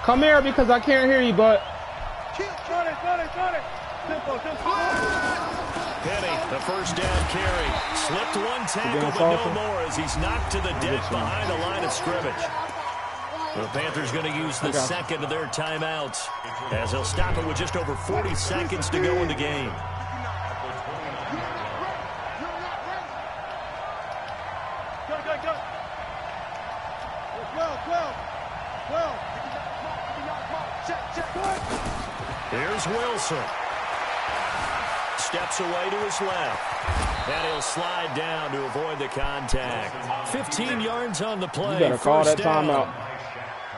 Come here because I can't hear you, but. Penny, the first down carry. Slipped one tackle, but no more as he's knocked to the deck behind the line of scrimmage. The Panthers going to use the second of their timeouts as they'll stop it with just over 40 seconds to go in the game. Here's Wilson. Steps away to his left. And he'll slide down to avoid the contact. 15 yards on the play. You better call that timeout.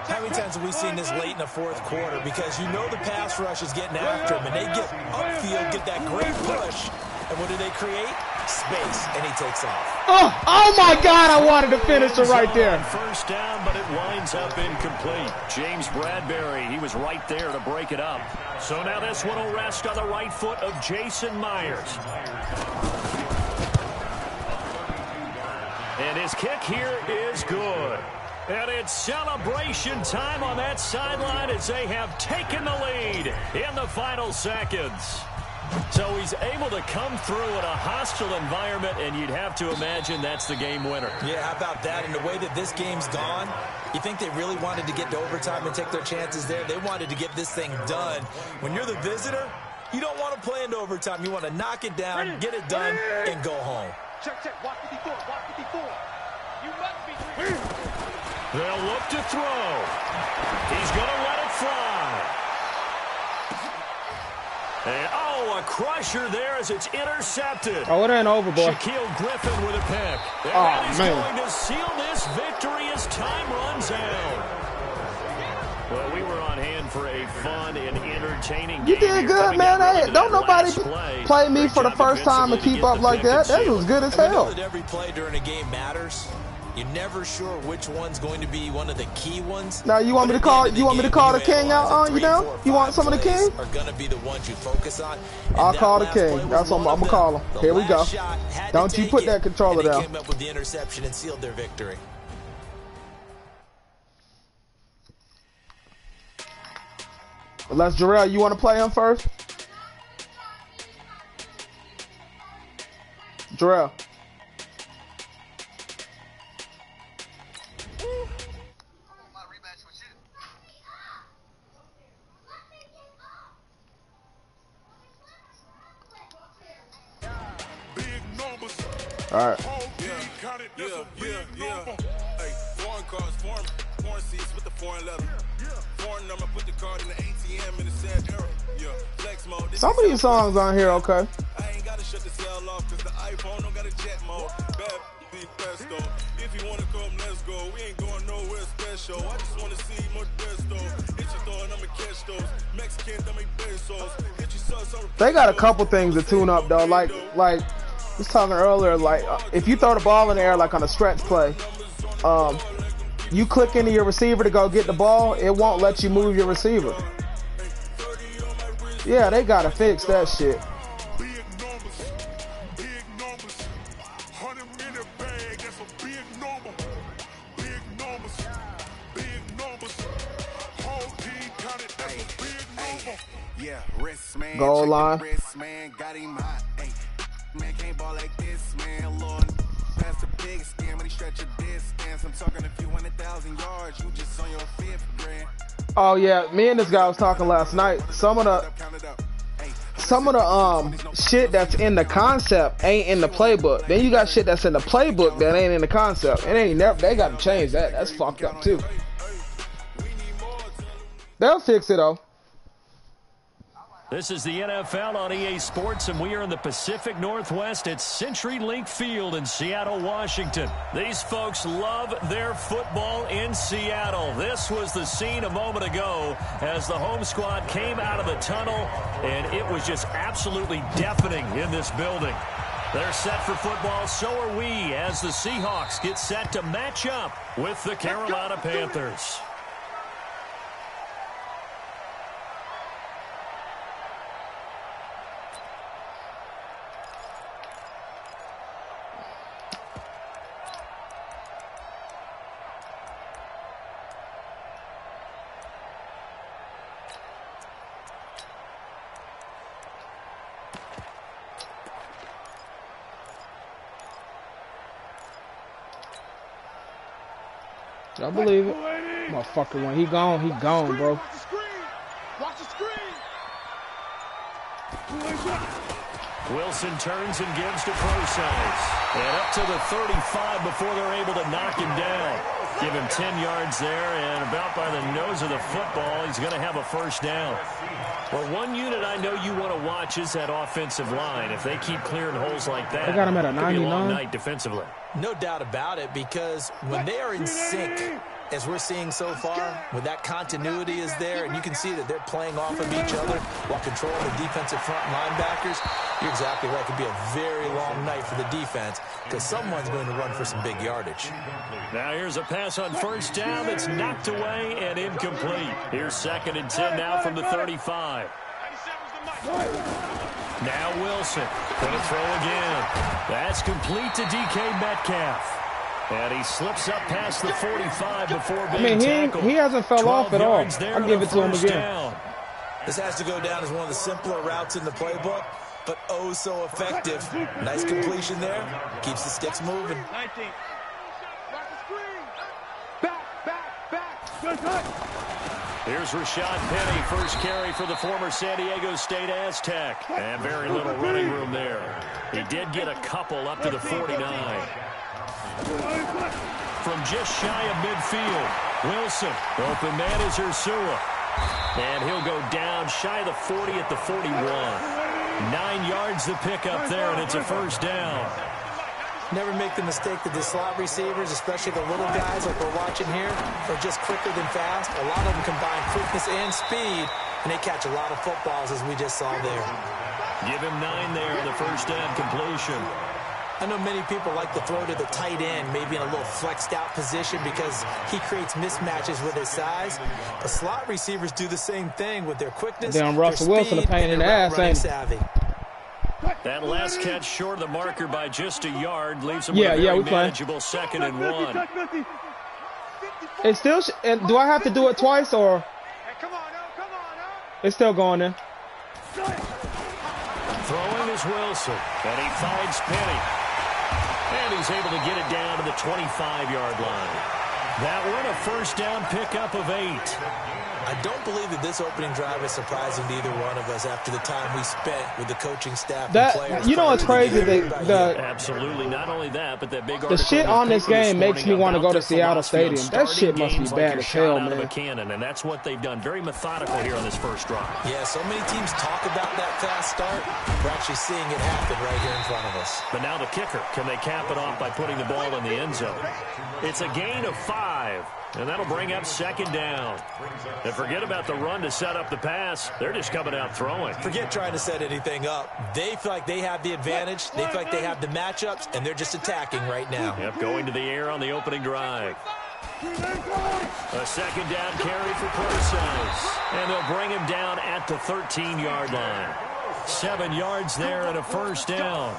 How many times have we seen this late in the fourth quarter? Because you know the pass rush is getting after him, and they get upfield, get that great push. And what do they create? Space, and he takes off. Oh my God, I wanted to finish it right there. First down, but it winds up incomplete. James Bradbury, he was right there to break it up. So now this one will rest on the right foot of Jason Myers. And his kick here is good. And it's celebration time on that sideline as they have taken the lead in the final seconds. So he's able to come through in a hostile environment, and you'd have to imagine that's the game winner. Yeah, how about that? And the way that this game's gone, you think they really wanted to get to overtime and take their chances there? They wanted to get this thing done. When you're the visitor, you don't want to play into overtime. You want to knock it down, get it done, and go home. Check. Watch 54. Watch 54. You must be free. They'll look to throw. He's going to let it fly. And, a crusher there as it's intercepted. Oh, it ain't over, boy. Shaquille Griffin with a pick. And that is going to seal this victory as time runs out. Well, we were on hand for a fun and entertaining game. You did good, man. Hey, don't nobody play me for the first time and keep up like that. That was good as hell. I know that every play during a game matters. You're never sure which one's going to be one of the key ones. Now you want me to call? You want me to call the king out on you now? You want some of the king? Are going to be the ones you focus on. I'll call the king. That's what I'm gonna call him. Here we go. Don't you put that controller down. Came up with the interception and sealed their victory. Unless Jarrell, you want to play him first? Jarrell. All right. Hey, foreign cards, foreign seats with the foreign letter. Foreign number, put the card in the ATM in the sad era. Yeah, flex mode. Some of these songs on here, okay. I ain't gotta shut the cell off cause the iPhone don't got a jet mode. Bad be presto. If you wanna come, let's go. We ain't going nowhere special. I just wanna see more presto. Hit your throw and I'ma catch those. Mexican, don't make pesos. Hit your sauce on. They got a couple things to tune up though, like I was talking earlier, like if you throw the ball in the air like on a stretch play, you click into your receiver to go get the ball, it won't let you move your receiver. Yeah, they gotta fix that shit. Goal line. Man can't ball like this, man. Lord, pass the big scam, but he stretch a distance. I'm talking a few 100,000 yards. You just on your fifth grand. Oh yeah, me and this guy was talking last night. Some of the shit that's in the concept ain't in the playbook. Then you got shit that's in the playbook that ain't in the concept. It ain't never. They got to change that. That's fucked up too. They'll fix it though. This is the NFL on EA Sports, and we are in the Pacific Northwest at CenturyLink Field in Seattle, Washington. These folks love their football in Seattle. This was the scene a moment ago as the home squad came out of the tunnel, and it was just absolutely deafening in this building. They're set for football, so are we, as the Seahawks get set to match up with the Carolina Panthers. I believe it. Motherfucker, when he gone, bro. Watch the screen. Wilson turns and gives to Procise. And up to the 35 before they're able to knock him down. Give him 10 yards there, and about by the nose of the football, he's going to have a first down. Well, one unit I know you want to watch is that offensive line. If they keep clearing holes like that, I got him at a 99. It could be a long night defensively. No doubt about it, because when they are in sync, as we're seeing so far, when that continuity is there, and you can see that they're playing off of each other while controlling the defensive front linebackers, you're exactly right. It could be a very long night for the defense because someone's going to run for some big yardage. Now here's a pass on first down that's knocked away and incomplete. Here's 2nd and 10 now from the 35. Now Wilson going to throw again. That's complete to DK Metcalf. And he slips up past the 45 before being tackled. He hasn't fell off at all. I'll give it to him again. Down. This has to go down as one of the simpler routes in the playbook, but oh so effective. Nice completion there. Keeps the sticks moving. 19. Back. Here's Rashad Penny, first carry for the former San Diego State Aztec. And very little running room there. He did get a couple up to the 49. From just shy of midfield, Wilson. Open man is Ursua. And he'll go down shy of the 40 at the 41. 9 yards to pick up there, and it's a first down. Never make the mistake that the slot receivers, especially the little guys like we're watching here, are just quicker than fast. A lot of them combine quickness and speed, and they catch a lot of footballs, as we just saw there. Give him 9 there on the first down completion. I know many people like to throw to the tight end, maybe in a little flexed out position because he creates mismatches with his size. But slot receivers do the same thing with their quickness, Damn, Russell Wilson a pain in the ass, ain't savvy. That last catch short of the marker by just a yard leaves him with a very manageable 2nd and 1. It's still. Do I have to do it twice or? Come on. It's still going in. Throwing is Wilson, and he finds Penny. And he's able to get it down to the 25-yard line. That one, a first down pickup of 8. I don't believe that this opening drive is surprising to either one of us after the time we spent with the coaching staff and players. You know, it's crazy. Absolutely. Not only that, but that big the shit on this game makes me want to go to Seattle Stadium. That shit must be bad as hell, man. Cannon, and that's what they've done. Very methodical here on this first drive. Yeah, so many teams talk about that fast start. We're actually seeing it happen right here in front of us. But now the kicker. Can they cap it off by putting the ball in the end zone? It's a gain of 5. And that'll bring up 2nd down. And forget about the run to set up the pass. They're just coming out throwing. Forget trying to set anything up. They feel like they have the advantage. They feel like they have the matchups, and they're just attacking right now. Yep, going to the air on the opening drive. A 2nd down carry for Procise. And they'll bring him down at the 13-yard line. 7 yards there and a first down.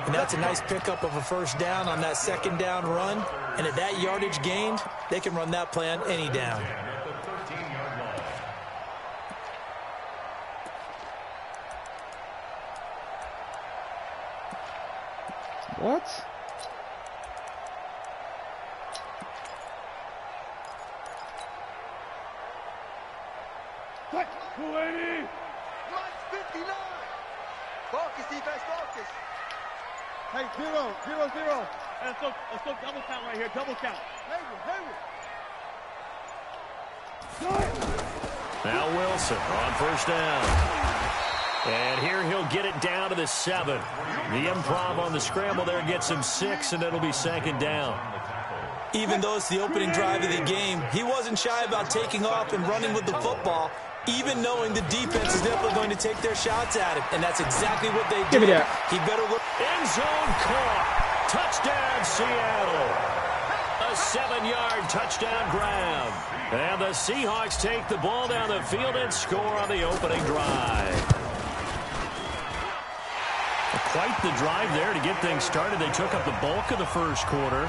And that's a nice pickup of a first down on that 2nd down run. And at that yardage gained, they can run that play on any down. What? Mike's 59. Focus, defense, focus. Hey, 0. And let's go double count right here. Double count. Now Wilson on first down. And here he'll get it down to the 7. The improv on the scramble there gets him 6, and it'll be 2nd down. Even though it's the opening drive of the game, he wasn't shy about taking off and running with the football, even knowing the defense is definitely going to take their shots at him. And that's exactly what they did. Give me that. He better look. End zone caught. Touchdown, Seattle. A 7-yard touchdown grab. And the Seahawks take the ball down the field and score on the opening drive. Quite the drive there to get things started. They took up the bulk of the first quarter,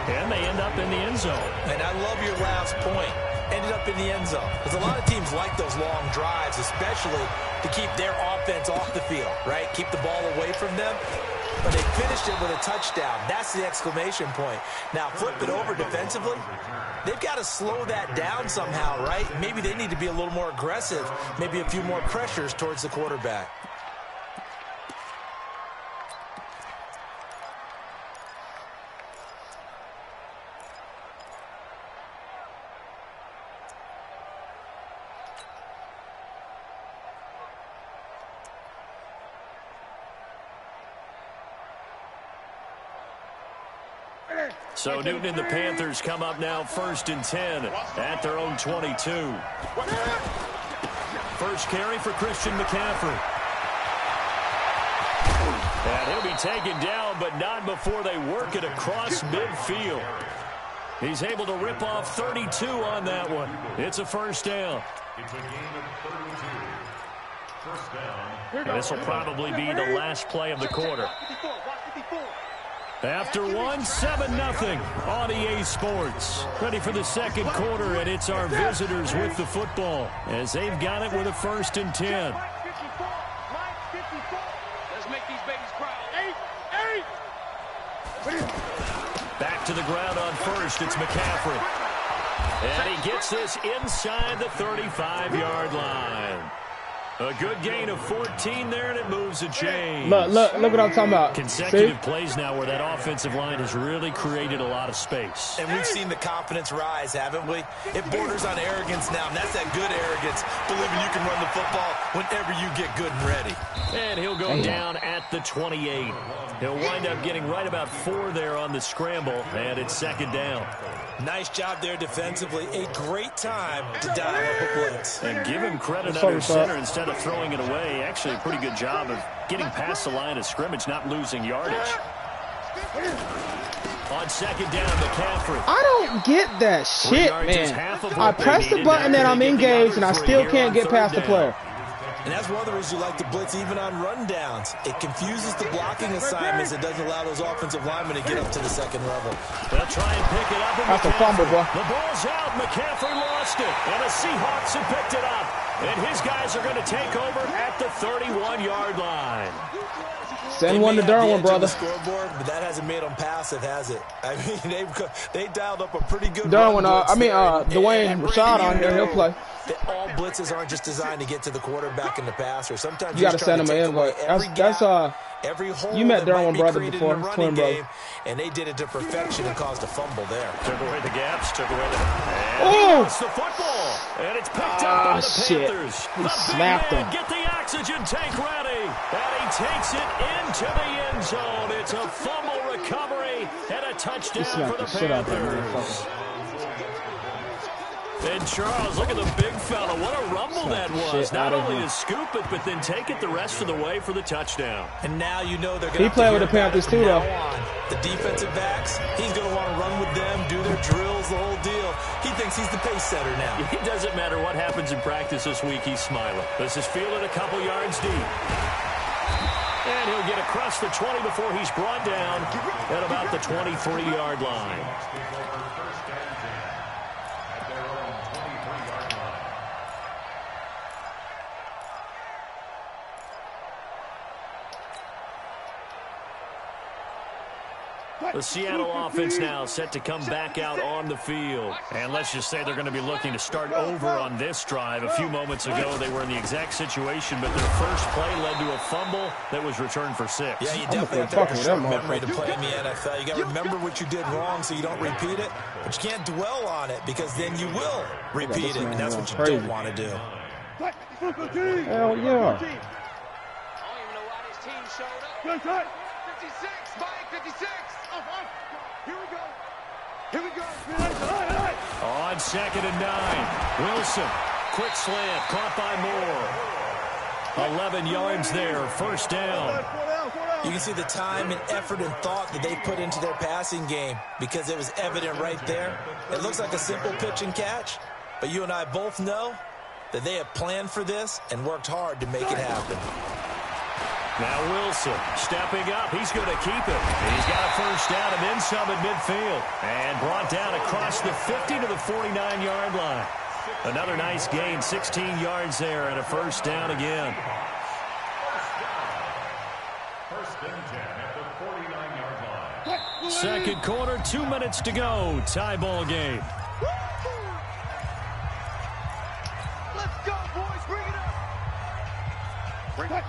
and they end up in the end zone. And I love your last point. ended up in the end zone. Because a lot of teams like those long drives, especially to keep their offense off the field, right? Keep the ball away from them. But they finished it with a touchdown. That's the exclamation point. Now, flip it over defensively. They've got to slow that down somehow, right? Maybe they need to be a little more aggressive. Maybe a few more pressures towards the quarterback. So Newton and the Panthers come up now 1st and 10 at their own 22. First carry for Christian McCaffrey. And he'll be taken down, but not before they work it across midfield. He's able to rip off 32 on that one. It's a first down. And this will probably be the last play of the quarter. After 7-0 on EA Sports. Ready for the second quarter, and it's our visitors with the football as they've got it with a 1st and 10. Let's make these babies proud. 8. Back to the ground on first. It's McCaffrey. And he gets this inside the 35-yard line. A good gain of 14 there, and it moves a chain. Look what I'm talking about. Consecutive plays now where that offensive line has really created a lot of space. And we've seen the confidence rise, haven't we? It borders on arrogance now, and that's that good arrogance, believing you can run the football whenever you get good and ready. And he'll go down at the 28. He'll wind up getting right about 4 there on the scramble, and it's 2nd down. Nice job there defensively. A great time to dive up a blitz. And give him credit under center instead of throwing it away. Actually, a pretty good job of getting past the line of scrimmage, not losing yardage. On 2nd down, McCaffrey. I don't get that shit, man. I press the button and I'm engaged, and I still can't get past the player. And that's one of the reasons you like to blitz even on rundowns. It confuses the blocking assignments. It doesn't allow those offensive linemen to get up to the second level. They'll try and pick it up. That's a fumble, bro. The ball's out. McCaffrey lost it. And the Seahawks have picked it up. And his guys are going to take over at the 31-yard line. Send one to Derwin, brother. Scoreboard, but that hasn't made them passive, has it? I mean, they dialed up a pretty good Derwin, Dwayne Rashad on here, he'll play. All blitzes aren't just designed to get to the quarterback and the passer. Sometimes you got to send him an invite. Every hole you met Derwin brother before, twin brother, and they did it to perfection and caused a fumble there. Took away the gaps, took away the football, and it's picked up by the Panthers. He snapped him. Get the oxygen tank ready, and he takes it into the end zone. It's a fumble recovery and a touchdown for the Panthers. And Charles, look at the big fella. What a rumble that was. Not only to scoop it, but then take it the rest of the way for the touchdown. And now you know they're going to play with the Panthers too, though. The defensive backs, he's going to want to run with them, do their drills, the whole deal. He thinks he's the pace setter now. It doesn't matter what happens in practice this week. He's smiling. This is fielded a couple yards deep. And he'll get across the 20 before he's brought down at about the 23-yard line. The Seattle offense now set to come back out on the field. And let's just say they're going to be looking to start over on this drive. A few moments ago, they were in the exact situation, but their first play led to a fumble that was returned for 6. Yeah, you definitely have to have a short memory to play in the NFL. You got to remember what you did wrong so you don't repeat it, but you can't dwell on it because then you will repeat it, and that's what you don't want to do. Hell yeah. I don't even know why this team showed up. 56, Mike, 56. Here we go. Here we go. On 2nd and 9, Wilson, quick slant, caught by Moore. 11 yards there, first down. You can see the time and effort and thought that they put into their passing game because it was evident right there. It looks like a simple pitch and catch, but you and I both know that they have planned for this and worked hard to make it happen. Now Wilson stepping up. He's going to keep it. He's got a first down and then some at midfield. And brought down across the 50 to the 49-yard line. Another nice gain, 16 yards there and a first down again. Second quarter, 2 minutes to go. Tie ball game. Let's go, boys. Bring it up.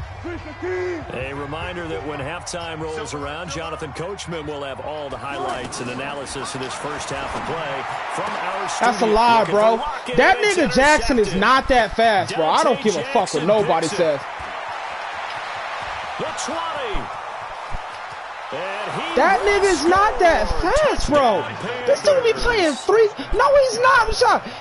A reminder that when halftime rolls around, Jonathan Coachman will have all the highlights and analysis of this first half of play from our studio. That's a lie, bro. That nigga Jackson is not that fast, bro. I don't give a fuck what nobody says. The 20. That nigga's not that fast, bro. This dude be playing three. No, he's not.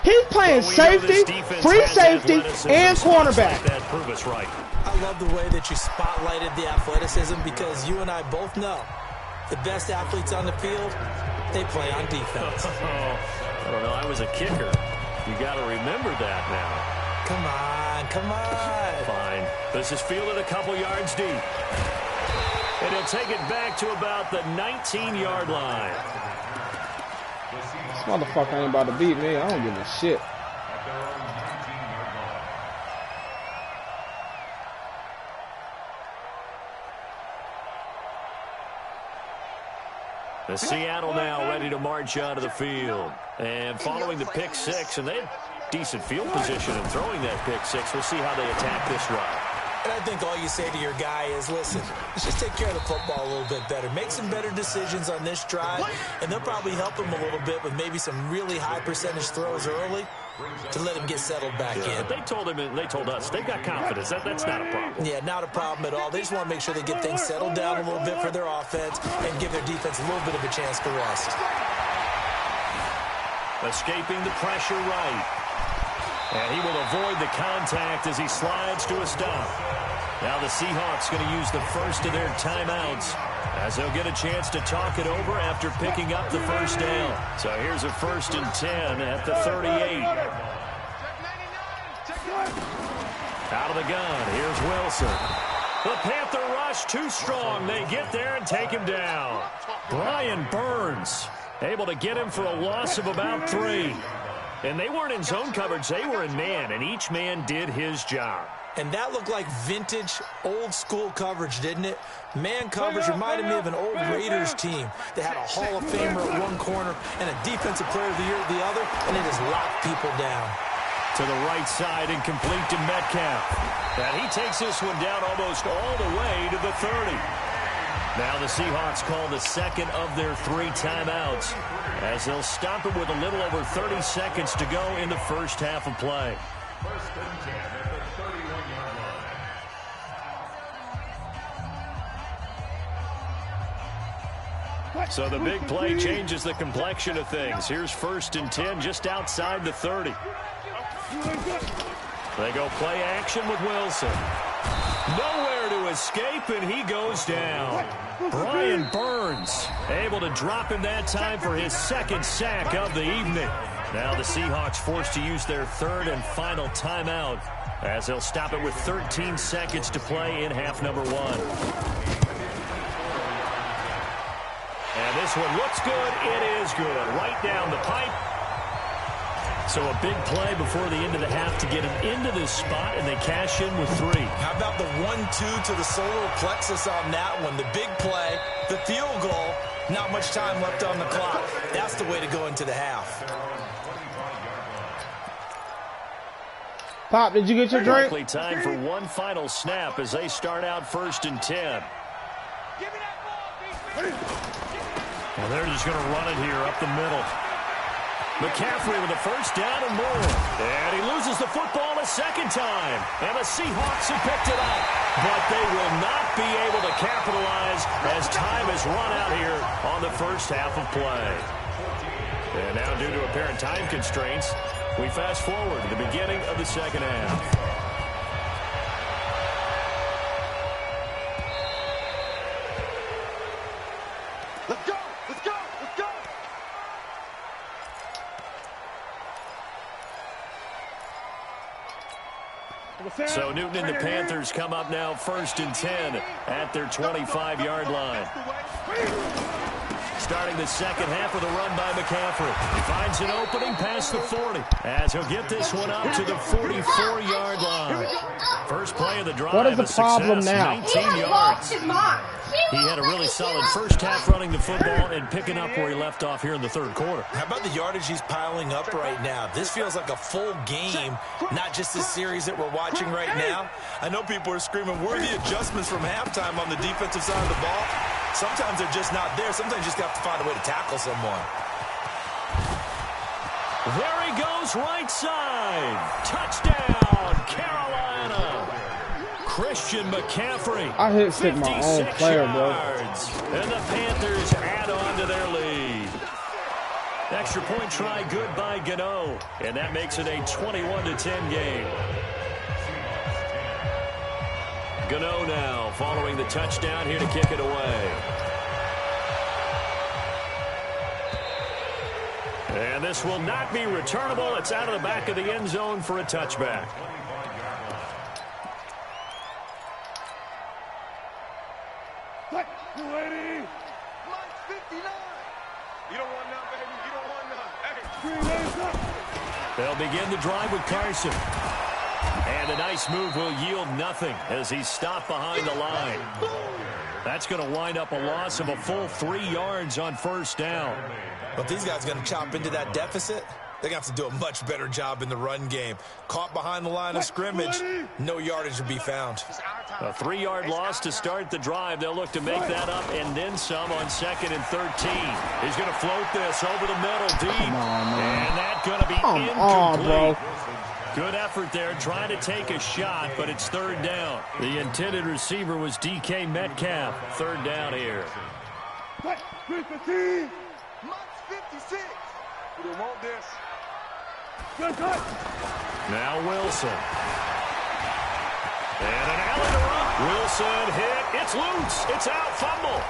He's playing safety, free safety, and cornerback. Prove us right. I love the way that you spotlighted the athleticism because you and I both know the best athletes on the field, they play on defense. I don't know. I was a kicker. You got to remember that now. Come on, come on. Fine. This is fielded a couple yards deep. And he'll take it back to about the 19-yard line. This motherfucker ain't about to beat me. I don't give a shit. The Seattle now ready to march out of the field. And following the pick six, and they had decent field position in throwing that pick six. We'll see how they attack this drive. And I think all you say to your guy is, listen, let's just take care of the football a little bit better. Make some better decisions on this drive, and they'll probably help him a little bit with maybe some really high percentage throws early to let him get settled back in. But they told him, and they told us, they've got confidence. That's not a problem. Yeah, not a problem at all. They just want to make sure they get things settled down a little bit for their offense and give their defense a little bit of a chance to rest. Escaping the pressure right. And he will avoid the contact as he slides to a stop. Now the Seahawks going to use the first of their timeouts as they'll get a chance to talk it over after picking up the first down. So here's a 1st and 10 at the 38. Out of the gun, here's Wilson. The Panther rush too strong. They get there and take him down. Brian Burns able to get him for a loss of about 3. And they weren't in zone coverage. They were in man, and each man did his job. And that looked like vintage, old-school coverage, didn't it? Man coverage reminded me of an old Raiders team that had a Hall of Famer at one corner and a Defensive Player of the Year at the other, and it just locked people down. To the right side and complete to Metcalf. And he takes this one down almost all the way to the 30. Now the Seahawks call the second of their 3 timeouts as they'll stop it with a little over 30 seconds to go in the first half of play. So the big play changes the complexion of things. Here's 1st and 10 just outside the 30. They go play action with Wilson. Nowhere to escape, and he goes down. Brian Burns able to drop him that time for his 2nd sack of the evening. Now the Seahawks forced to use their 3rd and final timeout as they'll stop it with 13 seconds to play in half number 1. And this one looks good. It is good. Right down the pipe. So a big play before the end of the half to get him into this spot, and they cash in with 3. How about the 1-2 to the solar plexus on that one? The big play, the field goal, not much time left on the clock. That's the way to go into the half. Pop, did you get your drink? Likely time for one final snap as they start out 1st and 10. And they're just going to run it here up the middle. McCaffrey with a first down and more. And he loses the football a 2nd time. And the Seahawks have picked it up. But they will not be able to capitalize as time has run out here on the first half of play. And now due to apparent time constraints, we fast forward to the beginning of the 2nd half. Let's go! Let's go! Let's go! So Newton and the Panthers come up now 1st and 10 at their 25-yard line. Starting the second half with a run by McCaffrey. He finds an opening past the 40 as he'll get this one up to the 44-yard line. First play of the drive. What is the problem now? 19 yards. He had a really solid first half running the football and picking up where he left off here in the third quarter. How about the yardage he's piling up right now? This feels like a full game, not just a series that we're watching right now. I know people are screaming, where are the adjustments from halftime on the defensive side of the ball? Sometimes they're just not there. Sometimes you just have to find a way to tackle someone. There he goes, right side. Touchdown, Carolina. Christian McCaffrey. I hit stick my own player, bro. And the Panthers add on to their lead. Extra point try good by Gano. And that makes it a 21-10 game. Gano now following the touchdown here to kick it away. And this will not be returnable. It's out of the back of the end zone for a touchback. They'll begin the drive with Carson. And a nice move will yield nothing as he's stopped behind the line. That's going to wind up a loss of a full 3 yards on first down. But these guys are going to chop into that deficit. They're going to have to do a much better job in the run game. Caught behind the line of scrimmage, no yardage to be found. A 3-yard loss to start the drive. They'll look to make that up and then some on 2nd and 13. He's going to float this over the middle deep. And that's going to be incomplete. Good effort there, trying to take a shot, but it's 3rd down. The intended receiver was DK Metcalf. 3rd down here. Now Wilson. And an alley to run. Wilson hit. It's loose. It's out. Fumble.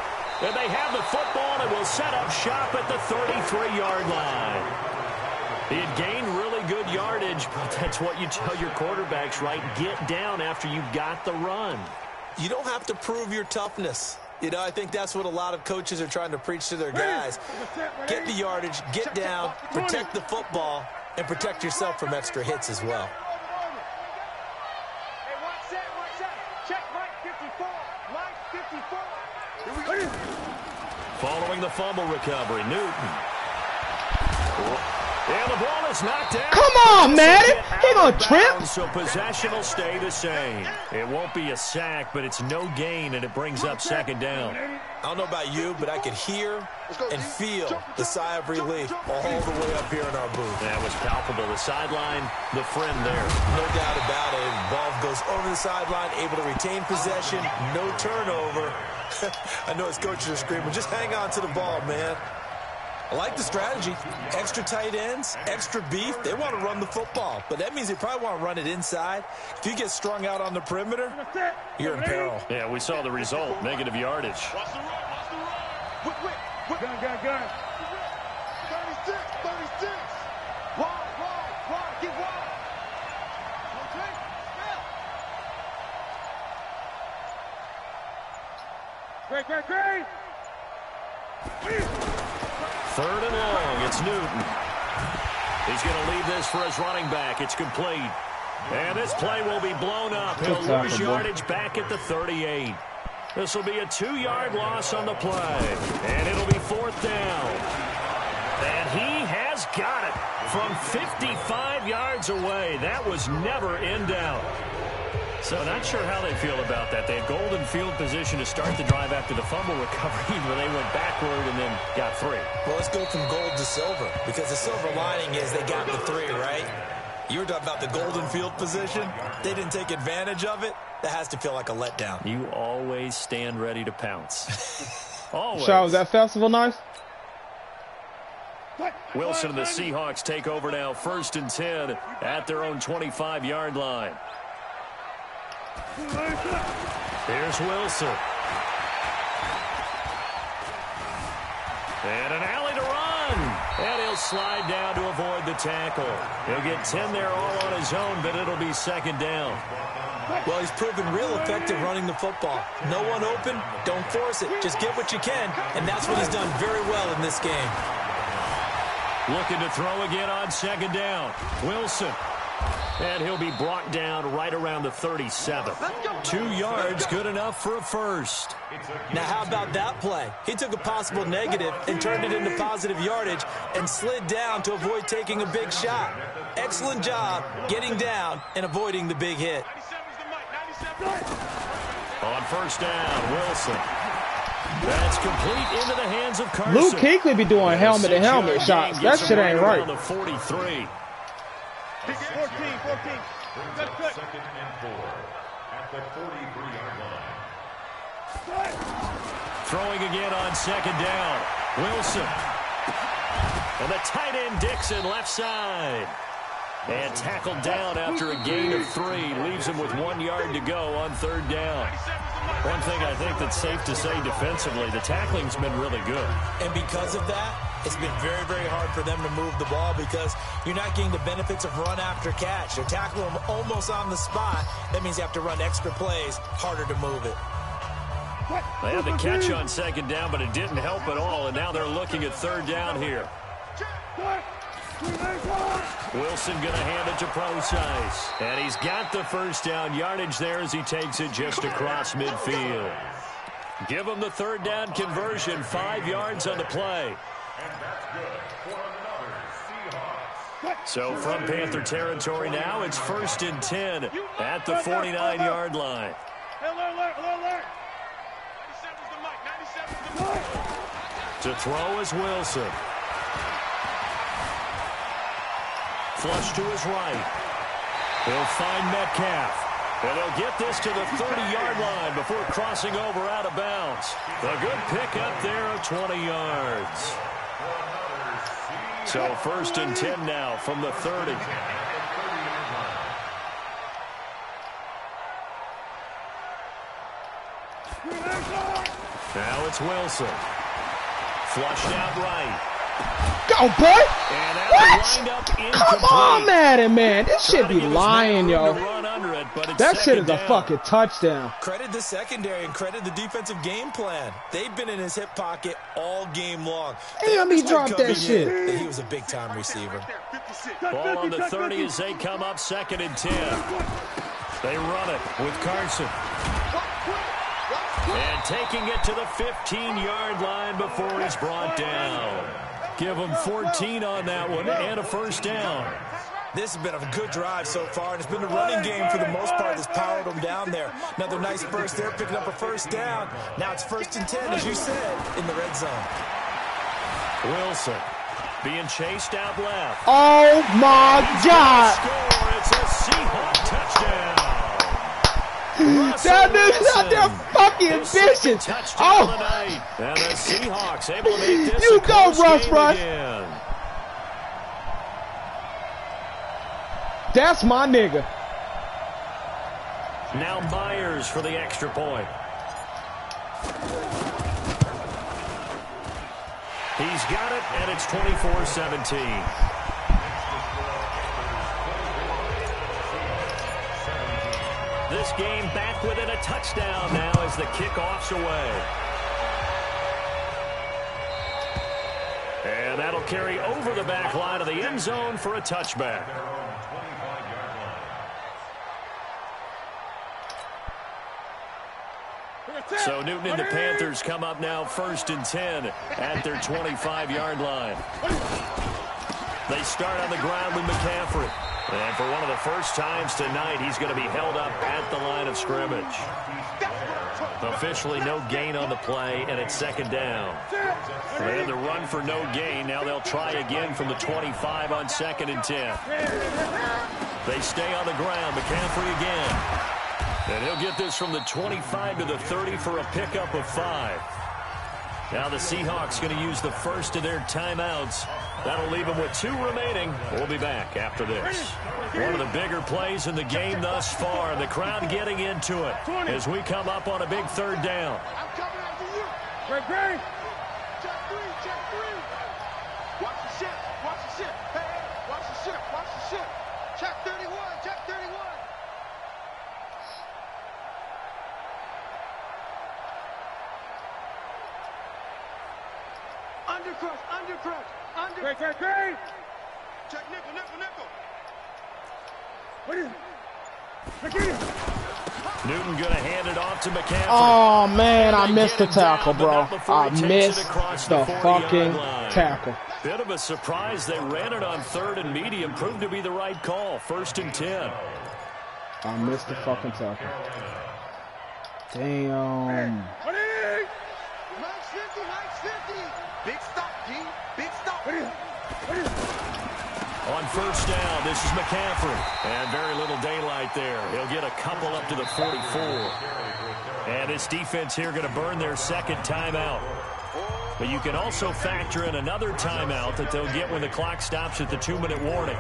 And they have the football and will set up shop at the 33-yard line. He had gained really good yardage, but that's what you tell your quarterbacks, right? Get down after you got the run. You don't have to prove your toughness. You know, I think that's what a lot of coaches are trying to preach to their guys. Get the yardage, get down, protect the football, and protect yourself from extra hits as well. Following the fumble recovery, Newton. And the ball is knocked down. Come on, Madden. He gonna trip. So possession will stay the same. It won't be a sack, but it's no gain, and it brings up 2nd down. I don't know about you, but I could hear and feel the sigh of relief all the way up here in our booth. That was palpable. The sideline, the friend there. No doubt about it. Ball goes over the sideline, able to retain possession, no turnover. I know his coaches are screaming, just hang on to the ball, man. I like the strategy. Extra tight ends, extra beef. They want to run the football, but that means they probably want to run it inside. If you get strung out on the perimeter, you're in peril. Yeah, we saw the result. Negative yardage. Gun. 36. Wide. Get wide. Okay. Great. 3rd and long. It's Newton. He's going to leave this for his running back. It's complete. And this play will be blown up. He'll lose yardage back at the 38. This will be a 2-yard loss on the play. And it'll be 4th down. And he has got it from 55 yards away. That was never in doubt. So not sure how they feel about that. They had golden field position to start the drive after the fumble recovery, but they went backward and then got 3. Well, let's go from gold to silver, because the silver lining is they got the 3, right? You were talking about the golden field position. They didn't take advantage of it. That has to feel like a letdown. You always stand ready to pounce. Always. Shaw, was that festival nice? Wilson and the Seahawks take over now, 1st and 10 at their own 25-yard line. Here's Wilson. And an alley to run. And he'll he'll slide down to avoid the tackle. He'll get 10 there all on his own, but it'll be second down. Well, he's proven real effective running the football. No one open, don't force it. Just get what you can, and that's what he's done very well in this game. Looking to throw again on second down. Wilson. And he'll be brought down right around the 37. 2 yards, good enough for a first. Now, how about that play? He took a possible negative and turned it into positive yardage and slid down to avoid taking a big shot. Excellent job getting down and avoiding the big hit. On first down, Wilson. That's complete into the hands of Carson. Luke Kuechly be doing helmet-to-helmet shots. That shit ain't right. The 43. 14. Second and 4 at the 43-yard line. Throwing again on second down. Wilson. And the tight end Dixon left side. And tackled down after a gain of 3. Leaves him with 1 yard to go on third down. One thing I think that's safe to say defensively, the tackling's been really good. And because of that, it's been very, very hard for them to move the ball because you're not getting the benefits of run after catch. They're tackling them almost on the spot. That means you have to run extra plays, harder to move it. They had the catch on second down, but it didn't help at all, and now they're looking at third down here. Wilson going to hand it to Procise. And he's got the first down yardage there as he takes it just across midfield. Give him the third down conversion, 5 yards on the play. So from Panther territory now, it's 1st and 10 at the 49-yard line. To throw is Wilson. Flush to his right. He'll find Metcalf. And he'll get this to the 30-yard line before crossing over out of bounds. A good pickup there of 20 yards. So 1st and 10 now from the 30. Now it's Wilson. Flushed out right. Go, boy! What? Come Come on, Madden, man. This shit be lying, yo. That shit is a fucking touchdown. Credit the secondary and credit the defensive game plan. They've been in his hip pocket all game long. Damn, he dropped that shit. That he was a big-time receiver. Ball on the 30 as they come up 2nd and 10. They run it with Carson. And taking it to the 15-yard line before he's brought down. Give him 14 on that one and a first down. This has been a good drive so far, and it's been the running game for the most part that's powered them down there. Another nice burst there, picking up a first down. Now it's 1st and 10, as you said, in the red zone. Wilson being chased out left. Oh, my God. Score. It's a Seahawk touchdown. That dude's out there fucking fishing. Oh. And the Seahawks able to make this You go, Russ. Again. That's my nigga. Now Myers for the extra point. He's got it, and it's 24-17. This game back within a touchdown now as the kickoff's away. And that'll carry over the back line of the end zone for a touchback. So Newton and the Panthers come up now 1st and 10 at their 25-yard line. They start on the ground with McCaffrey. And for one of the first times tonight, he's going to be held up at the line of scrimmage. Officially no gain on the play, and it's 2nd down. They had the run for no gain. Now they'll try again from the 25 on 2nd and 10. They stay on the ground. McCaffrey again. And he'll get this from the 25 to the 30 for a pickup of 5. Now the Seahawks going to use the first of their timeouts. That'll leave them with 2 remaining. We'll be back after this. One of the bigger plays in the game thus far. The crowd getting into it as we come up on a big 3rd down. I'm coming after you. Great. Check 3. Watch the shit. Great. Check nickel. What is it? Newton going to hand it off to McCaffrey. Oh, man, I missed the tackle, bro. I missed the fucking tackle. Bit of a surprise. They ran it on 3rd and medium. Proved to be the right call. 1st and 10. I missed the fucking tackle. Damn. Big stop, G. Big stop. On 1st down, this is McCaffrey. And very little daylight there. He'll get a couple up to the 44. And this defense here going to burn their 2nd timeout. But you can also factor in another timeout that they'll get when the clock stops at the 2-minute warning.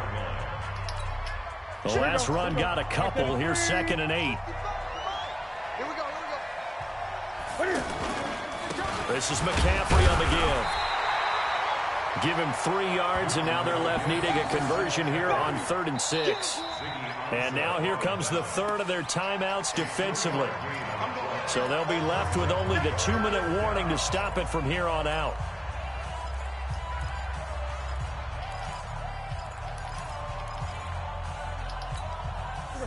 The last run got a couple. Here's 2nd and 8. Here we go. This is McCaffrey on the give. Give him 3 yards, and now they're left needing a conversion here on 3rd and 6. And now here comes the 3rd of their timeouts defensively. So they'll be left with only the 2-minute warning to stop it from here on out.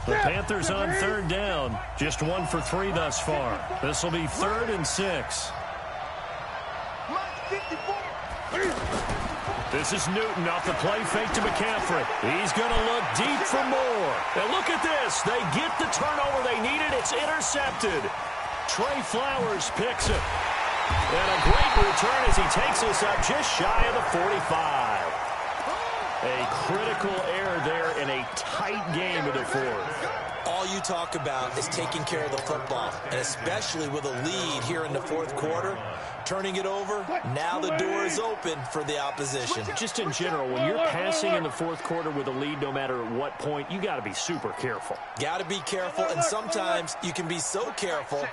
The Panthers on 3rd down. Just 1 for 3 thus far. This will be 3rd and 6. This is Newton off the play fake to McCaffrey. He's going to look deep for more. And look at this. They get the turnover they needed. It's intercepted. Trey Flowers picks it. And a great return as he takes us up just shy of the 45. A critical error there in a tight game in the 4th. All you talk about is taking care of the football, and especially with a lead here in the 4th quarter. Turning it over, now the door is open for the opposition. Just in general, when you're passing in the 4th quarter with a lead, no matter what point, you got to be super careful. Got to be careful, and sometimes you can be so careful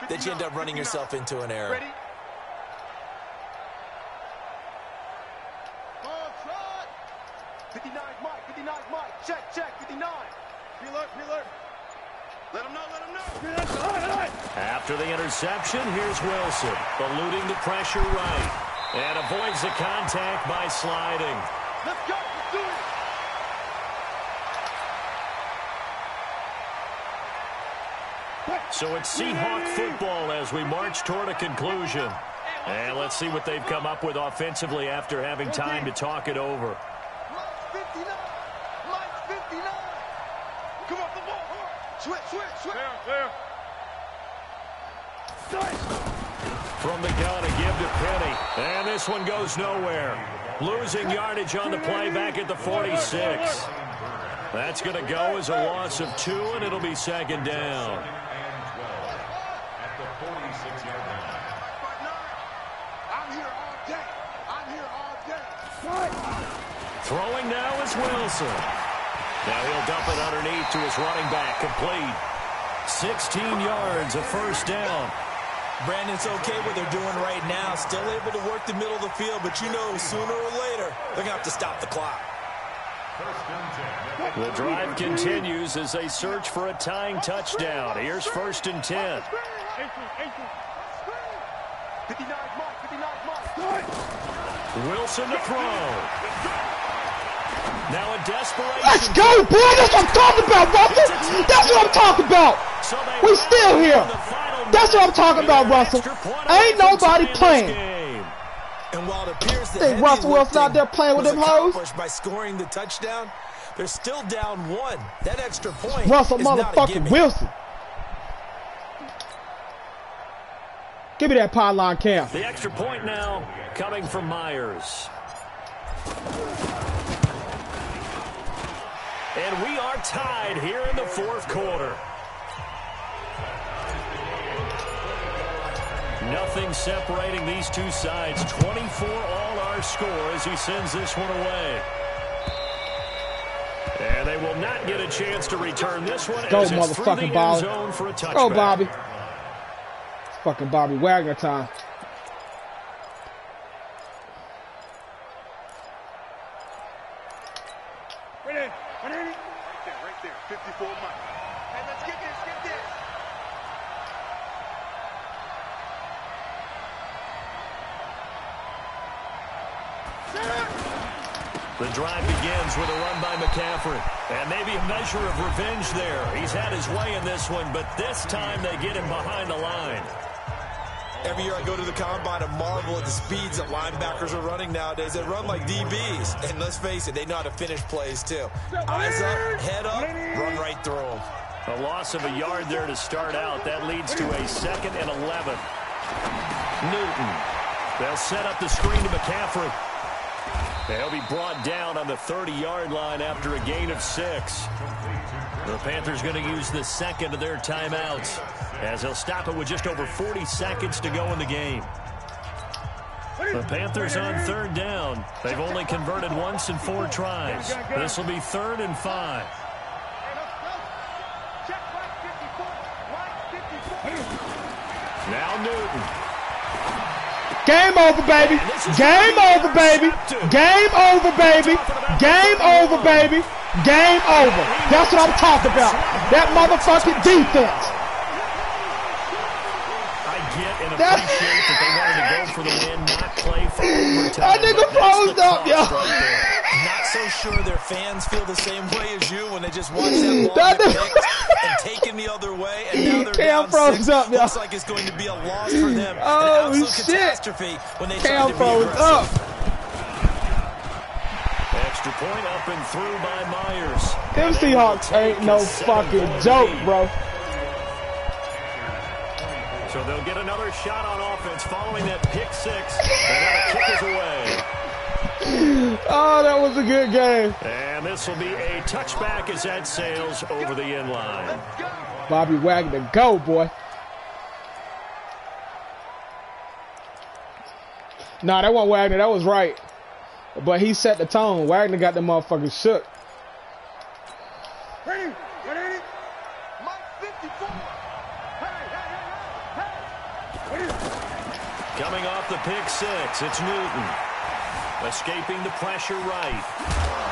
that you end up running yourself into an error. Ready? 59 Mike. Check, 59. Preload. Let him know. After the interception, here's Wilson, eluding the pressure right, and avoids the contact by sliding. Let's go. Let's do it. So it's Seahawk football as we march toward a conclusion. And let's see what they've come up with offensively after having time to talk it over. Mike 59. Come on, the ball. Switch. Clear. From the gun, a give to Penny. And this one goes nowhere. Losing yardage on the play back at the 46. That's going to go as a loss of 2, and it'll be 2nd down. At the 46-yard line. I'm here all day. Throwing now is Wilson. Now he'll dump it underneath to his running back. Complete. 16 yards, a 1st down. Brandon, it's okay what they're doing right now. Still able to work the middle of the field, but you know sooner or later they're going to have to stop the clock. The drive continues as they search for a tying touchdown. Here's 1st and 10. 59 Mike. Wilson to throw. Now a desperation. Let's go, boy. That's what I'm talking about, Russell. That's what I'm talking about. We still here. That's what I'm talking about, Russell. Ain't nobody playing. And while it appears that Think Russell Wilson out there playing with them hoes? By scoring the touchdown, they're still down 1. That extra point Russell is not a motherfucking gimme. Wilson. Give me that pylon cam. The extra point now coming from Myers. And we are tied here in the 4th quarter. Nothing separating these two sides. 24 all our score as he sends this one away. And they will not get a chance to return this one. Go, as it's through the motherfucking end Bobby. zone for a touchback. Go, Bobby. It's fucking Bobby Wagner time. Right there. 54 Mike. Hey, let's get this. The drive begins with a run by McCaffrey. And maybe a measure of revenge there. He's had his way in this one, but this time they get him behind the line. Every year I go to the combine and marvel at the speeds that linebackers are running nowadays. They run like DBs. And let's face it, they know how to finish plays too. Eyes up, head up, run right through them. A loss of a yard there to start out. That leads to a 2nd and 11. Newton. They'll set up the screen to McCaffrey. He'll be brought down on the 30-yard line after a gain of 6. The Panthers going to use the second of their timeouts as they'll stop it with just over 40 seconds to go in the game. The Panthers on 3rd down. They've only converted once in 4 tries. This will be 3rd and 5. Now Newton. Game over, baby. Game over, baby. Game over, baby. Game over, baby. Game over. That's what I'm talking about. That motherfucking defense. I get and appreciate that they wanted to go for the win, not play for overtime. That nigga froze up, yo. Not so sure their fans feel the same way as you when they just watch that ball get picked and taken the other way, and now they're down 6. Up, yo. Looks like it's going to be a loss for them. Oh, an absolute shit. Catastrophe when they Cam try to be froze aggressive. up. Extra point up and through by Myers. Them Seahawks ain't no fucking joke, bro. So they'll get another shot on offense following that pick 6. And now the kick is away. Oh, that was a good game. And this will be a touchback as that sails over the end line. Bobby Wagner, go, boy. Nah, that wasn't Wagner. That was right. But he set the tone. Wagner got the motherfuckers shook. Ready? Ready? Mike 54. Coming off the pick 6, it's Newton. Escaping the pressure right.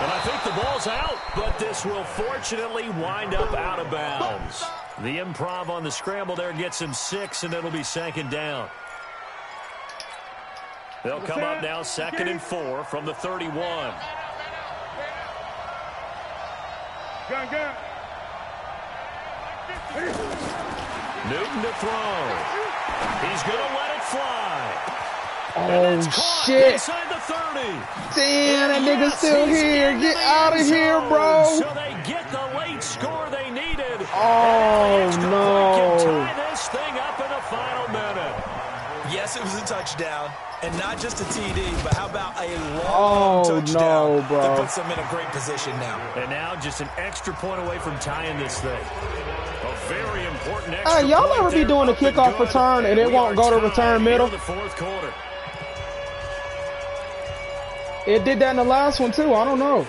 And I think the ball's out, but this will fortunately wind up out of bounds. The improv on the scramble there gets him 6, and it'll be 2nd down. They'll come up now 2nd and 4 from the 31. Newton to throw. He's going to let it fly. Oh, shit. Inside the 30. Damn, that nigga's still here. Get out of here, bro. So they get the late score they needed. Oh, no. Can tie this thing up in the final minute. Yes, it was a touchdown. And not just a TD, but how about a long touchdown no, bro. that puts them in a great position now. And now just an extra point away from tying this thing. A very important extra Hey, y'all point ever be there, doing a up and kickoff good. return and it We won't are go to tied return here middle? in the 4th quarter. It did that in the last one, too. I don't know.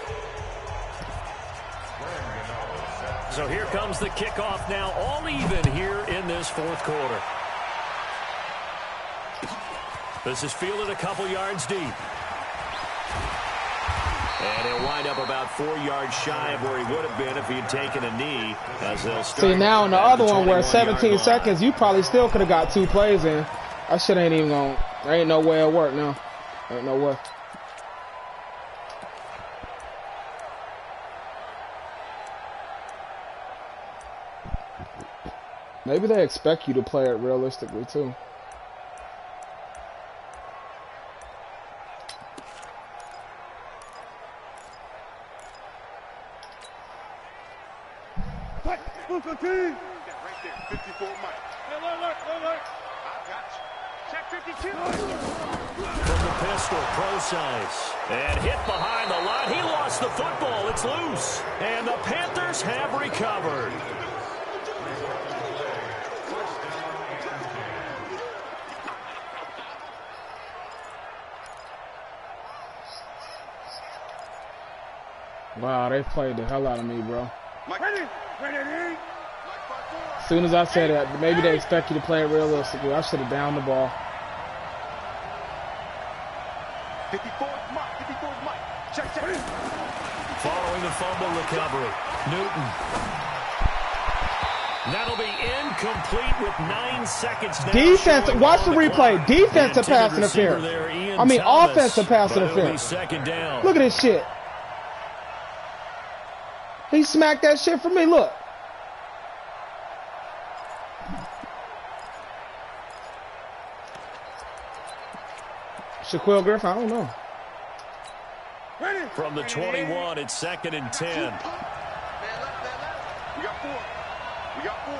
So here comes the kickoff now, all even here in this 4th quarter. This is fielded a couple yards deep. And he'll wind up about 4 yards shy of where he would have been if he had taken a knee. As they'll start. See, now in the at other one where 21-yard 17 line. seconds, you probably still could have got 2 plays in. That shit ain't even going. There ain't no way it work now. Ain't no way. Maybe they expect you to play it realistically, too. Right there, 54 Mike. Look. I got you. Check 52. From the pistol, pro size. And hit behind the line. He lost the football. It's loose. And the Panthers have recovered. Wow, they played the hell out of me, bro. Ready. As soon as I said that, maybe they expect you to play it realistically. I should have downed the ball. 54 Mike. Check. Following the fumble recovery, Newton. That'll be incomplete with 9 seconds now. Defense, watch the replay. Defensive pass interference. I mean, offensive pass interference. Second down. Look at this shit. He smacked that shit for me. Look. Shaquille Griffin, I don't know. From the 21, it's 2nd and 10. We got 4. We got 4.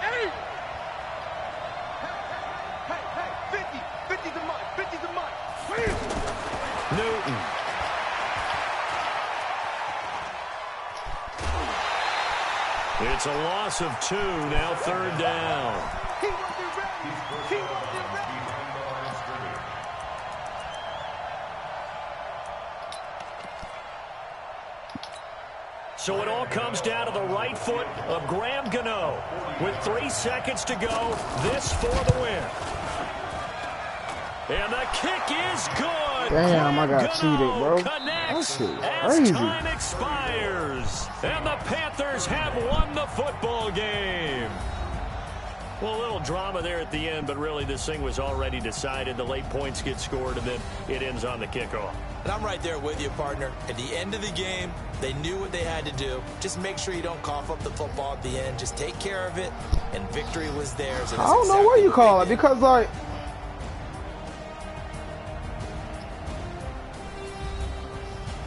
Hey! Hey, 50. 50's a much. 50's a much. Newton. It's a loss of 2, now 3rd down. He wasn't ready. He wasn't ready. So it all comes down to the right foot of Graham Gano. With 3 seconds to go, this for the win. And the kick is good. Damn, I got Gano cheated, bro. Connects That shit as crazy. time expires. And the Panthers have won the football game. Well, a little drama there at the end, but really this thing was already decided. The late points get scored, and then it ends on the kickoff. And I'm right there with you, partner. At the end of the game, they knew what they had to do. Just make sure you don't cough up the football at the end. Just take care of it, and victory was theirs. I don't know what you call it because, like,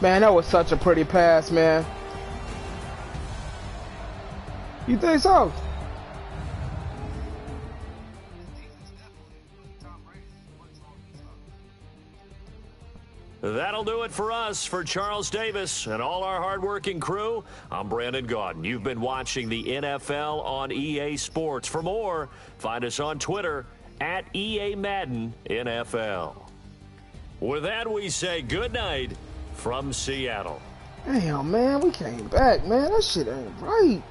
man, that was such a pretty pass, man. You think so? That'll do it for us. For Charles Davis and all our hardworking crew, I'm Brandon Gaudin. You've been watching the NFL on EA Sports. For more, find us on Twitter at EA Madden NFL. With that, we say good night from Seattle. Damn, man, we came back, man. That shit ain't right.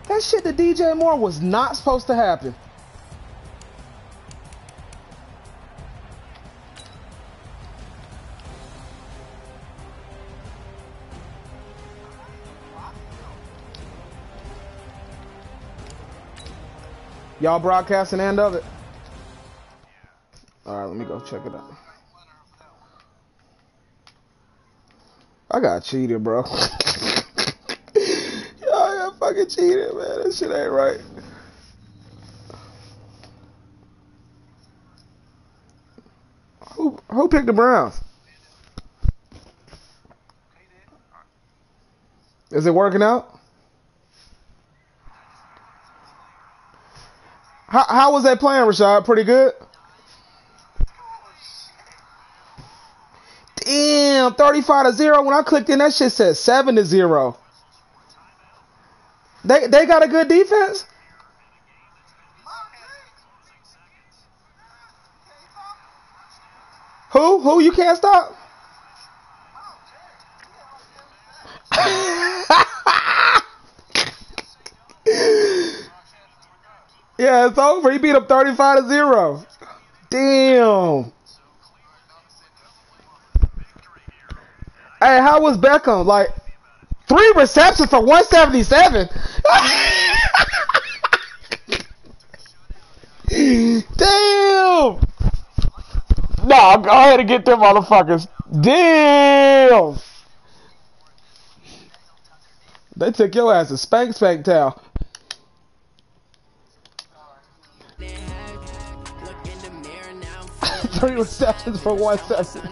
That shit to DJ Moore was not supposed to happen. Y'all broadcasting end of it? Alright, let me go check it out. I got cheated, bro. Y'all got fucking cheated, man. That shit ain't right. Who picked the Browns? Is it working out? How was that playing, Rashad? Pretty good? Damn, 35-0. When I clicked in, that shit said 7-0. They got a good defense? Who you can't stop? Yeah, it's over. He beat him 35-0. Damn. Hey, how was Beckham? Like, 3 receptions for 177. Damn. No, go ahead and get them motherfuckers. Damn. They took your ass to spank town. 3 receptions for 177.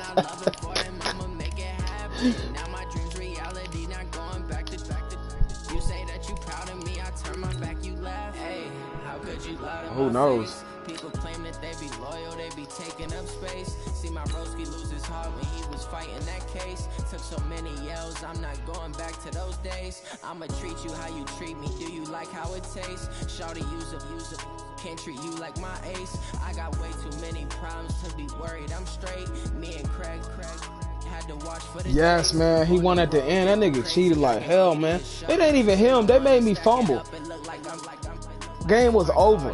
Who knows? People claim that they be loyal, they be taking up space. See my broski lose his heart when he was fighting that case. Took so many yells, I'm not going back to those days. I'ma treat you how you treat me, do you like how it tastes? Shawty use it, can't treat you like my ace. I got way too many problems to be worried, I'm straight. Me and Craig had to watch for the yes, man, he won at the end. That nigga cheated like hell, man. It ain't even him, they made me fumble. Game was over.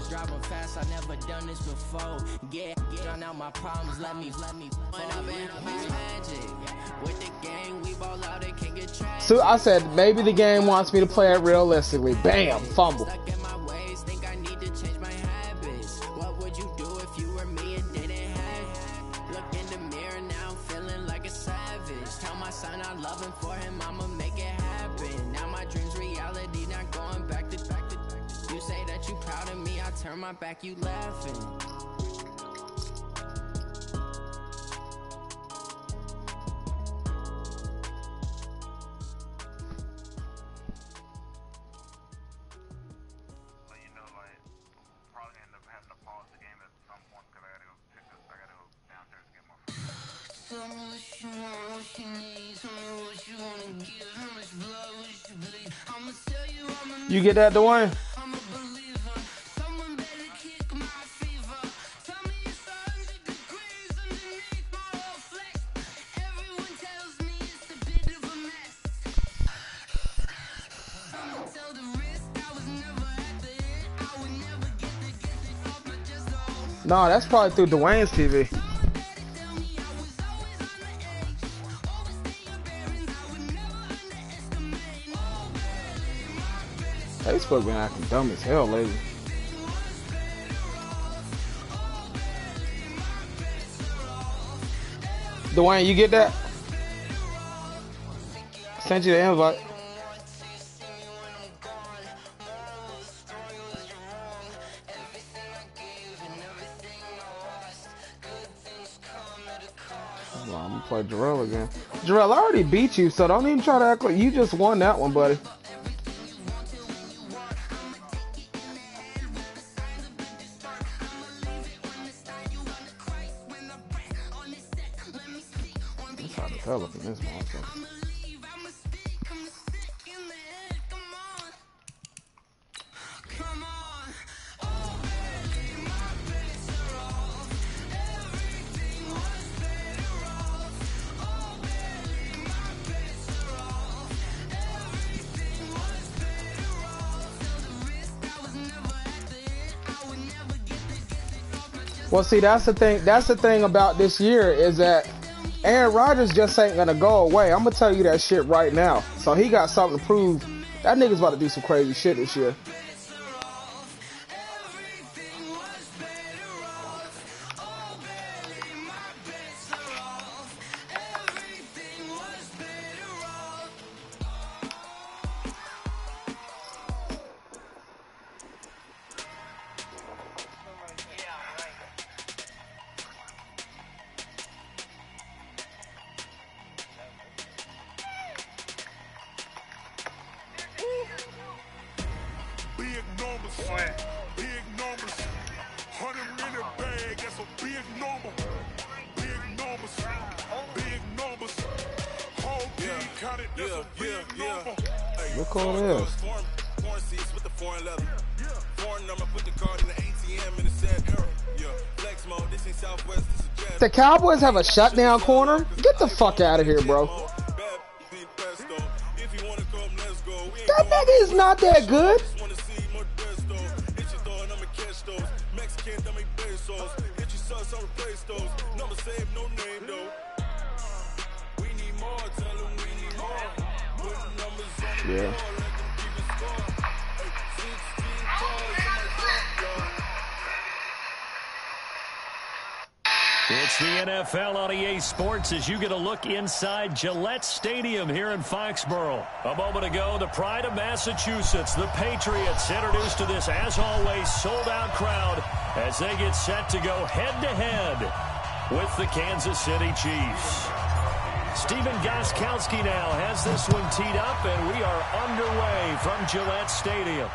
I never done this before. Get out my problems, let me. When I'm in magic with the gang, we ball out. So I said maybe the game wants me to play it realistically. Bam, fumble. Turn my back, you laughing. You get that, Dwayne? No, that's probably through Dwayne's TV. Facebook been acting dumb as hell lately. Dwayne, you get that? Sent you the invite. Well, I'm gonna play Jarrell again. Jarrell, I already beat you, so don't even try to act like you just won that one, buddy. It's hard to tell up in this motherfucker. Well, see, that's the thing. That's the thing about this year is that Aaron Rodgers just ain't gonna go away. I'm gonna tell you that shit right now. So he got something to prove. That nigga's about to do some crazy shit this year. Look who it is. The Cowboys have a shutdown corner? Get the fuck out of here, bro. That nigga is not that good. Yeah. It's the NFL on EA Sports as you get a look inside Gillette Stadium here in Foxborough. A moment ago, the pride of Massachusetts, the Patriots, introduced to this, as always, sold-out crowd as they get set to go head-to-head with the Kansas City Chiefs. Stephen Gostkowski now has this one teed up, and we are underway from Gillette Stadium.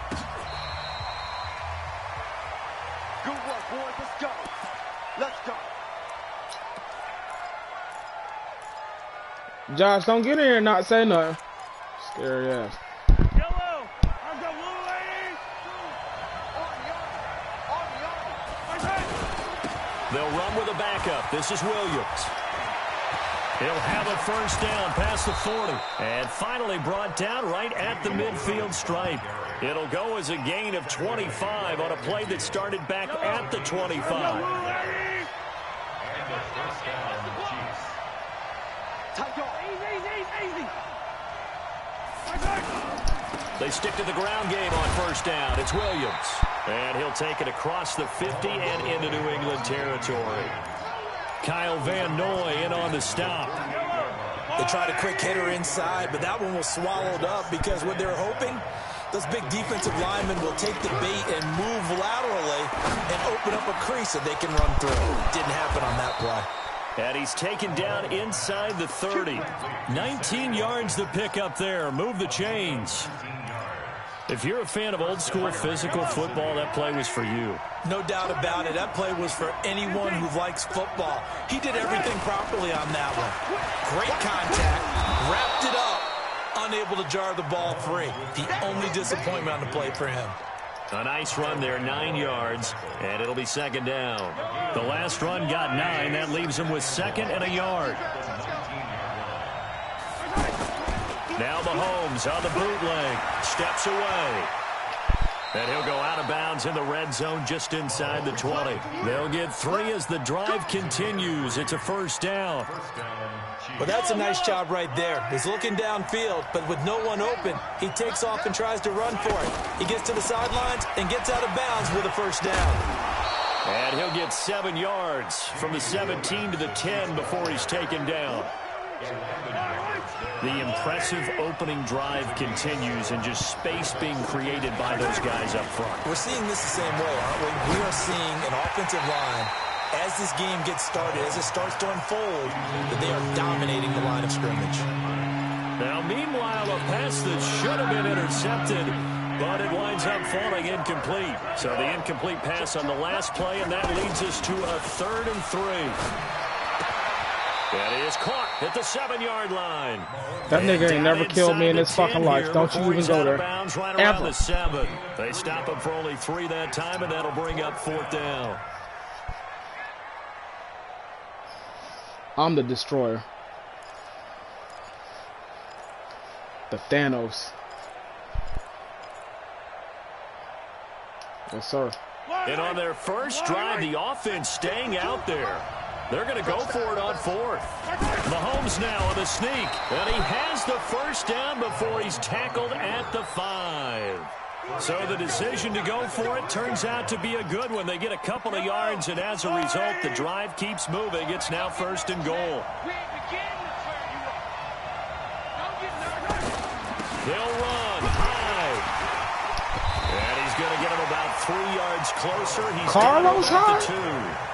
Good work, boys. Let's go. Let's go. Josh, don't get in here and not say nothing. Scary ass. Yellow. I've got blue ladies. They'll run with a backup. This is Williams. He'll have a first down past the 40. And finally brought down right at the midfield stripe. It'll go as a gain of 25 on a play that started back at the 25. They stick to the ground game on first down. It's Williams. And he'll take it across the 50 and into New England territory. Kyle Van Noy in on the stop. They tried a quick hitter inside, but that one was swallowed up because what they're hoping, those big defensive linemen will take the bait and move laterally and open up a crease that they can run through. Didn't happen on that play. And he's taken down inside the 30. 19 yards to pick up there. Move the chains. If you're a fan of old-school physical football, that play was for you. No doubt about it. That play was for anyone who likes football. He did everything properly on that one. Great contact. Wrapped it up. Unable to jar the ball free. The only disappointment on the play for him. A nice run there, 9 yards, and it'll be second down. The last run got 9. That leaves him with second and a yard. Now Mahomes on the bootleg. Steps away. And he'll go out of bounds in the red zone just inside the 20. They'll get 3 as the drive continues. It's a first down. Well, that's a nice job right there. He's looking downfield, but with no one open, he takes off and tries to run for it. He gets to the sidelines and gets out of bounds with a first down. And he'll get 7 yards from the 17 to the 10 before he's taken down. The impressive opening drive continues and just space being created by those guys up front. We're seeing this the same way, aren't we? We are seeing an offensive line, as this game gets started, as it starts to unfold, that they are dominating the line of scrimmage. Now, meanwhile, a pass that should have been intercepted, but it winds up falling incomplete. So the incomplete pass on the last play, and that leads us to a 3rd and 3. And he is caught at the 7-yard line. That nigga ain't never killed me in his fucking life. Don't you even go there. Right around the 7. They stop him for only 3 that time, and that'll bring up 4th down. I'm the destroyer. The Thanos. Yes, sir. And on their first drive, the offense staying out there. They're going to go for it on 4th. Mahomes now on the sneak. And he has the first down before he's tackled at the 5. So the decision to go for it turns out to be a good one. They get a couple of yards, and as a result, the drive keeps moving. It's now 1st and goal. They'll run high. And he's going to get him about 3 yards closer. He's Carlos down Hyde? to 2.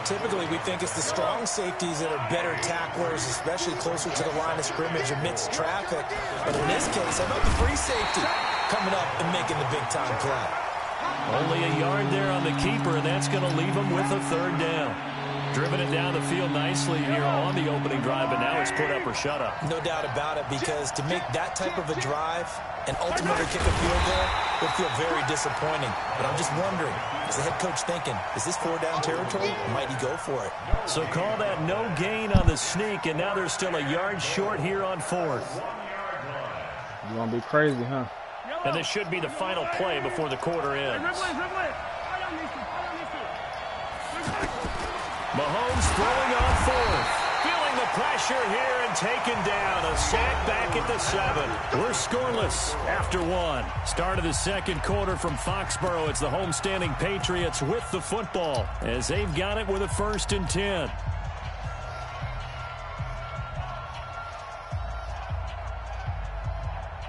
Typically, we think it's the strong safeties that are better tacklers, especially closer to the line of scrimmage amidst traffic. But in this case, how about the free safety coming up and making the big-time play? Only a yard there on the keeper, and that's going to leave him with a 3rd down. Driven it down the field nicely here on the opening drive, but now it's put up or shut up. No doubt about it, because to make that type of a drive and ultimately kick a field goal would feel very disappointing. But I'm just wondering, is the head coach thinking, is this 4-down territory, or might he go for it? So call that no gain on the sneak, and now they're still a yard short here on 4th. You're going to be crazy, huh? And this should be the final play before the quarter ends. Mahomes throwing on 4th. Feeling the pressure here and taken down. A sack back at the 7. We're scoreless after 1. Start of the second quarter from Foxborough. It's the homestanding Patriots with the football as they've got it with a 1st and 10.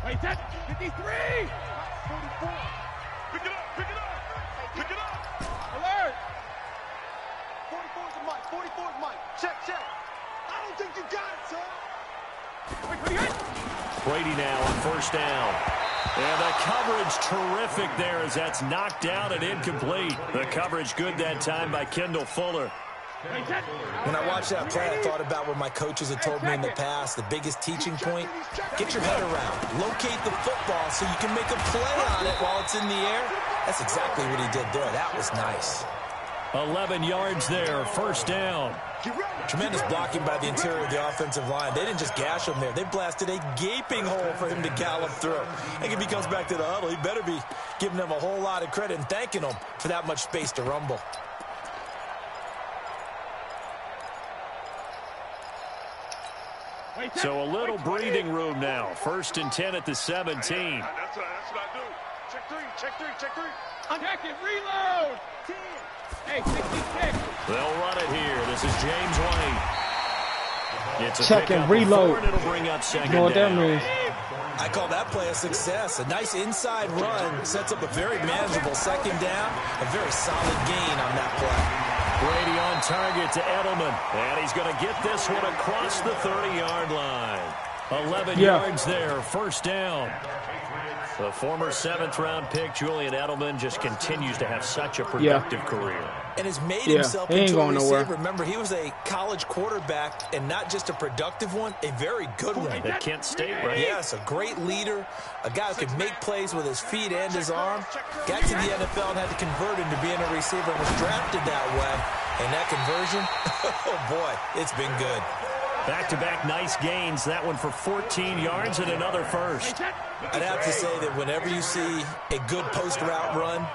Wait, that's 53! 44. Pick it up, pick it up, pick it up. Alert! 44 is Mike, 44 is Mike. Check, check. I don't think you got it, son. Brady now on 1st down. And the coverage terrific there as that's knocked out and incomplete. The coverage good that time by Kendall Fuller. When I watched that play, I thought about what my coaches had told me in the past. The biggest teaching point, get your head around. Locate the football so you can make a play on it while it's in the air. That's exactly what he did there. That was nice. 11 yards there, 1st down. Tremendous blocking by the interior of the offensive line. They didn't just gash him there. They blasted a gaping hole for him to gallop through. I think if he comes back to the huddle, he better be giving them a whole lot of credit and thanking them for that much space to rumble. Wait, So a little breathing room now. 1st and 10 at the 17. That's what I do. Check three, check three, check three. Check it, reload. 10. Hey, 66. They'll run it here. This is James White. It's a Check and reload. And it'll bring up 2nd You know what that down. means? I call that play a success. A nice inside run sets up a very manageable 2nd down. A very solid gain on that play. Brady on target to Edelman. And he's going to get this one across the 30-yard line. 11 yards there, 1st down. The former 7th-round pick, Julian Edelman, just continues to have such a productive career. And has made himself he ain't into a going receiver. nowhere. Remember, he was a college quarterback, and not just a productive one, a very good one. At Kent State, right? Yes, a great leader, a guy who could make plays with his feet and his arm. Got to the NFL and had to convert into being a receiver and was drafted that way. And that conversion, oh boy, it's been good. Back-to-back nice gains. That one for 14 yards and another 1st. I'd have to say that whenever you see a good post route run,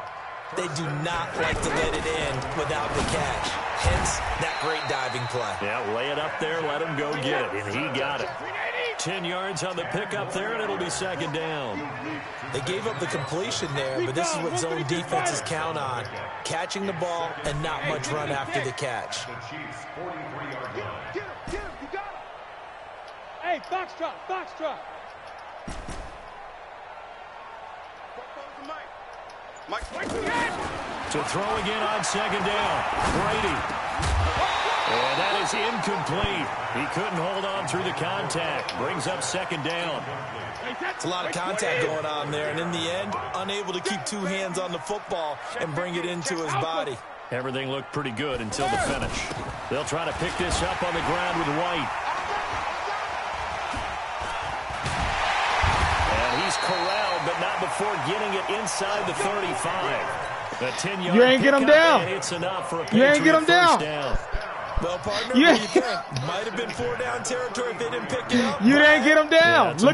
they do not like to let it end without the catch. Hence, that great diving play. Yeah, lay it up there, let him go get it, and he got it. 10 yards on the pickup there, and it'll be 2nd down. They gave up the completion there, but this is what zone defenses count on. Catching the ball and not much run after the catch. Get him, you got him. Hey, box drop, box drop. To throw again on 2nd down. Brady. And that is incomplete. He couldn't hold on through the contact. Brings up 2nd down. It's a lot of contact going on there, and in the end, unable to keep 2 hands on the football and bring it into his body. Everything looked pretty good until the finish. They'll try to pick this up on the ground with White. And he's corralled, but not before getting it inside the 35. The 10-yard You ain't get him down. It's enough for a You ain't get him down. Well, partner, Yeah. what do you think? Might have been 4-down territory if they didn't pick it up. You didn't get him down. Yeah,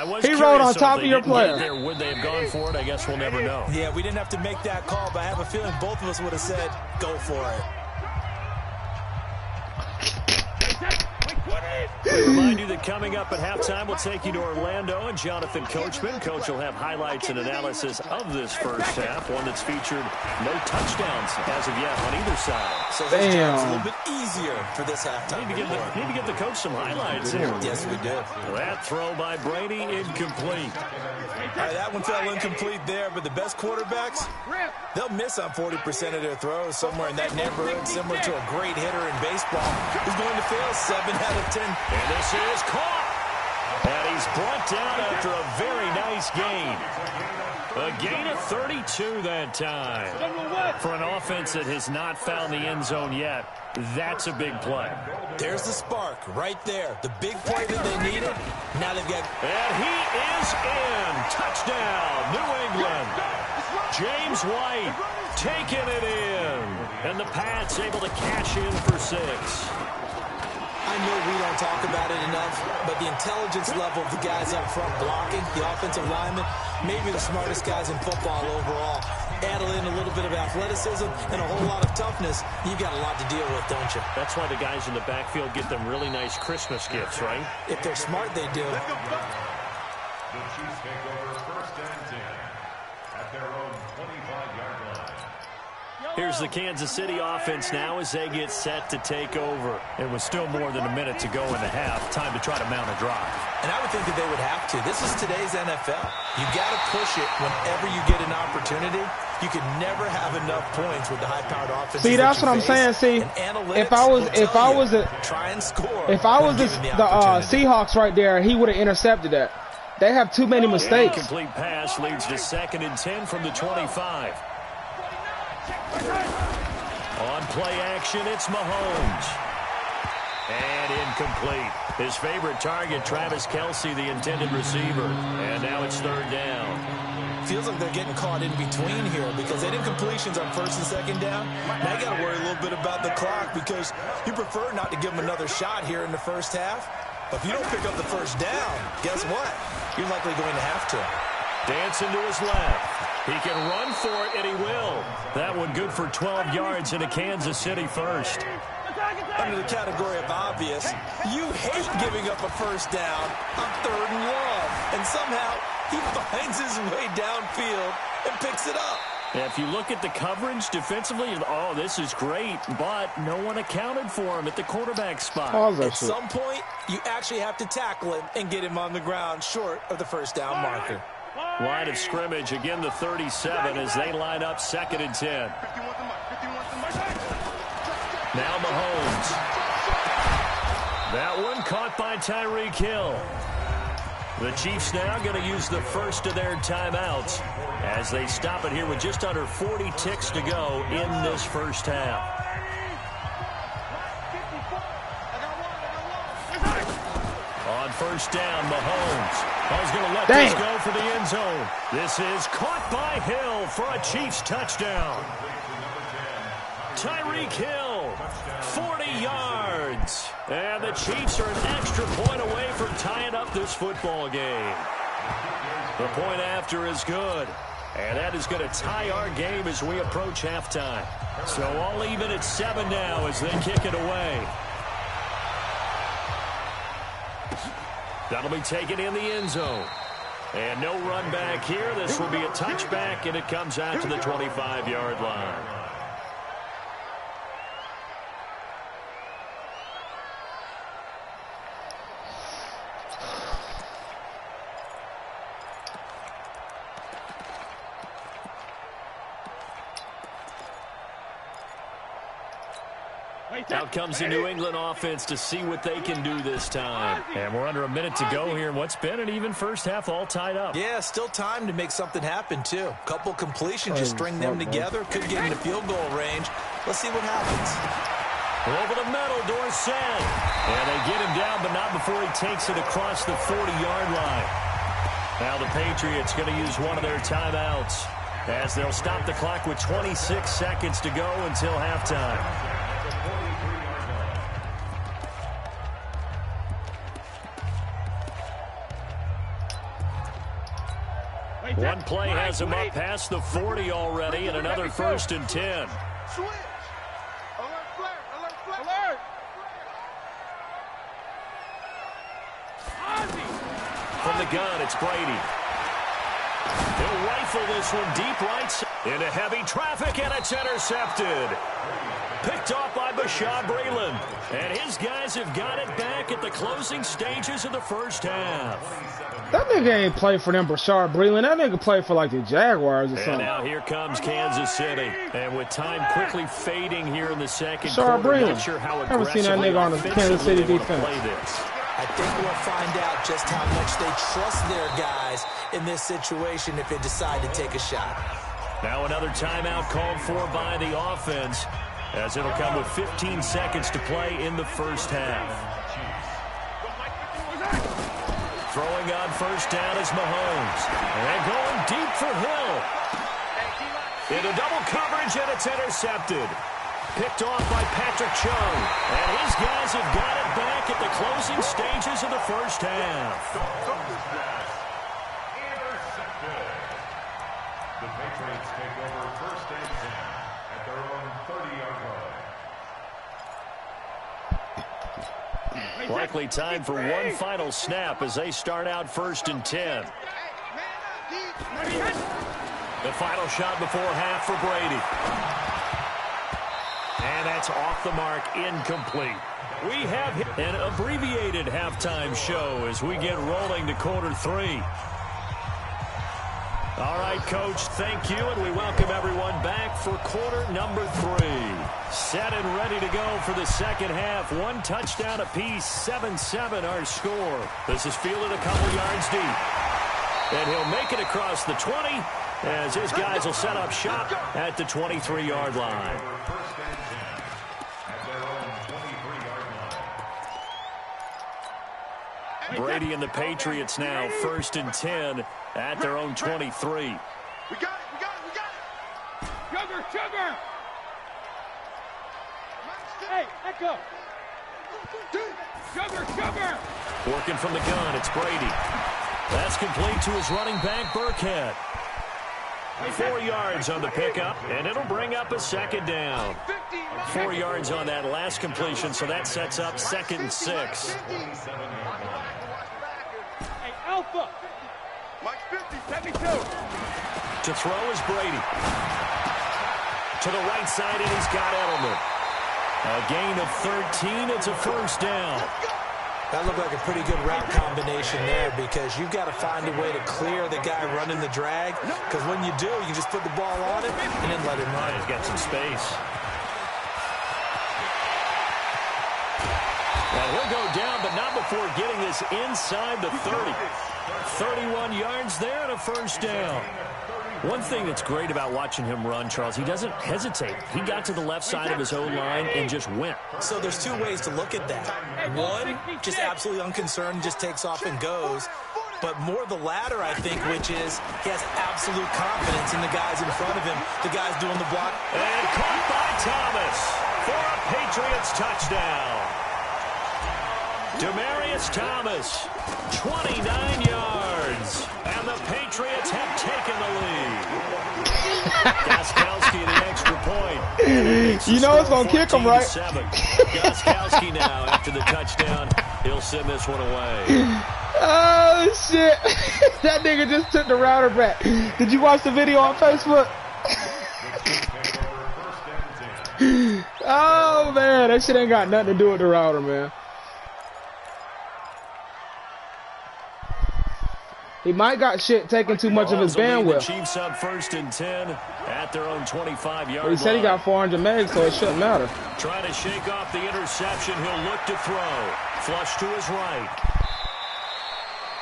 look, he rolled on top of your player. There, would they have gone for it? I guess we'll never know. Yeah, we didn't have to make that call, but I have a feeling both of us would have said, go for it. We remind you that coming up at halftime, we'll take you to Orlando and Jonathan Coachman. Coach will have highlights and analysis of this first half, one that's featured no touchdowns as of yet on either side. So his job's a little bit easier for this halftime. Need to get the coach some highlights here. Yes, we do. That throw by Brady, incomplete. All right, that one fell incomplete there, but the best quarterbacks, they'll miss on 40% of their throws, somewhere in that neighborhood, similar to a great hitter in baseball who's going to fail 7 out of 10. And this is caught. And he's brought down after a very nice gain. A gain of 32 that time. For an offense that has not found the end zone yet, that's a big play. There's the spark right there. The big play that they needed. Now they've got... And he is in. Touchdown, New England. James White taking it in. And the Pats able to cash in for 6. I know we don't talk about it enough, but the intelligence level of the guys up front blocking, the offensive linemen, maybe the smartest guys in football overall. Add in a little bit of athleticism and a whole lot of toughness, you've got a lot to deal with, don't you? That's why the guys in the backfield get them really nice Christmas gifts, right? If they're smart, they do. The Chiefs take over 1st and 10 at their own 25-yard line. Here's the Kansas City offense now as they get set to take over. It was still more than a minute to go in the half. Time to try to mount a drive. And I would think that they would have to. This is today's NFL. You got to push it whenever you get an opportunity. You can never have enough points with the high-powered offense. See, that's what I'm saying. See, if I was the Seahawks right there, he would have intercepted that. They have too many mistakes. Incomplete pass leads to 2nd and 10 from the 25. On play action, it's Mahomes. And incomplete. His favorite target, Travis Kelce, the intended receiver. And now it's 3rd down. Feels like they're getting caught in between here because they did completions on 1st and 2nd down. Now you got to worry a little bit about the clock because you prefer not to give them another shot here in the first half. But if you don't pick up the 1st down, guess what? You're likely going to have to. Dancing to his left. He can run for it, and he will. That one good for 12 yards in a Kansas City 1st. Under the category of obvious, you hate giving up a first down on 3rd and long. And somehow, he finds his way downfield and picks it up. If you look at the coverage defensively, oh, this is great, but no one accounted for him at the quarterback spot. At some point, you actually have to tackle him and get him on the ground short of the first down marker. Line of scrimmage, again the 37 as they line up 2nd and 10. Now Mahomes. That one caught by Tyreek Hill. The Chiefs now going to use the first of their timeouts as they stop it here with just under 40 ticks to go in this first half. On first down, Mahomes. He's going to let this go for the end zone. This is caught by Hill for a Chiefs touchdown. Tyreek Hill, 40 yards. And the Chiefs are an extra point away from tying up this football game. The point after is good. And that is going to tie our game as we approach halftime. So all even at 7 now as they kick it away. That'll be taken in the end zone. And no run back here. This will be a touchback, and it comes out to the 25-yard line. Out comes the New England offense to see what they can do this time. And we're under a minute to go here in what's been an even first half, all tied up. Yeah, still time to make something happen, too. Couple completions, you string them together, could get into field goal range. Let's see what happens. Over the middle, Dorsett. And they get him down, but not before he takes it across the 40-yard line. Now the Patriots going to use one of their timeouts as they'll stop the clock with 26 seconds to go until halftime. One play has him up past the 40 already, and another 1st and 10. Switch. Alert, flare, alert, flare. Alert. From the gun, it's Brady. He'll rifle this one deep right into heavy traffic, and it's intercepted. Picked off by Bashaud Breeland. And his guys have got it back at the closing stages of the first half. That nigga ain't play for them Bashaud Breeland. That nigga played for like the Jaguars or something. And now here comes Kansas City. And with time quickly fading here in the second Bashaud quarter, Breeland. not sure how Never seen that nigga on the Kansas City defense. Play this. I think we'll find out just how much they trust their guys in this situation if they decide to take a shot. Now another timeout called for by the offense, as it'll come with 15 seconds to play in the first half. Throwing on first down is Mahomes. And going deep for Hill. Into double coverage, and it's intercepted. Picked off by Patrick Chung. And his guys have got it back at the closing stages of the first half. Intercepted. The Patriots take over 1st and 10 at their own 30-yard line. Likely time for one final snap as they start out 1st and 10. The final shot before half for Brady. And that's off the mark, incomplete. We have an abbreviated halftime show as we get rolling to quarter 3. All right, Coach, thank you, and we welcome everyone back for quarter number 3. Set and ready to go for the second half. One touchdown apiece, 7-7 our score. This is fielded a couple yards deep. And he'll make it across the 20 as his guys will set up shop at the 23-yard line. Brady and the Patriots now 1st and 10 at their own 23. We got it, we got it, we got it. Sugar. Hey, let go. Sugar. Working from the gun, it's Brady. That's complete to his running back, Burkhead. 4 yards on the pickup, and it'll bring up a second down. 4 yards on that last completion, so that sets up 2nd and 6. Hey, Alpha. Mike 50, 72. To throw is Brady. To the right side, and he's got Edelman. A gain of 13. It's a first down. That looked like a pretty good route combination there because you've got to find a way to clear the guy running the drag, because when you do, you just put the ball on him and then let him run. He's got some space. And he'll go down, but not before getting this inside the 30. 31 yards there and a first down. One thing that's great about watching him run, Charles, he doesn't hesitate. He got to the left side of his own line and just went. So there's 2 ways to look at that. One, just absolutely unconcerned, just takes off and goes. But more the latter, I think, which is he has absolute confidence in the guys in front of him, the guys doing the block. And caught by Thomas for a Patriots touchdown. Demaryius Thomas, 29 yards, and the Patriots have taken the lead. Gostkowski the extra point. You know it's going to kick him, right? Gostkowski now, after the touchdown, he'll send this one away. Oh, shit. That nigga just took the router back. Did you watch the video on Facebook? Oh, man. That shit ain't got nothing to do with the router, man. He might got shit taking too much of his bandwidth. The Chiefs up 1st and 10 at their own 25-yard line. He said he got 400 megs, so it shouldn't matter. Trying to shake off the interception. He'll look to throw. Flush to his right.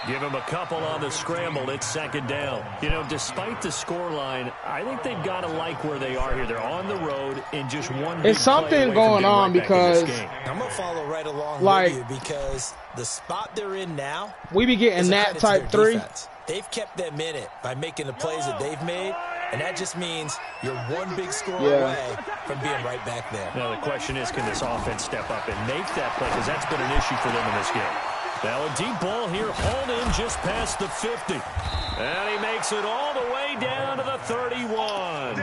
Give him a couple on the scramble. It's 2nd down. You know, despite the scoreline, I think they've got to like where they are here. They're on the road in just one. It's something going on because I'm going to follow right along with you because the spot they're in now, we be getting that type 3. Defense. They've kept them in it by making the plays that they've made, and that just means you're one big score away from being right back there. Now, the question is, can this offense step up and make that play? Because that's been an issue for them in this game. Now a deep ball here, hauled in just past the 50. And he makes it all the way down to the 31.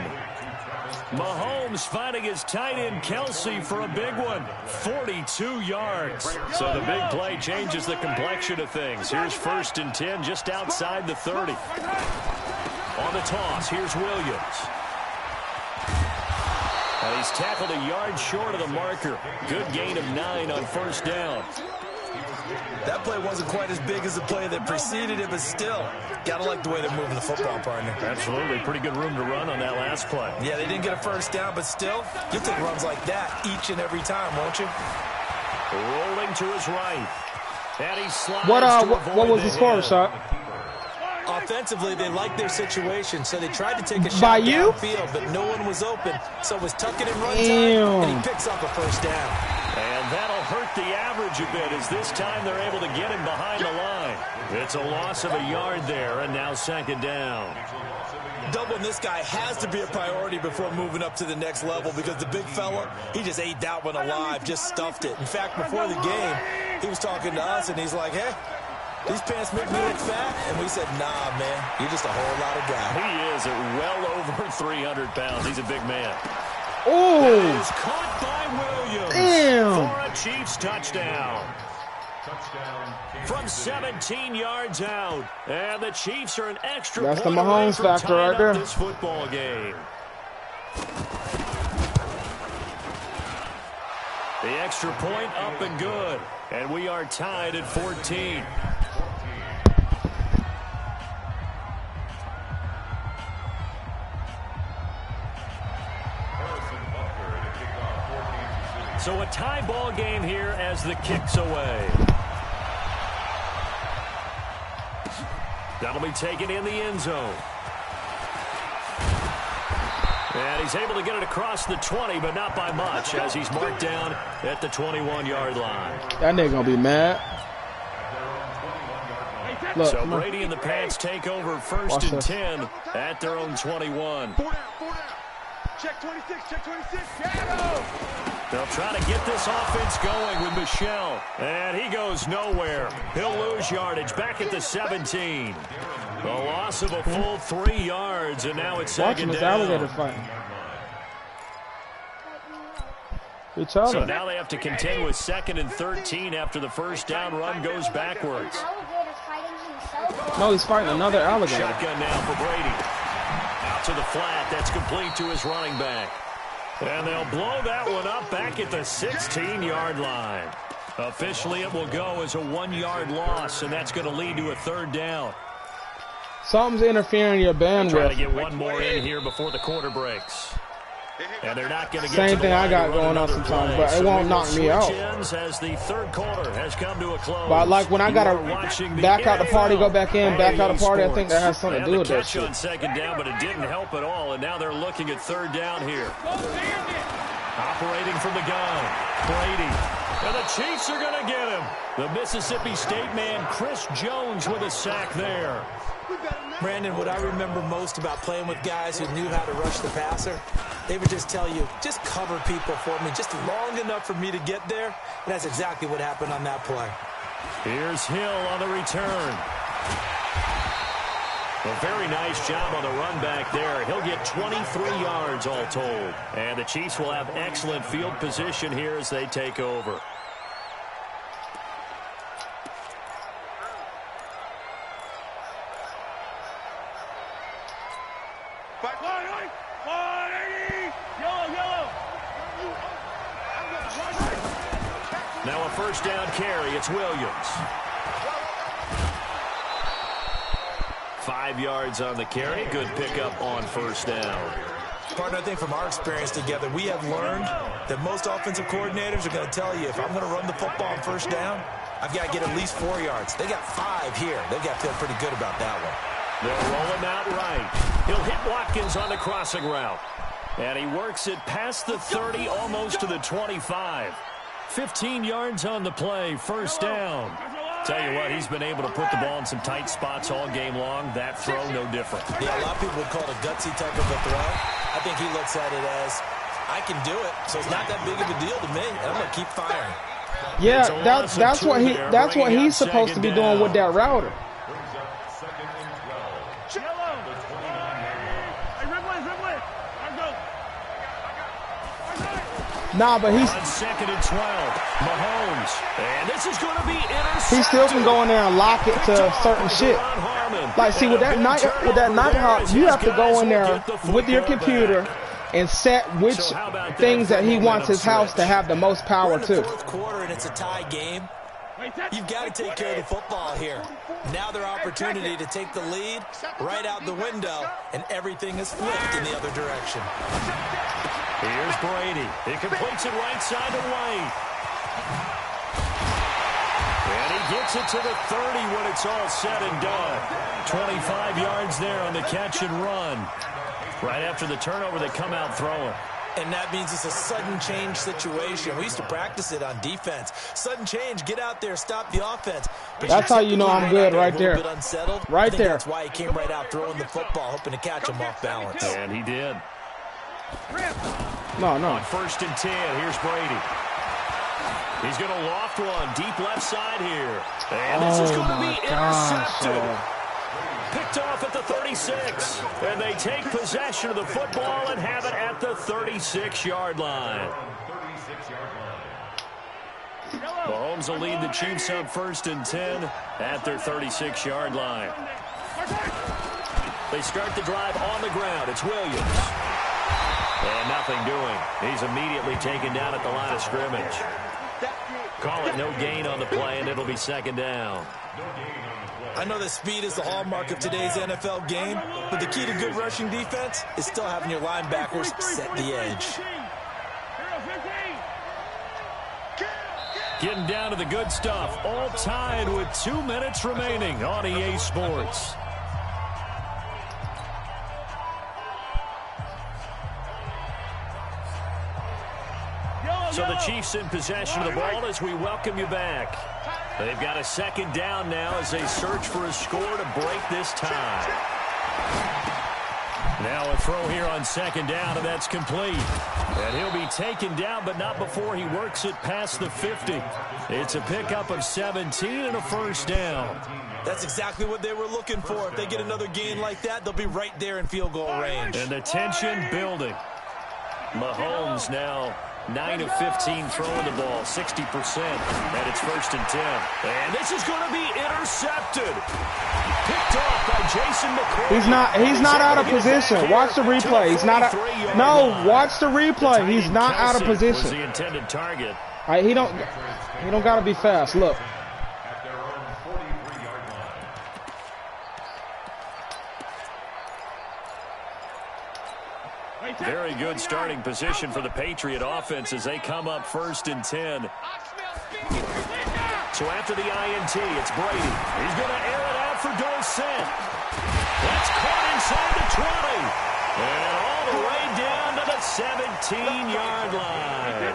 Mahomes finding his tight end Kelsey for a big one. 42 yards. So the big play changes the complexion of things. Here's 1st and 10 just outside the 30. On the toss, here's Williams. And he's tackled a yard short of the marker. Good gain of 9 on 1st down. That play wasn't quite as big as the play that preceded it, but still, gotta like the way they're moving the football, partner. Absolutely. Pretty good room to run on that last play. Yeah, they didn't get a first down, but still, you'll take runs like that each and every time, won't you? Rolling to his right. And he slides what was the score, shot? Offensively, they liked their situation, so they tried to take a shot downfield, but no one was open, so it was tuck it in run time, and he picks up a first down. And that'll hurt the average a bit as this time they're able to get him behind the line. It's a loss of a yard there, and now 2nd down. Doubling this guy has to be a priority before moving up to the next level because the big fella, he just ate that one alive, just stuffed it. In fact, before the game, he was talking to us, and he's like, hey, these pants make me look fat? And we said, nah, man, you're just a whole lot of guy. He is at well over 300 pounds. He's a big man. Oh! That is caught by Williams. Damn. For a Chiefs touchdown. From 17 yards out. And the Chiefs are an extra That's the point away Mahomes from factor tying right there. up this football game. The extra point up and good. And we are tied at 14. So a tie ball game here as the kick's away. That'll be taken in the end zone. And he's able to get it across the 20, but not by much, as he's marked down at the 21-yard line. That nigga gonna be mad. Look, so Brady and the Pats take over 1st and 10 at their own 21. Check 26, check 26. They'll try to get this offense going with Michel. And he goes nowhere. He'll lose yardage back at the 17. A loss of a full 3 yards, and now it's 2nd down. Alligator fight. So now they have to contend with 2nd and 13 after the first down run goes backwards. No, he's fighting another alligator. Shotgun now for Brady. Out to the flat. That's complete to his running back. And they'll blow that one up back at the 16-yard line. Officially, it will go as a 1-yard loss, and that's going to lead to a 3rd down. Something's interfering your bandwidth. Trying to get one more in here before the quarter breaks. And they're not going to get same to thing I got going on sometimes, but it won't knock me out. As the 3rd quarter has come to a close. But like when I got to back out the party, go back in, back out the party, I think that has something to do with that shit. On 2nd down, but it didn't help at all, and now they're looking at 3rd down here. Operating from the gun, Brady. And the Chiefs are going to get him. The Mississippi State man, Chris Jones, with a sack there. Brandon, what I remember most about playing with guys who knew how to rush the passer, they would just tell you, just cover people for me, just long enough for me to get there. And that's exactly what happened on that play. Here's Hill on the return. A very nice job on the run back there. He'll get 23 yards all told. And the Chiefs will have excellent field position here as they take over. Now a 1st down carry. It's Williams. 5 yards on the carry. Good pickup on 1st down. Partner, I think from our experience together, we have learned that most offensive coordinators are going to tell you, if I'm going to run the football on 1st down, I've got to get at least 4 yards. They got 5 here. They've got to feel pretty good about that one. They'll roll him out right. He'll hit Watkins on the crossing route. And he works it past the 30, almost to the 25. 15 yards on the play, 1st down. Tell you what, he's been able to put the ball in some tight spots all game long. That throw, no different. Yeah, a lot of people would call it a gutsy type of a throw. I think he looks at it as, I can do it, so it's not that big of a deal to me, and I'm going to keep firing. Yeah, that's what he's supposed to be doing with that router. Nah, but he's on 2nd and 12. Mahomes, and this is going to be intercepted. He still can go in there and lock it to certain shit. Like, see, with that Nighthawk, you have to go in there with your computer and set which things that he wants his house to have the most power to. 4th quarter and it's a tie game. You've got to take care of the football here. Now their opportunity to take the lead right out the window, and everything is flipped in the other direction. Here's Brady. He completes it right side to White. And he gets it to the 30 when it's all said and done. 25 yards there on the catch and run. Right after the turnover, they come out throwing. And that means it's a sudden change situation. We used to practice it on defense. Sudden change, get out there, stop the offense. But that's how you know I'm good right there. Right there. That's why he came right out throwing the football, hoping to catch him off balance. And he did. No. On 1st and 10, here's Brady. He's going to loft one deep left side here. And this is going to be intercepted. Picked off at the 36. And they take possession of the football and have it at the 36-yard line. Mahomes will lead the Chiefs up 1st and 10 at their 36-yard line. They start the drive on the ground. It's Williams. And nothing doing. He's immediately taken down at the line of scrimmage. Call it no gain on the play, and it'll be 2nd down. I know that speed is the hallmark of today's NFL game, but the key to good rushing defense is still having your linebackers set the edge. Getting down to the good stuff. All tied with 2 minutes remaining on EA Sports. So the Chiefs in possession of the ball as we welcome you back. They've got a 2nd down now as they search for a score to break this tie. Now a throw here on 2nd down, and that's complete. And he'll be taken down, but not before he works it past the 50. It's a pickup of 17 and a 1st down. That's exactly what they were looking for. If they get another gain like that, they'll be right there in field goal range. And the tension building. Mahomes now 9 of 15 throwing the ball, 60%, and it's 1st and 10. And this is going to be intercepted. Picked off by Jason McCoy. He's not out of position. Watch the replay. He's not watch the replay. He's not out of position. Was the intended target. All right, he don't got to be fast. Look. At their own 43-yard line. Very good starting position for the Patriot offense as they come up 1st and 10. So after the INT, it's Brady. He's going to air it out for Dorsett. That's caught inside the 20. And all the way down to the 17-yard line.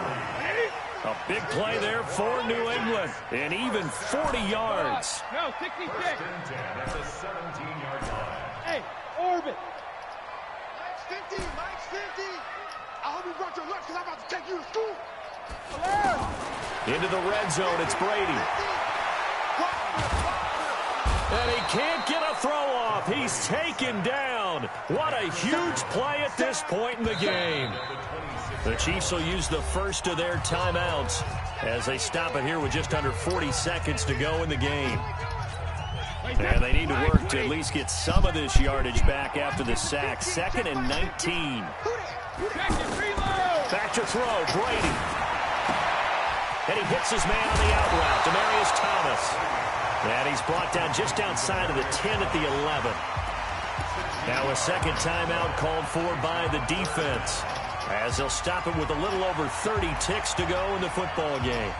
A big play there for New England. And even 40 yards. No, 66. 1st and 10 at the 17-yard line. Hey, Orbit. Mike's 50. Mike's 50. I hope you brought your lunch because I'm about to take you to school. Into the red zone, it's Brady. And he can't get a throw off. He's taken down. What a huge play at this point in the game. The Chiefs will use the first of their timeouts as they stop it here with just under 40 seconds to go in the game. And they need to work to at least get some of this yardage back after the sack. 2nd and 19. Back to throw, Brady. And he hits his man on the out route, Demaryius Thomas. And he's brought down just outside of the 10 at the 11. Now a second timeout called for by the defense, as they'll stop it with a little over 30 ticks to go in the football game.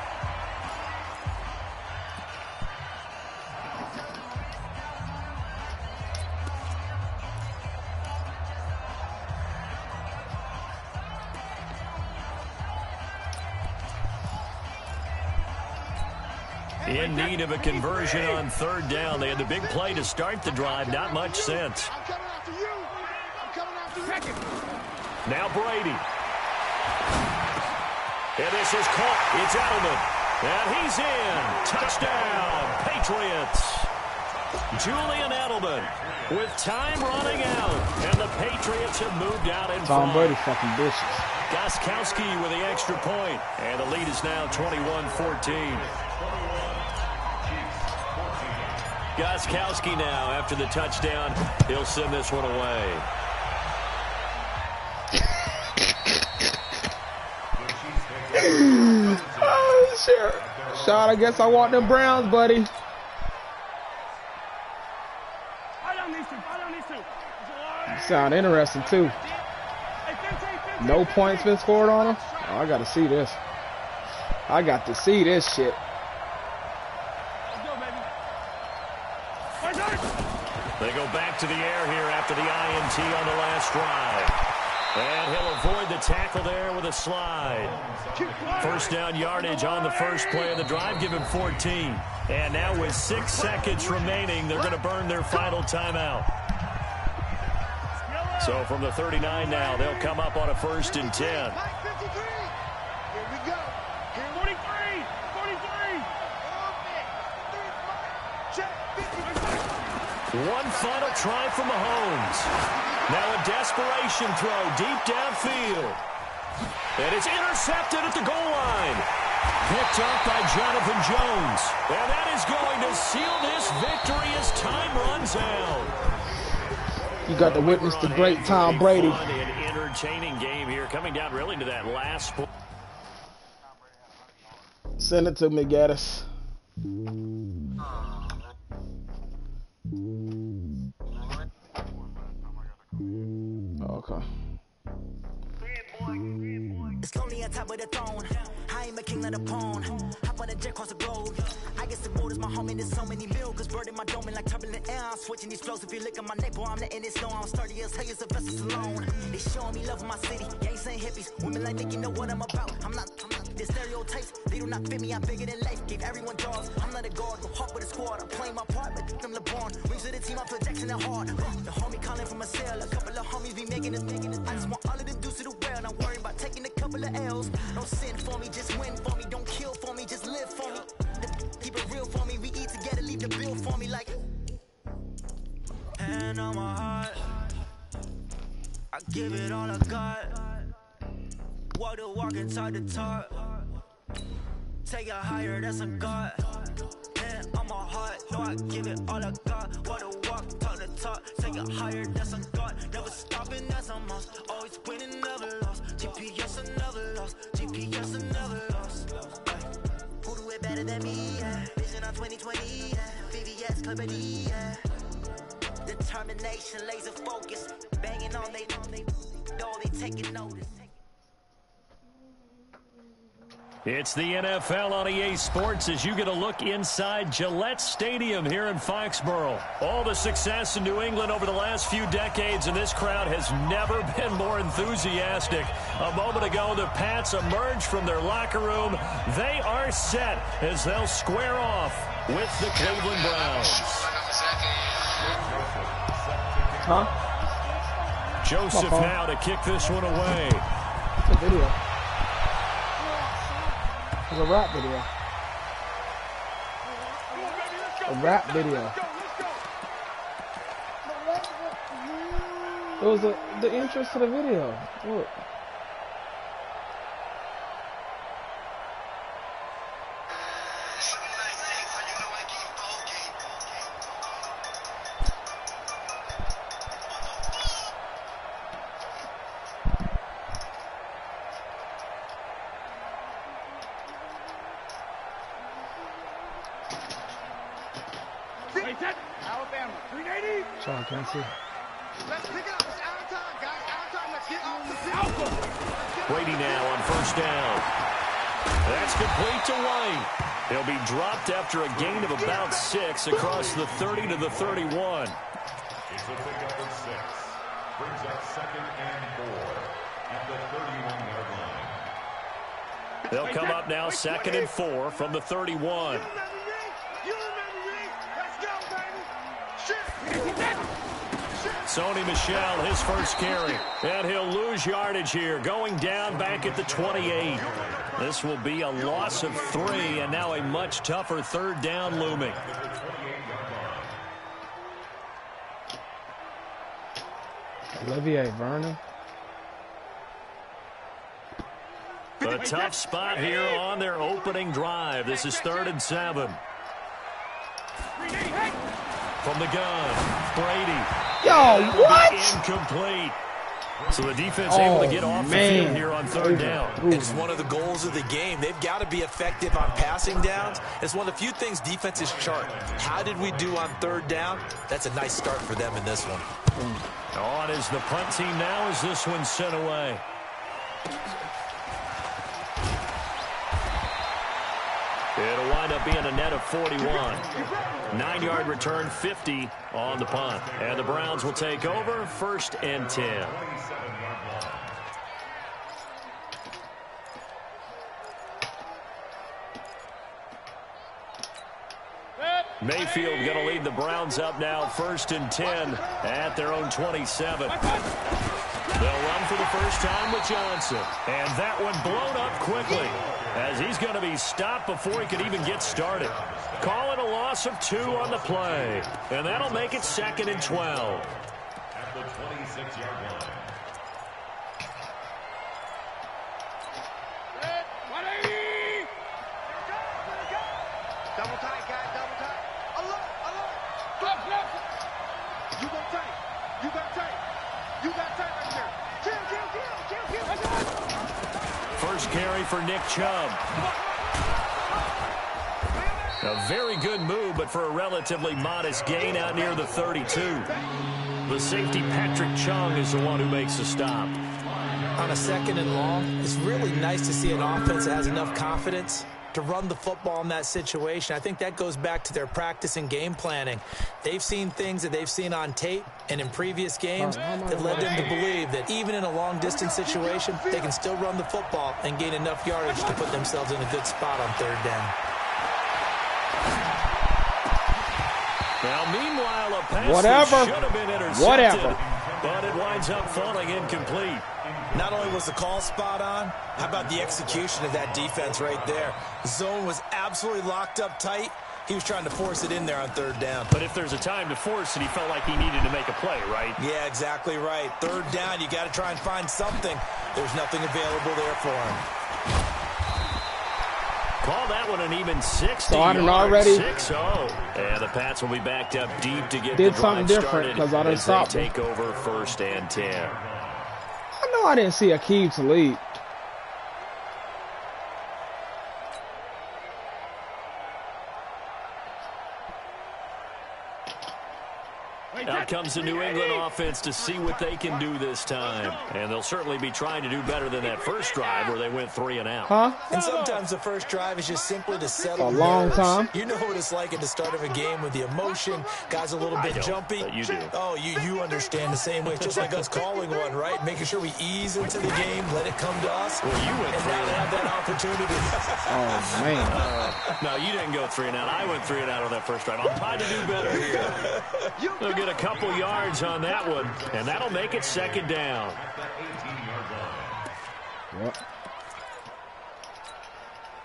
In need of a conversion on 3rd down. They had the big play to start the drive. Not much sense. I'm coming after you. I'm coming after you. Now Brady. And this is caught. It's Edelman. And he's in. Touchdown, Patriots. Julian Edelman with time running out. And the Patriots have moved out in front. Tom Brady fucking bitches. Gostkowski with the extra point. And the lead is now 21-14. Gostkowski now, after the touchdown, he'll send this one away. Oh, sure. Sean, I guess I want them Browns, buddy. You sound interesting, too. No points been scored on them? Oh, I got to see this. I got to see this shit. They go back to the air here after the INT on the last drive. And he'll avoid the tackle there with a slide. 1st down yardage on the first play of the drive, give him 14. And now with 6 seconds remaining, they're going to burn their final timeout. So from the 39 now, they'll come up on a 1st and 10. Here we go. 43. 43. Check. One final try from Mahomes. Now a desperation throw deep downfield. And it's intercepted at the goal line. Picked up by Jonathan Jones. And that is going to seal this victory as time runs out. You got to witness the great Tom Brady. Fun and entertaining game here, coming down really to that last. Send it to me, Gaddis. Okay. It's lonely on top of the throne. I am a king of the pawn. Hop on a jet across the globe. I guess the boat is my home and there's so many milk. Bird in my dome and like turbulent air. I'm switching these flows. If you look at my neck, boy, I'm letting it slow. I'm sturdy as hell as a vessel alone. They showing me love in my city. Gangs ain't hippies. Women like think you know what I'm about. I'm not the stereotypes. They do not fit me. I'm bigger than life. Gave everyone jobs. I'm not a guard. Go hawk with a squad. I'm playing my part, but them LeBron. Rings to the team. I feel Jackson and hard. The homie calling from a cell. A couple of homies be making it. I just want all of the dudes to the well. Not worry about taking a couple of L's. Don't sin for me, just win for me. Don't kill for me, just live for me. Keep it real for me. We eat together, leave the bill for me like. Hand on my heart, I give it all I got. Walk the walk and talk the talk. Take it higher, that's a God. Man, on my heart, know I give it all I got. Walk the walk, talk the talk. Take it higher, that's a God. Never stopping, that's a must. Always winning, never lost. GPS, I never lost. GPS, I never lost. Who do it better than me? Yeah. Vision on 2020. Yeah. VVS, Clippity. Yeah. Determination, laser focus. Banging on they taking notice. It's the NFL on EA Sports as you get a look inside Gillette Stadium here in Foxborough. All the success in New England over the last few decades, and this crowd has never been more enthusiastic. A moment ago, the Pats emerged from their locker room. They are set as they'll square off with the Cleveland Browns. Huh? Joseph now to kick this one away. It's a video. It's a rap video. A rap video. It was the interest of the video. Look. Alabama, 380. Sean, can't see. Let's pick it up. It's out of time, guys. Out of time. Let's get off the field. Brady now on first down. That's complete to White. He'll be dropped after a gain of about 6 across the 30 to the 31. It's a pickup of 6. Brings up 2nd and 4 at the 31-yard line. They'll come up now 2nd and 4 from the 31. Sony Michel, his first carry. And he'll lose yardage here, going down back at the 28. This will be a loss of 3, and now a much tougher third down looming. Olivier Vernon. A tough spot here on their opening drive. This is 3rd and 7. From the gun, Brady. Yo, what? Incomplete. So the defense able to get off the field here on 3rd down. It's one of the goals of the game. They've got to be effective on passing downs. It's one of the few things defenses chart. How did we do on 3rd down? That's a nice start for them in this one. On is the punt team now as this one's sent away. It'll wind up being a net of 41. 9-yard return, 50 on the punt. And the Browns will take over 1st and 10. Mayfield going to lead the Browns up now 1st and 10 at their own 27. They'll run for the first time with Johnson. And that one blown up quickly as he's going to be stopped before he could even get started. Call it a loss of 2 on the play. And that'll make it 2nd and 12. At the 26-yard line. Double tight, guys. Double tight. Alert, alert. You got tight. You got tight. You got tight right there. Kill. First carry for Nick Chubb. A very good move, but for a relatively modest gain out near the 32. The safety, Patrick Chung, is the one who makes the stop. On a 2nd and long, it's really nice to see an offense that has enough confidence to run the football in that situation. I think that goes back to their practice and game planning. They've seen things that they've seen on tape and in previous games that led them to believe that even in a long-distance situation, they can still run the football and gain enough yardage to put themselves in a good spot on 3rd down. Now, meanwhile, a pass that should have been intercepted, but it winds up falling incomplete. Not only was the call spot on, how about the execution of that defense right there? Zone was absolutely locked up tight. He was trying to force it in there on third down. But if there's a time to force it, he felt like he needed to make a play, right? Yeah, exactly right. Third down, you got to try and find something. There's nothing available there for him. Call that one an even 60. Starting already. 6-0. And the Pats will be backed up deep to get Did the something drive different started because I didn't as stop they them. take over 1st and 10. I know I didn't see Akeem to lead. Out comes the New England offense to see what they can do this time. And they'll certainly be trying to do better than that first drive where they went 3 and out. Huh? And sometimes the first drive is just simply to settle A long nerves. time. You know what it's like at the start of a game with the emotion. Guys a little bit jumpy. But you do. Oh, you understand the same way. It's just like us calling one, right? Making sure we ease into the game, let it come to us. Well, you went and 3 now and they out. have that opportunity. Oh, man. No, you didn't go 3 and out. I went 3 and out on that first drive. I'm trying to do better here. They'll get a couple yards on that one, and that'll make it 2nd down. Yep.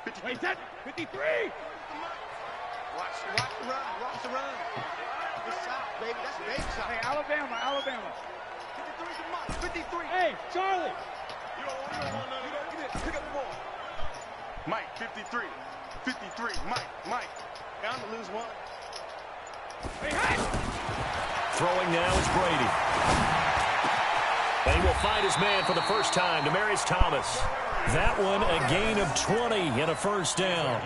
53. Watch the run. Watch the run. Good shot, baby. That's a big shot. Hey, Alabama. 53 to Mike. 53. Hey, Charlie. You don't want none of that. Pick up the ball. Mike, 53. 53. Mike. Down to lose one. Hey, hey. Throwing now is Brady. And he will find his man for the first time, Demaryius Thomas. That one a gain of 20 and a 1st down.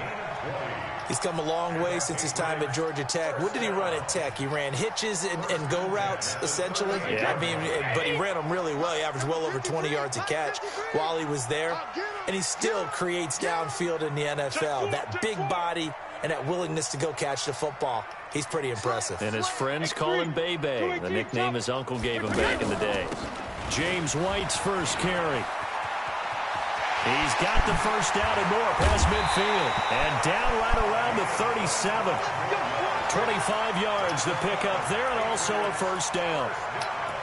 He's come a long way since his time at Georgia Tech. What did he run at Tech? He ran hitches and go routes, essentially. Yeah. I mean, but he ran them really well. He averaged well over 20 yards a catch while he was there. And he still creates downfield in the NFL. That big body and that willingness to go catch the football. He's pretty impressive. And his friends call him Bebe, the nickname his uncle gave him back in the day. James White's first carry. He's got the first down and more past midfield. And down right around the 37. 25 yards to pick up there and also a 1st down.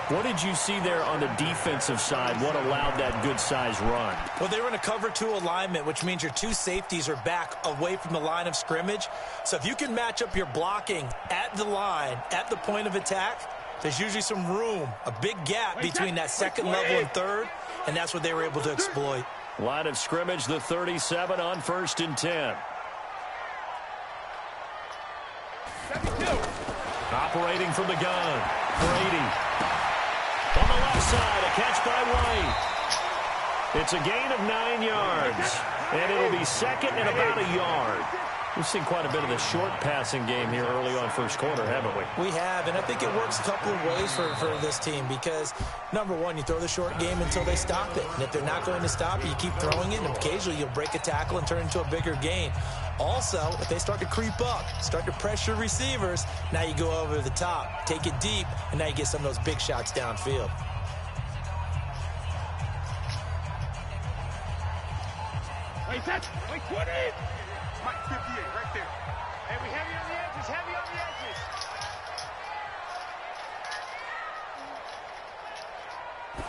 What did you see there on the defensive side? What allowed that good-sized run? Well, they were in a cover 2 alignment, which means your 2 safeties are back away from the line of scrimmage. So if you can match up your blocking at the line, at the point of attack, there's usually some room, a big gap between that 2nd level and 3rd, and that's what they were able to exploit. Line of scrimmage, the 37 on 1st and 10. 72. Operating from the gun, Brady. On the left side, a catch by White. It's a gain of 9 yards, and it'll be 2nd and about a yard. We've seen quite a bit of the short passing game here early on 1st quarter, haven't we? We have, and I think it works a couple of ways for this team because, number one, you throw the short game until they stop it. And if they're not going to stop it, you keep throwing it, and occasionally you'll break a tackle and turn it into a bigger gain. Also, if they start to creep up, start to pressure receivers, now you go over the top, take it deep, and now you get some of those big shots downfield. Wait, 20. Mike, 58, right there. Hey, we heavy on the edges, heavy on the edges.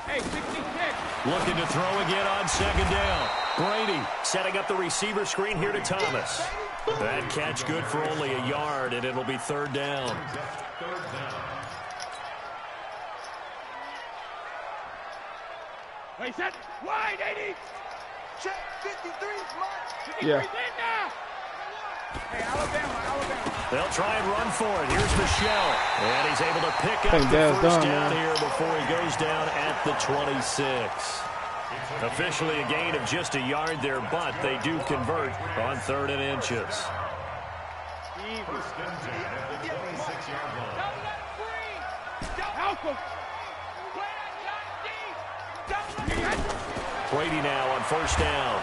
Hey, 66. Looking to throw again on 2nd down. Brady setting up the receiver screen here to Thomas. That catch good for only a yard, and it'll be 3rd down. Wait, set. Wide, 80. Check, 53, Mike. 53 Yeah. in now. Hey, Alabama. They'll try and run for it. Here's Michelle. And he's able to pick up think the Dad's first done, down man. here before he goes down at the 26. Officially a gain of just a yard there, but they do convert on 3rd and inches. 1st and 10 at the 26-yard line. Brady now on 1st down.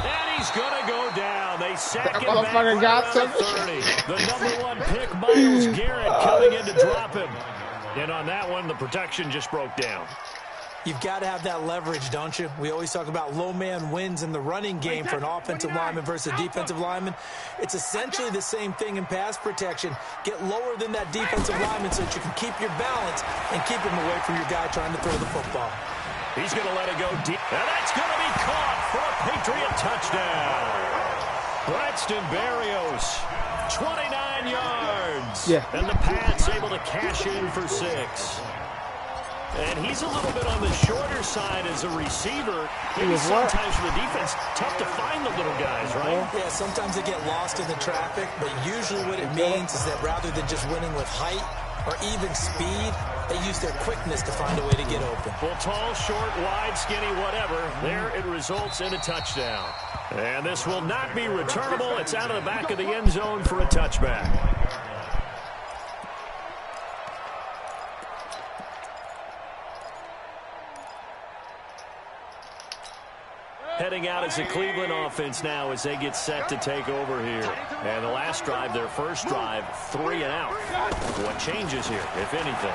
And he's going to go down. They sack That him back motherfucker right got around the 30. The #1 pick, Myles Garrett, coming in to drop him. And on that one, the protection just broke down. You've got to have that leverage, don't you? We always talk about low man wins in the running game for an offensive lineman versus a defensive lineman. It's essentially the same thing in pass protection. Get lower than that defensive lineman so that you can keep your balance and keep him away from your guy trying to throw the football. He's going to let it go deep. And that's going to be caught for a Patriot touchdown. Braxton Berrios 29 yards. Yeah. And the Pats able to cash in for 6. And he's a little bit on the shorter side as a receiver. Maybe sometimes for the defense, tough to find the little guys, right? Yeah, sometimes they get lost in the traffic, but usually what it means is that rather than just winning with height or even speed, they use their quickness to find a way to get open. Well, tall, short, wide, skinny, whatever. There it results in a touchdown. And this will not be returnable. It's out of the back of the end zone for a touchback. Heading out as a Cleveland offense now as they get set to take over here. And the last drive, their first drive, 3 and out. What changes here, if anything?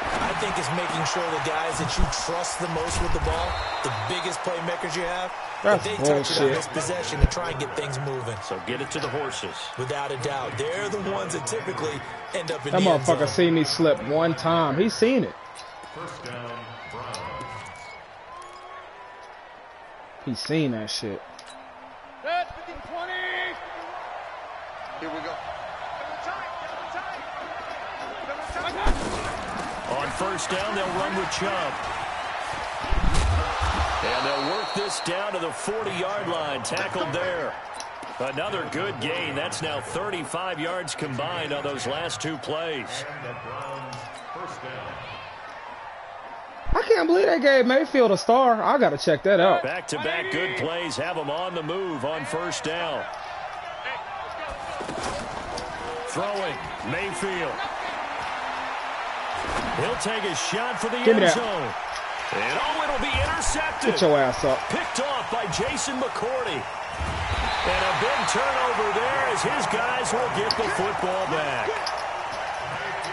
I think it's making sure the guys that you trust the most with the ball, the biggest playmakers you have, that they touch it on this possession to try and get things moving. So get it to the horses. Without a doubt. They're the ones that typically end up in that the end zone. That motherfucker seen me slip one time. He's seen it. First down, Browns. He's seen that shit. Set, 15-20. Here we go. On first down, they'll run with Chubb. And they'll work this down to the 40-yard line. Tackled there. Another good gain. That's now 35 yards combined on those last 2 plays. And the Browns, first down. I can't believe they gave Mayfield a star. I got to check that out. Back-to-back good plays have them on the move on first down. Throwing, Mayfield. He'll take a shot for the end zone. And it'll be intercepted. Get your ass up. Picked off by Jason McCourty. And a big turnover there as his guys will get the football back.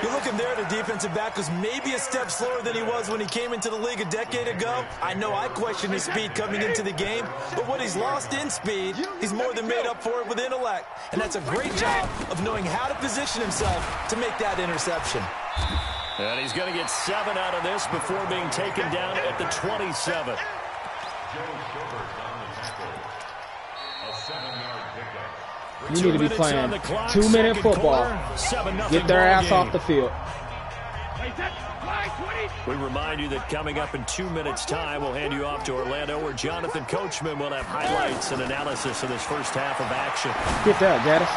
You're looking there at a defensive back who's maybe a step slower than he was when he came into the league a decade ago. I know I questioned his speed coming into the game, but what he's lost in speed, he's more than made up for it with intellect. And that's a great job of knowing how to position himself to make that interception. And he's going to get 7 out of this before being taken down at the 27. You need to be playing 2-minute football. Get their ass off the field. We remind you that coming up in 2 minutes' time, we'll hand you off to Orlando, where Jonathan Coachman will have highlights and analysis of this first half of action. Get that, Gaddis.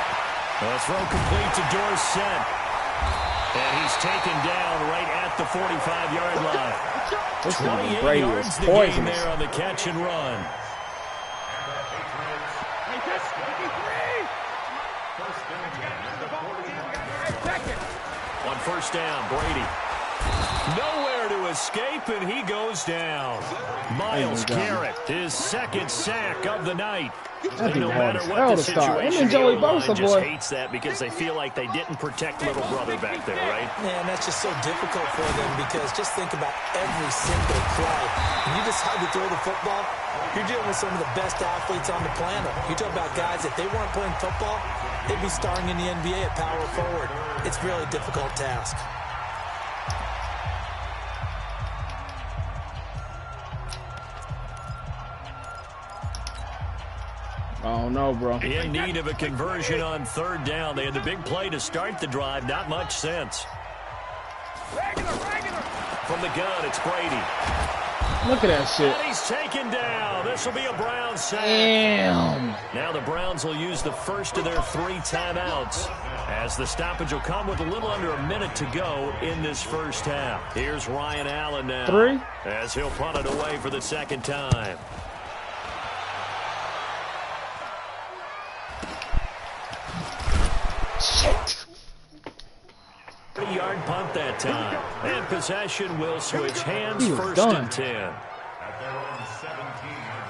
Throw complete to Dorsett. And he's taken down right at the 45-yard line. This 28 Brady yards is the game poisonous. there on the catch and run. On first down, Brady. Nowhere to escape, and he goes down. Miles Garrett, his second sack of the night. No matter what the situation, Joey the line Bosa, just boy. hates that because they feel like they didn't protect little brother back there, right? Man, that's just so difficult for them because just think about every single play. When you decide to throw the football, you're dealing with some of the best athletes on the planet. You talk about guys, if they weren't playing football, they'd be starring in the NBA at power forward. It's a really difficult task. Oh, no, bro. In need of a conversion on third down. They had the big play to start the drive. Not much sense. From the gun, it's Brady. Look at that shit. And he's taken down. This will be a Browns sack. Damn. Now the Browns will use the first of their 3 timeouts as the stoppage will come with a little under a minute to go in this first half. Here's Ryan Allen now. 3. As he'll punt it away for the second time. Shit. 3-yard punt that time. And possession will switch hands. First done. and 10. At their own 17-yard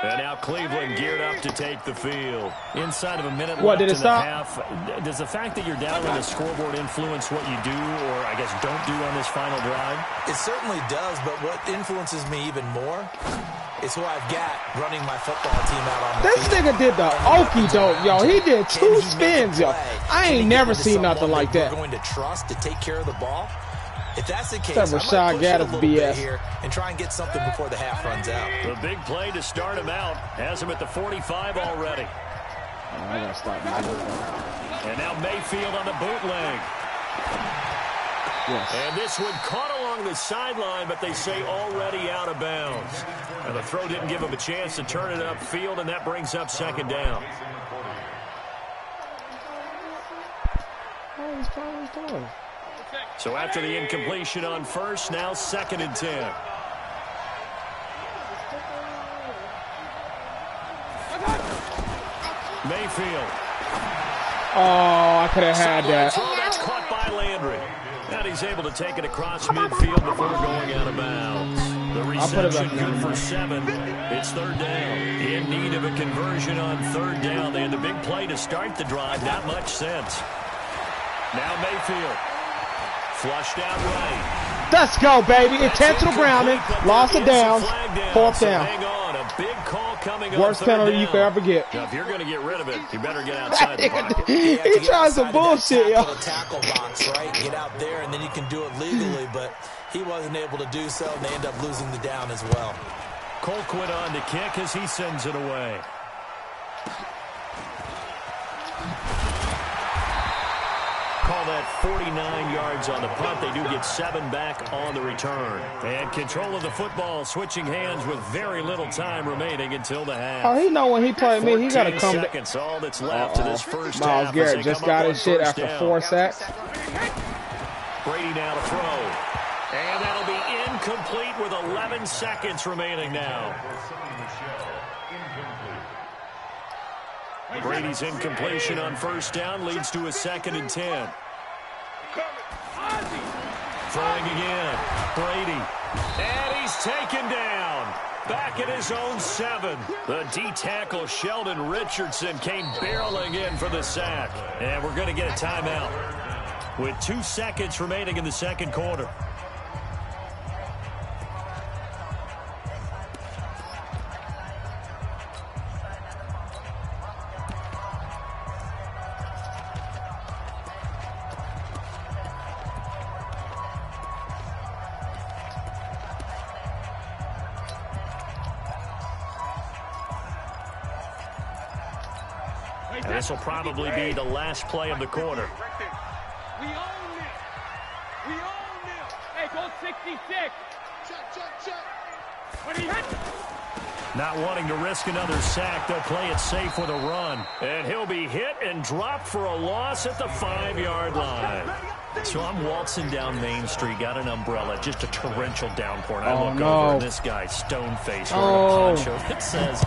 line. And now Cleveland geared up to take the field. Inside of a minute What, left did it in stop? the half. Does the fact that you're down on the scoreboard influence what you do, or I guess don't do on this final drive? It certainly does, but what influences me even more is who I've got running my football team out on the This field. nigga did the okey doke, yo. He did 2 spins, yo. I ain't never seen nothing like that. We're going to trust to take care of the ball. If that's the case, That I Rashad might push it a Gaddis little bit BS. here and try and get something before the half runs out. The big play to start him out has him at the 45 already. Oh, I gotta stop now. And now Mayfield on the bootleg. Yes. And this one caught along the sideline, but they say already out of bounds. And the throw didn't give him a chance to turn it upfield, and that brings up second down. So after the incompletion on first, now 2nd and 10. Mayfield. Oh, I could have had that. Throw, that's caught by Landry. And he's able to take it across midfield before going out of bounds. The reception good for 7. It's 3rd down. In need of a conversion on 3rd down. They had the big play to start the drive. Not much sense. Now Mayfield. Flushed out right. Let's go, baby. Intentional grounding. Loss of downs. 4th down. Hang on. A big call coming up. Worst penalty you could ever get. Now, if you're going to get rid of it, you better get outside the pocket. He tries some bullshit, yo. Tackle box, right? Get out there, and then you can do it legally, but he wasn't able to do so, and they end up losing the down as well. Colquitt on to kick as he sends it away. Call that 49 yards on the punt. They do get 7 back on the return. And control of the football, switching hands with very little time remaining until the half. Oh, he know when he played me, he got to come. Seconds, all that's left to this first Myles half. Garrett just got his shit after 4 sacks. Brady now to throw. And that'll be incomplete with 11 seconds remaining now. Brady's incompletion on 1st down leads to a 2nd and 10. Throwing again. Brady. And he's taken down. Back at his own 7. The D-tackle Sheldon Richardson came barreling in for the sack. And we're going to get a timeout with 2 seconds remaining in the 2nd quarter. And this will probably be the last play of the quarter. We own this. We own this. Hey, go 66. Check. What are you hitting? Not wanting to risk another sack, they'll play it safe with a run. And he'll be hit and dropped for a loss at the 5-yard line. So I'm waltzing down Main Street, got an umbrella, just a torrential downpour. And I look over, and this guy's stone-faced wearing a poncho that says,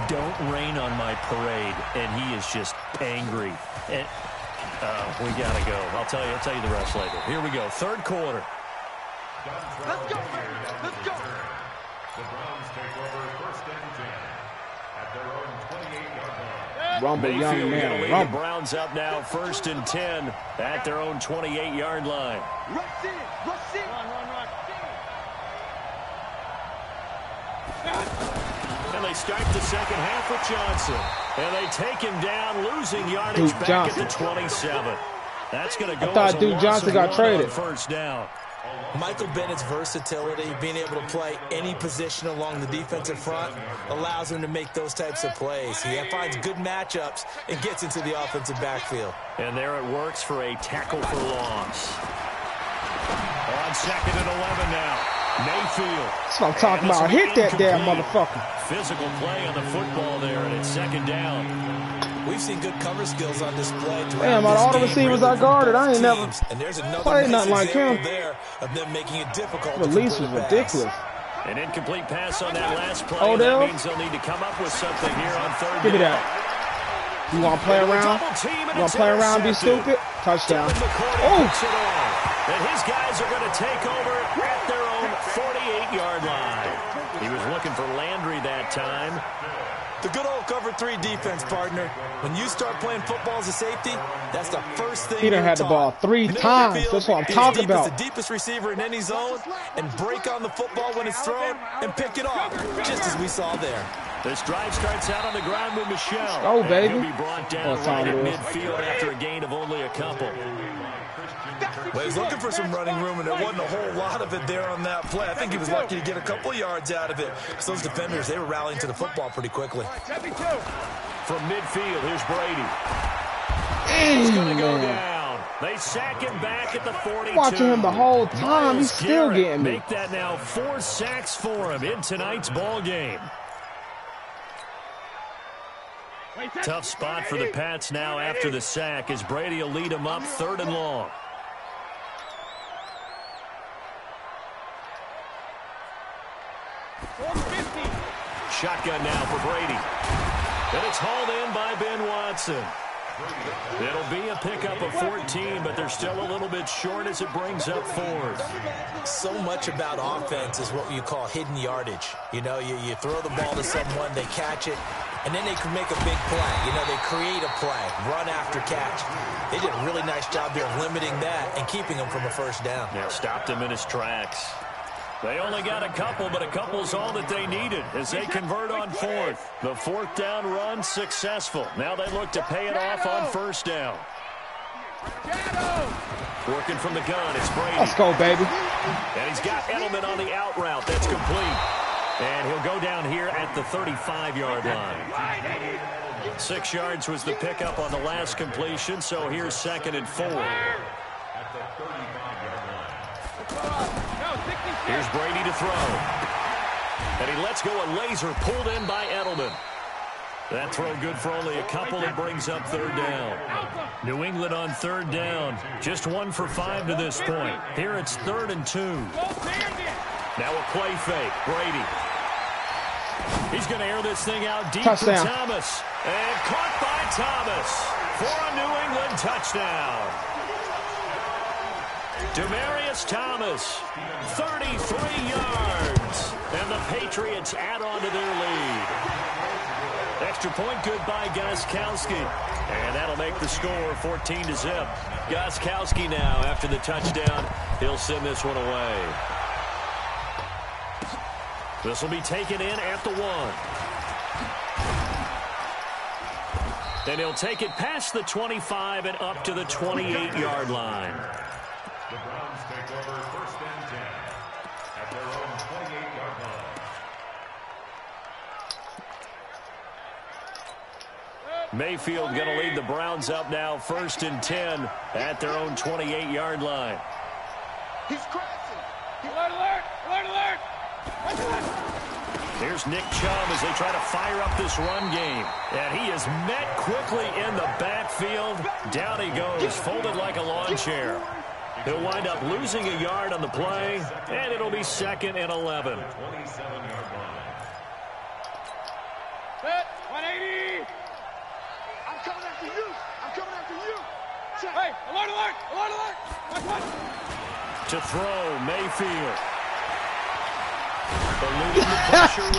"Don't rain on my parade." And he is just angry. And we got to go. I'll tell you the rest later. Here we go, 3rd quarter. Let's go. Let's go. The Browns take over 1st and 10 at their own 28-yard line. Rumble, young man. The Browns up now 1st and 10 at their own 28-yard line. Rush in. Run. And they start the 2nd half with Johnson. And they take him down, losing yardage back at the 27. That's going to go. I thought Duke Johnson got traded. 1st down. Michael Bennett's versatility, being able to play any position along the defensive front, allows him to make those types of plays. He finds good matchups and gets into the offensive backfield. And there it works for a tackle for loss. On 2nd and 11 now. Mayfield. That's what I'm talking about. Hit that damn motherfucker. Physical play on the football there, and it's 2nd down. We've seen good cover skills on display. Damn, out of all the receivers I guarded, I ain't never played nothing like him. There of them making it difficult. Release was ridiculous. An incomplete pass on that last play. Odell? That means they'll need to come up with something here on 3rd down. Give me that. You want to play around? You want to play around and be stupid? Touchdown. Oh! And his guys are going to take over at their own 48-yard line. He was looking for Landry that time. The good old cover 3 defense, partner. When you start playing football as a safety, that's the first thing. He done had the ball 3 times. That's what I'm talking about. The deepest receiver in any zone, and break on the football when it's thrown and pick it off, just as we saw there. This drive starts out on the ground with Michelle. Oh, baby. He'll be brought down right at midfield after a gain of only a couple. Well, he's looking for some running room, and there wasn't a whole lot of it there on that play. I think he was lucky to get a couple of yards out of it. Because those defenders, they were rallying to the football pretty quickly. From midfield, here's Brady. He's going to go down. They sack him back at the 42. Watching him the whole time, he's still getting me. Make that now 4 sacks for him in tonight's ball game. Tough spot for the Pats now after the sack as Brady will lead them up 3rd and long. Shotgun now for Brady. And it's hauled in by Ben Watson. It'll be a pickup of 14, but they're still a little bit short as it brings up 4th. So much about offense is what you call hidden yardage. You know, you throw the ball to someone, they catch it, and then they can make a big play. You know, they create a play, run after catch. They did a really nice job there of limiting that and keeping him from a first down. Yeah, stopped him in his tracks. They only got a couple, but a couple's all that they needed as they convert on 4th. The 4th down run successful. Now they look to pay it off on 1st down. Working from the gun, it's Brady. Let's go, baby. And he's got Edelman on the out route. That's complete. And he'll go down here at the 35-yard line. 6 yards was the pickup on the last completion, so here's 2nd and 4. At the 35-yard line. Here's Brady to throw. And he lets go a laser pulled in by Edelman. That throw good for only a couple. It brings up 3rd down. New England on 3rd down. Just 1 for 5 to this point. Here it's 3rd and 2. Now a play fake. Brady. He's going to air this thing out deep Touchdown. for Thomas. And caught by Thomas for a New England touchdown. Demaryius Thomas, 33 yards. And the Patriots add on to their lead. Extra point good by Gostkowski. And that'll make the score 14-0. Gostkowski now, after the touchdown, he'll send this one away. This will be taken in at the 1. And he'll take it past the 25 and up to the 28-yard line. The Browns take over 1st and 10 at their own 28-yard line. Mayfield going to lead the Browns up now 1st and 10 at their own 28-yard line. He's crashing. Alert, alert, alert, alert. Here's Nick Chubb as they try to fire up this run game. And he is met quickly in the backfield. Down he goes, folded like a lawn chair. He'll wind up losing a yard on the play, and it'll be 2nd and 11. 27-yard line. Set, 180. I'm coming after you. I'm coming after you. Check. Hey, alert, alert, alert, alert. Watch. To throw, Mayfield. Eluding the pressure. And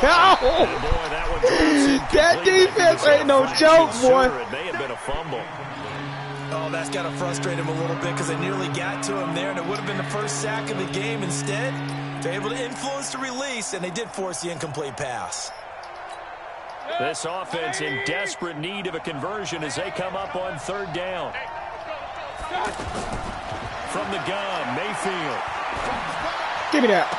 boy, that one drops in. That defense ain't no joke, boy. It may have been a fumble. Oh, that's got to frustrate him a little bit because they nearly got to him there, and it would have been the first sack of the game. Instead, they're able to influence the release, and they did force the incomplete pass. This offense in desperate need of a conversion as they come up on 3rd down. From the gun, Mayfield. Give me that.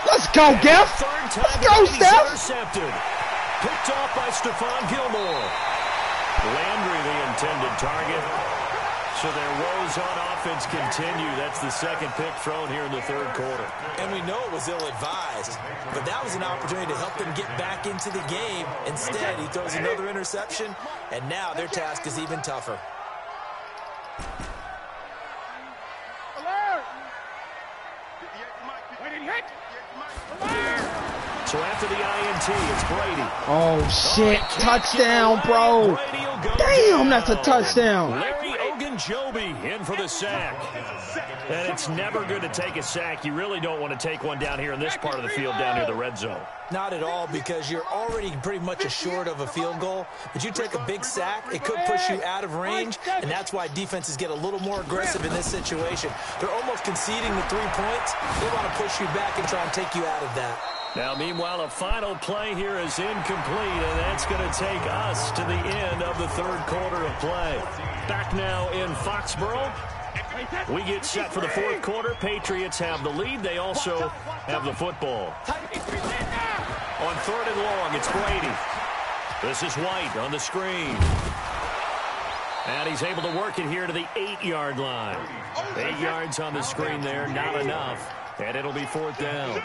Let's go, Geff. Let's go, Steph. Intercepted. Picked off by Stephon Gilmore. Landry, the intended target. So their woes on offense continue. That's the 2nd pick thrown here in the 3rd quarter. And we know it was ill-advised, but that was an opportunity to help them get back into the game. Instead, he throws another interception, and now their task is even tougher. Alert. Wait, hit. Alert. So after the INT, it's Brady. Oh, shit. Touchdown, bro. Damn, that's a touchdown. Larry Ogunjobi in for the sack. And it's never good to take a sack. You really don't want to take one down here in this part of the field, down near the red zone. Not at all, because you're already pretty much assured of a field goal. But you take a big sack, it could push you out of range, and that's why defenses get a little more aggressive in this situation. They're almost conceding the 3 points. They want to push you back and try and take you out of that. Now, meanwhile, a final play here is incomplete, and that's going to take us to the end of the 3rd quarter of play. Back now in Foxborough. We get set for the fourth quarter. Patriots have the lead. They also have the football. On 3rd and long, it's Brady. This is White on the screen. And he's able to work it here to the 8-yard line. 8 yards on the screen there, not enough. And it'll be 4th down.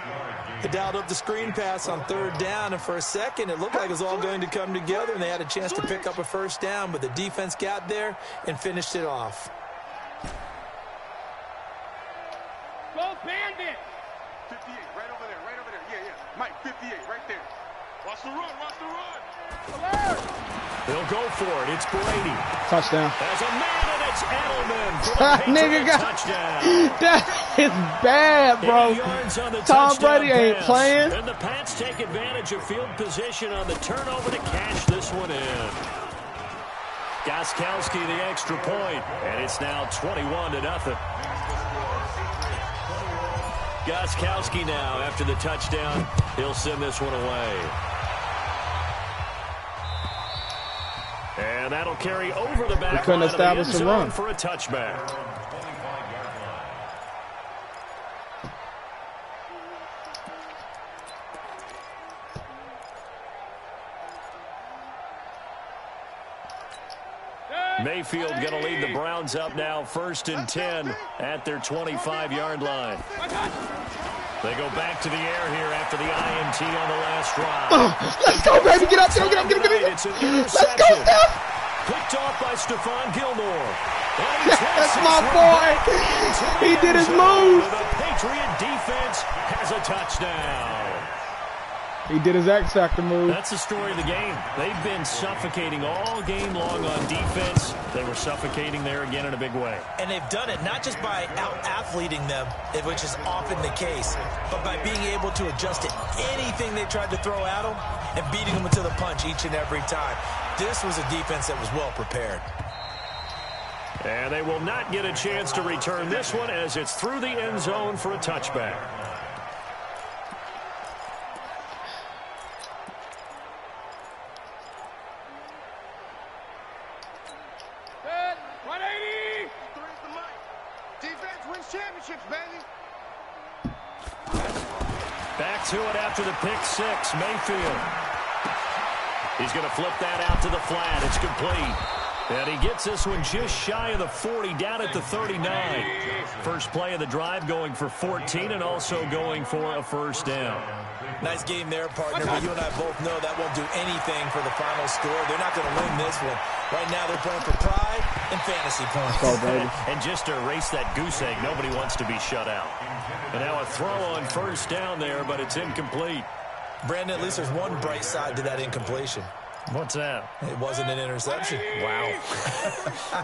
They dialed up the screen pass on 3rd down, and for a second it looked like it was all going to come together, and they had a chance to pick up a 1st down, but the defense got there and finished it off. Go Bandit! 58, right over there, right over there. Yeah, yeah. Mike, 58, right there. Watch the run, watch the run. Alert! They'll go for it. It's Brady. Touchdown. As a man, and it's Edelman for the Nigga got touchdown. That is bad, bro. 80 yards on the Tom touchdown Brady ain't pass. playing. And the Pats take advantage of field position on the turnover to cash this one in. Gostkowski the extra point, and it's now 21-0. Gostkowski now after the touchdown. He'll send this one away. And that'll carry over the back line of the end zone for a touchback. Mayfield going to lead the Browns up now 1st and 10 at their 25-yard line. They go back to the air here after the INT on the last drive. Oh, let's go, baby. Get up, get up, get up, get up, get up. It's an interception. Let's go, Steph. Picked off by Stephon Gilmore. That's my boy. He did his move. The Patriot defense has a touchdown. He did his X-Factor move. That's the story of the game. They've been suffocating all game long on defense. They were suffocating there again in a big way. And they've done it not just by out-athleting them, which is often the case, but by being able to adjust to anything they tried to throw at them and beating them to the punch each and every time. This was a defense that was well prepared. And they will not get a chance to return this one as it's through the end zone for a touchback. Back to it after the pick six, Mayfield. He's going to flip that out to the flat. It's complete. And he gets this one just shy of the 40, down at the 39. First play of the drive going for 14 and also going for a 1st down. Nice game there, partner, but you and I both know that won't do anything for the final score. They're not going to win this one. Right now they're playing for pride and fantasy points. And just to erase that goose egg, nobody wants to be shut out. And now a throw on 1st down there, but it's incomplete. Brandon, at least there's one bright side to that incompletion. What's that? It wasn't an interception. Wow.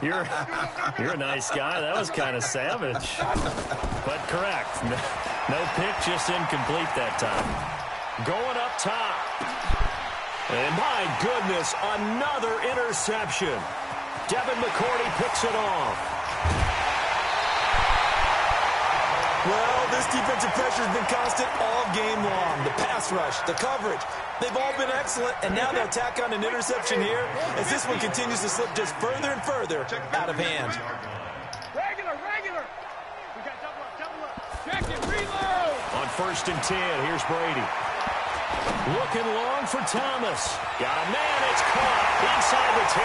You're a nice guy. That was kind of savage. But correct. No pick, just incomplete that time. Going up top. And my goodness, another interception. Devin McCourty picks it off. Well, this defensive pressure has been constant all game long. The pass rush, the coverage, they've all been excellent, and now they'll tack on an interception here as this one continues to slip just further and further out of hand. Regular. We got double up. Check it, reload. On 1st and 10, here's Brady. Looking long for Thomas. Got a man, it's caught inside the 10.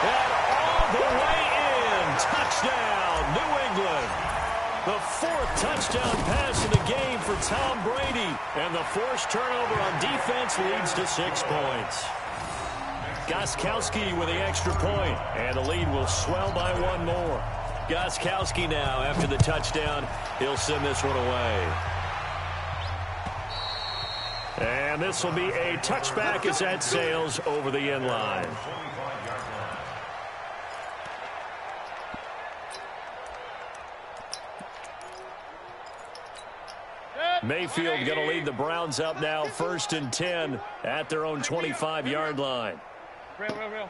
And all the way in. Touchdown, New England. The 4th touchdown pass of the game for Tom Brady. And the forced turnover on defense leads to 6 points. Gostkowski with the extra point. And the lead will swell by 1 more. Gostkowski now after the touchdown. He'll send this one away. And this will be a touchback as that sails over the end line. Mayfield going to lead the Browns up now 1st and 10 at their own 25-yard line. Real.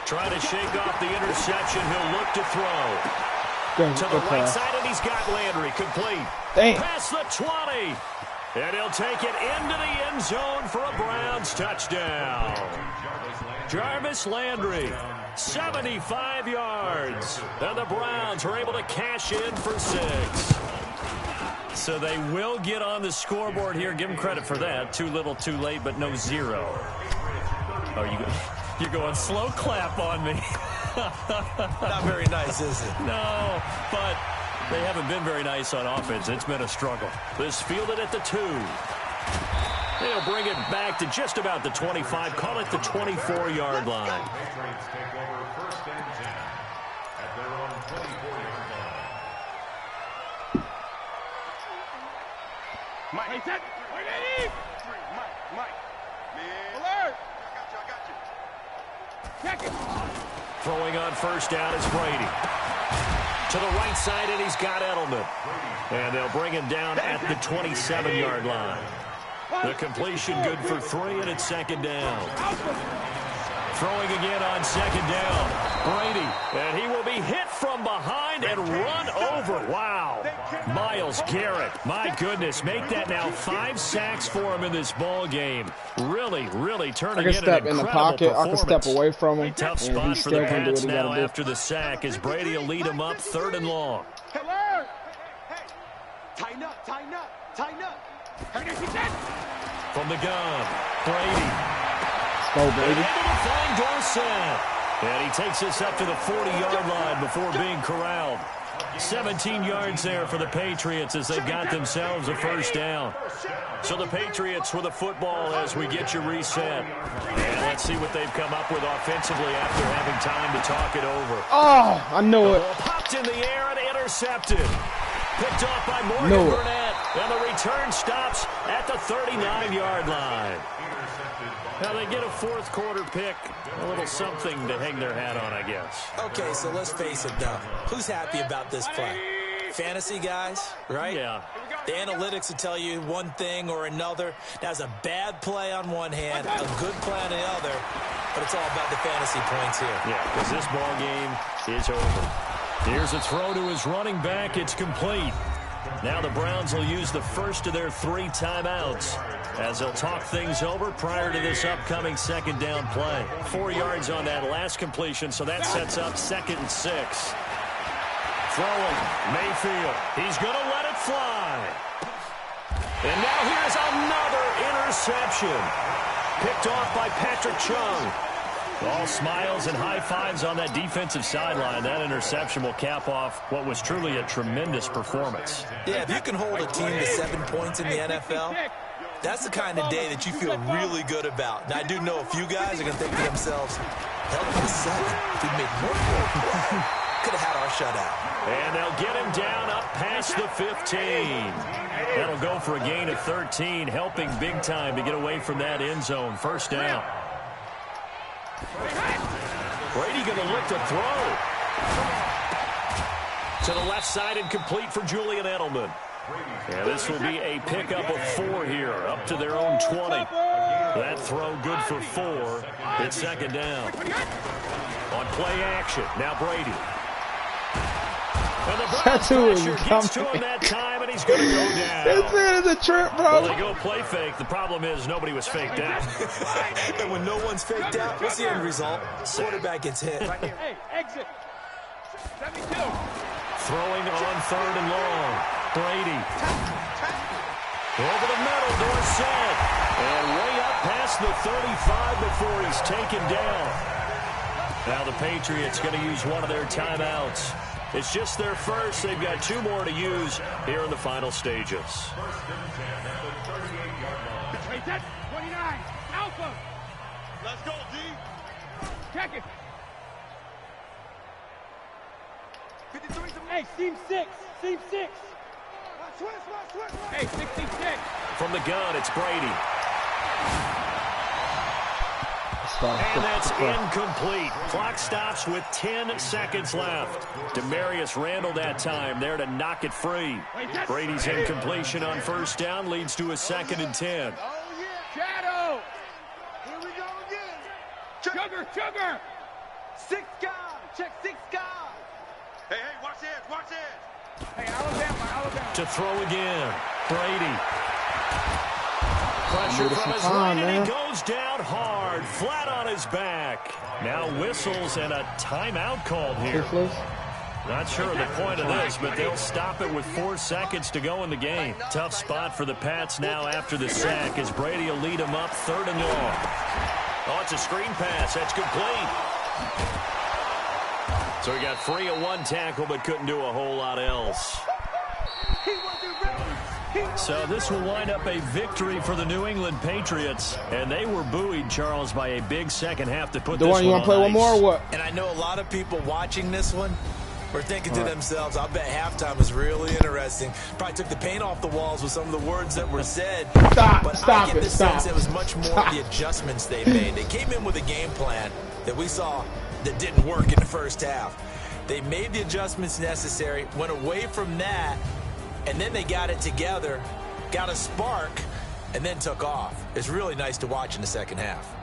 Trying to shake off the interception. He'll look to throw. To the right side, and he's got Landry complete. Damn. Past the 20. And he'll take it into the end zone for a Browns touchdown. Jarvis Landry, 75 yards. And the Browns are able to cash in for 6. So they will get on the scoreboard here. Give them credit for that. Too little, too late, but no 0. You're going slow clap on me. Not very nice, is it? No, but they haven't been very nice on offense. It's been a struggle. This fielded at the 2. They'll bring it back to just about the 25. Call it the 24-yard line. Patriots take over 1st and 10 at their own 24-yard line. Mike, hey, set. Mike. Man. Alert. I got you. Check it. Throwing on 1st down is Brady. To the right side, and he's got Edelman. And they'll bring him down at the 27-yard line. The completion good for 3, and it's 2nd down. Throwing again on 2nd down. Brady, and he will be hit from behind and run over. Wow. Myles Garrett, my goodness, make that now 5 sacks for him in this ball game. Really, really turning I can in step an in the incredible pocket. I can step performance. away from him. Tough and spot he's for the still gonna do what Pats he now gotta do. after the sack as Brady will lead him up 3rd and long. Alert. Hey. Tighten up. From the gun, Brady. Go, Brady. Able to find Dorsett. And he takes us up to the 40-yard line before being corralled. 17 yards there for the Patriots as they've got themselves a 1st down. So the Patriots with a football as we get you reset. And let's see what they've come up with offensively after having time to talk it over. Oh, I knew it. The ball popped in the air and intercepted. Picked off by Morgan Burnett. And the return stops at the 39-yard line. Now they get a 4th quarter pick. A little something to hang their hat on, I guess. Okay, so let's face it, though. Who's happy about this play? Fantasy guys, right? Yeah. The analytics will tell you one thing or another. That's a bad play on one hand, a good play on the other, but it's all about the fantasy points here. Yeah, because this ball game is over. Here's a throw to his running back. It's complete. Now the Browns will use the first of their 3 timeouts as they'll talk things over prior to this upcoming 2nd down play. 4 yards on that last completion, so that sets up 2nd and 6. Throwing, Mayfield. He's going to let it fly. And now here's another interception. Picked off by Patrick Chung. All smiles and high fives on that defensive sideline. That interception will cap off what was truly a tremendous performance. Yeah, if you can hold a team to 7 points in the NFL, that's the kind of day that you feel really good about. Now, I do know a few guys are going to think to themselves, hell, if it was 7, if we made one more play, could have had our shutout. And they'll get him down up past the 15. That'll go for a gain of 13, helping big time to get away from that end zone. 1st down. Brady going to look to throw. To the left side and complete for Julian Edelman. And this will be a pickup of 4 here, up to their own 20. That throw good for 4. It's 2nd down. On play action, now Brady. And the Browns pressure gets to him that time, and he's going to go down. This is a trip, bro. Well, they go play fake. The problem is nobody was faked out. And when no one's faked out, what's the end result? Quarterback gets hit. Hey, exit. 72. Throwing on 3rd and long. Brady. Over the middle, Dorsett. And way up past the 35 before he's taken down. Now the Patriots going to use one of their timeouts. It's just their first. They've got 2 more to use here in the final stages. 29. Alpha. Let's go, D. Check it. 53. Hey, seam 6. Seam 6. Switch. Hey, 66. From the gun, it's Brady. And that's incomplete. Clock stops with 10 seconds left. Demarius Randall that time there to knock it free. Brady's incompletion on 1st down leads to a 2nd and 10. Oh, yeah. Shadow. Here we go again. Chugger. 6 guys. Check 6 guys. Hey, watch this. Hey, Alabama. To throw again. Brady. Pressure from his right, and he goes down hard, flat on his back. Now whistles and a timeout called here. Not sure of the point of this, but they'll stop it with 4 seconds to go in the game. Tough spot for the Pats now after the sack as Brady will lead them up 3rd and long. Oh, it's a screen pass. That's complete. So he got free of 1 tackle but couldn't do a whole lot else. So this will wind up a victory for the New England Patriots. And they were buoyed, Charles, by a big second half to put this one on ice. You want to play one more or what? And I know a lot of people watching this one were thinking to themselves, I bet halftime was really interesting. Probably took the paint off the walls with some of the words that were said. Stop it. Sense it was much more of the adjustments they made. They came in with a game plan that we saw that didn't work in the first half. They made the adjustments necessary, went away from that, and then they got it together, got a spark, and then took off. It's really nice to watch in the second half.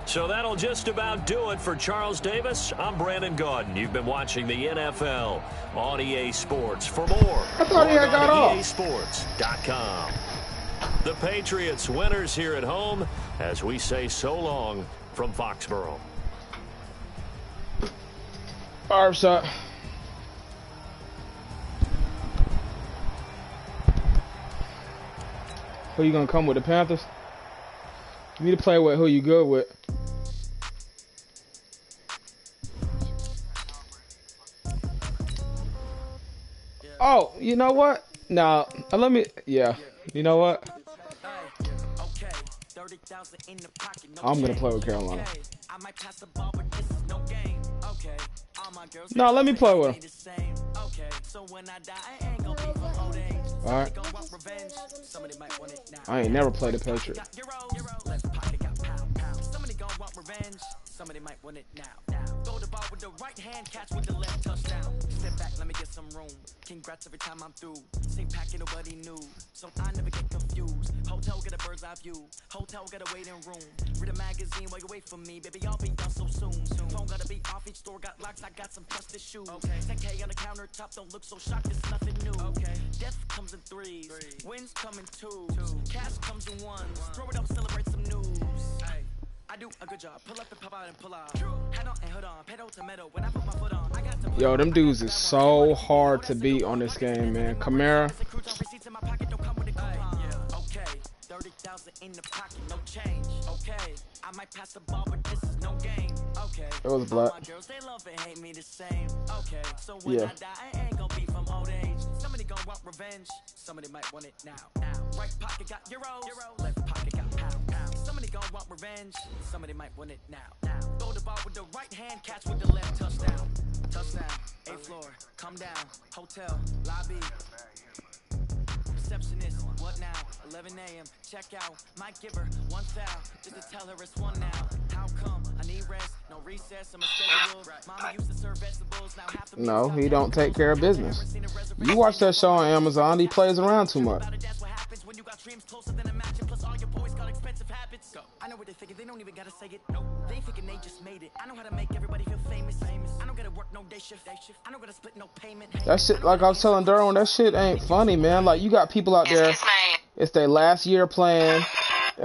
So that'll just about do it for Charles Davis. I'm Brandon Gaudin. You've been watching the NFL on EA Sports. For more, I thought he had got off. EASports.com. The Patriots winners here at home as we say so long from Foxborough. Arm shot. Who you gonna come with, the Panthers? You need to play with who you good with. Oh, you know what? Nah, let me. Yeah, you know what? I'm gonna play with Carolina. No, let me play with him. Alright. I ain't never played a Patriot. Somebody might want it now. Throw the ball with the right hand, catch with the left, touchdown. Step back, let me get some room. Congrats every time I'm through. Same packet, nobody knew, so I never get confused. Hotel get a bird's eye view. Hotel get a waiting room. Read a magazine while you wait for me, baby. I'll be done so soon. Phone gotta be off, each store got locks. I got some trusted shoes. 10K on the countertop, don't look so shocked. It's nothing new. Death comes in threes, wins come in twos, cash comes in ones. Throw it up, celebrate some news. I do a good job. Pull up and pop out and pull out. Head on and hood on. Pedal to metal. When I put my foot on, I got to. Yo, them dudes is so hard to beat on this game, man. Kamara. Okay. 30,000 in the pocket, no change. Okay. I might pass the ball, but this is no game. Okay. It was black. My girls, they love and hate me the same. Okay. So when I die, I ain't gonna be from old age. Somebody gonna want revenge. Somebody might want it now. Right pocket got euros. Left pocket got pound. Somebody gon' want revenge. Somebody might want it now. Throw the ball with the right hand, catch with the left, touchdown. Touchdown, 8th floor, come down, hotel, lobby. Receptionist, what now? 11 a.m., check out. Might give her one foul, just to tell her it's one now. How come? I need rest, no recess, I'm a schedule. Mama used to serve vegetables, now have to. No, he don't take care of business. You watch that show on Amazon, he plays around too much. When you got dreams closer than a match, and plus all your boys got expensive habits. I know what they figure, they don't even gotta say it. No, they thinking they just made it. I know how to make everybody feel famous. I don't gotta work no day shift. I don't gotta split no payment. That shit, like I was telling Durham, that shit ain't funny, man. Like, you got people out there, it's their last year playing.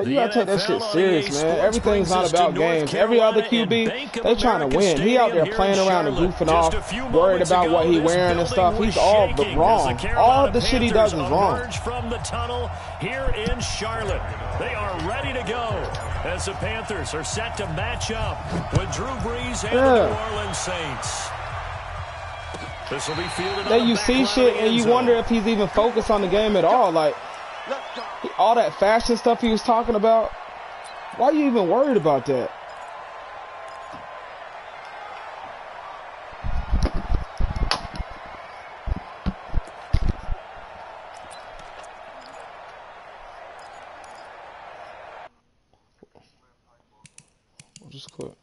You gotta take that shit serious, man. Everything's not about games. Every other QB, they trying to win. He out there playing around and goofing off, worried about what he wearing and stuff. He's all but wrong. All the shit he does is wrong. From the tunnel here in Charlotte, they are ready to go as the Panthers are set to match up with Drew Brees and the New Orleans Saints. This will be fielded. Then you see shit and you wonder if he's even focused on the game at all. Like, all that fashion stuff he was talking about, why are you even worried about that? I'll just quit.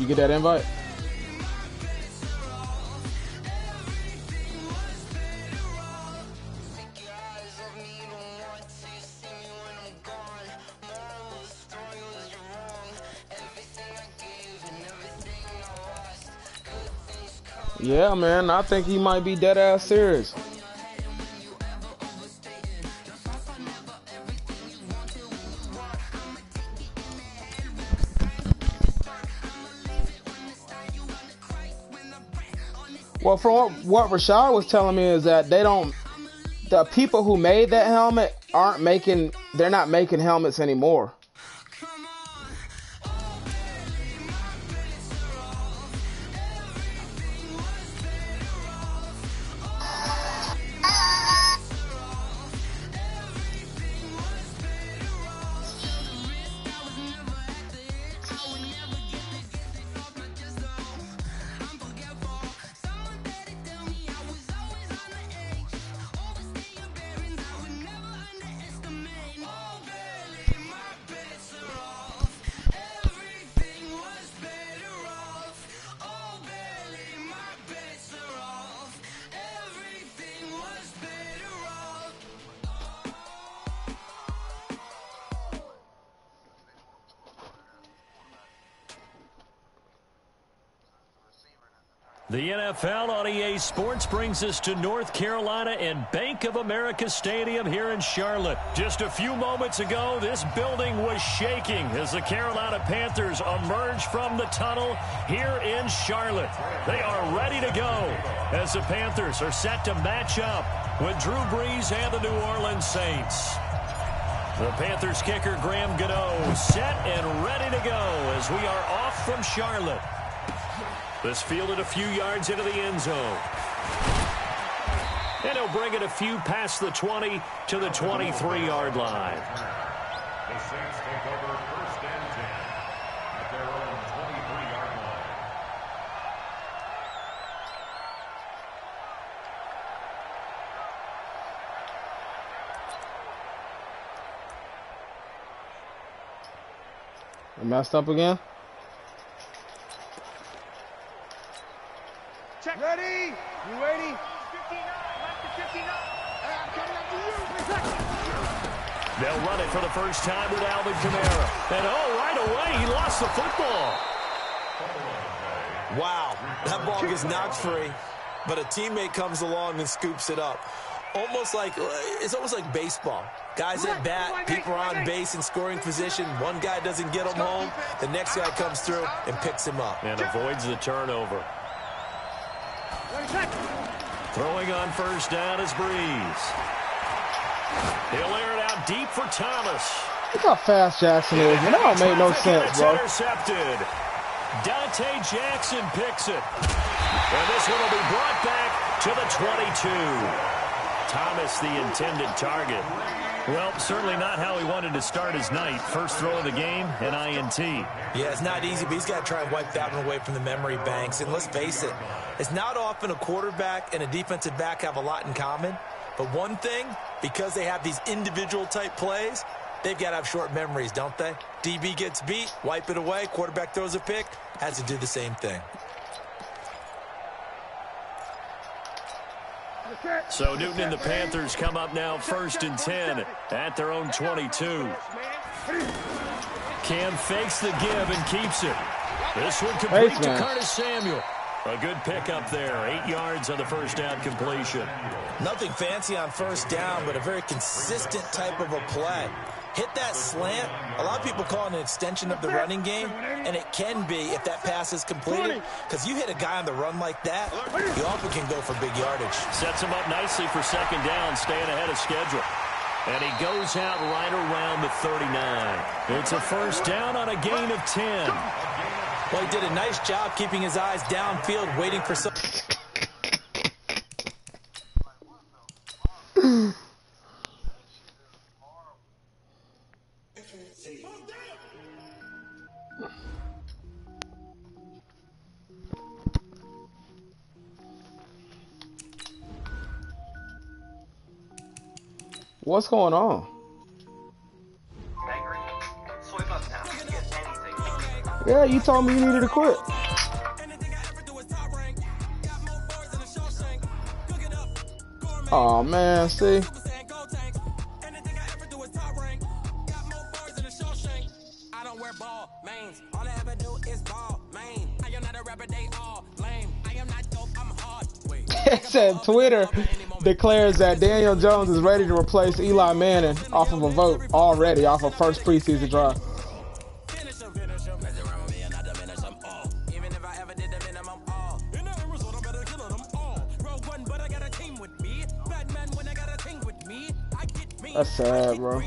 You get that invite? Yeah, man, I think he might be dead ass serious. Well, from what Rashad was telling me is that the people who made that helmet they're not making helmets anymore. The NFL on EA Sports brings us to North Carolina and Bank of America Stadium here in Charlotte. Just a few moments ago, this building was shaking as the Carolina Panthers emerged from the tunnel here in Charlotte. They are ready to go as the Panthers are set to match up with Drew Brees and the New Orleans Saints. The Panthers kicker Graham Gano set and ready to go as we are off from Charlotte. This fielded a few yards into the end zone. And he'll bring it a few past the 20 to the 23-yard line. The Saints take over first and 10 at their own 23-yard line. I messed up again. Check. Ready? You ready? 59. Left to 59. I'm coming up to you. They'll run it for the first time with Alvin Kamara. And right away, he lost the football. Wow, that ball gets knocked free, but a teammate comes along and scoops it up. It's almost like baseball. Guys at bat, people are on base in scoring position. One guy doesn't get him home. The next guy comes through and picks him up. And avoids the turnover. Throwing on first down is Brees. He'll air it out deep for Thomas. Look how fast Jackson is, man. That don't make no sense, bro. Intercepted. Dante Jackson picks it. And this one will be brought back to the 22. Thomas, the intended target. Well, certainly not how he wanted to start his night. First throw of the game, an INT. Yeah, it's not easy, but he's got to try and wipe that one away from the memory banks. And let's face it, it's not often a quarterback and a defensive back have a lot in common. But one thing, because they have these individual type plays, they've got to have short memories, don't they? DB gets beat, wipe it away, quarterback throws a pick, has to do the same thing. So Newton and the Panthers come up now first and 10 at their own 22. Cam fakes the give and keeps it. This one complete to Curtis Samuel. A good pickup there. 8 yards on the first down completion. Nothing fancy on first down, but a very consistent type of a play. Hit that slant. A lot of people call it an extension of the running game, and it can be if that pass is completed, because you hit a guy on the run like that, you often can go for big yardage. Sets him up nicely for second down, staying ahead of schedule. And he goes out right around the 39. It's a first down on a gain of 10. Well, he did a nice job keeping his eyes downfield, waiting for some... What's going on? Yeah, you told me you needed to quit. Oh man, see. It said Twitter declares that Daniel Jones is ready to replace Eli Manning off of a vote already, off of first preseason drive. That's sad, bro.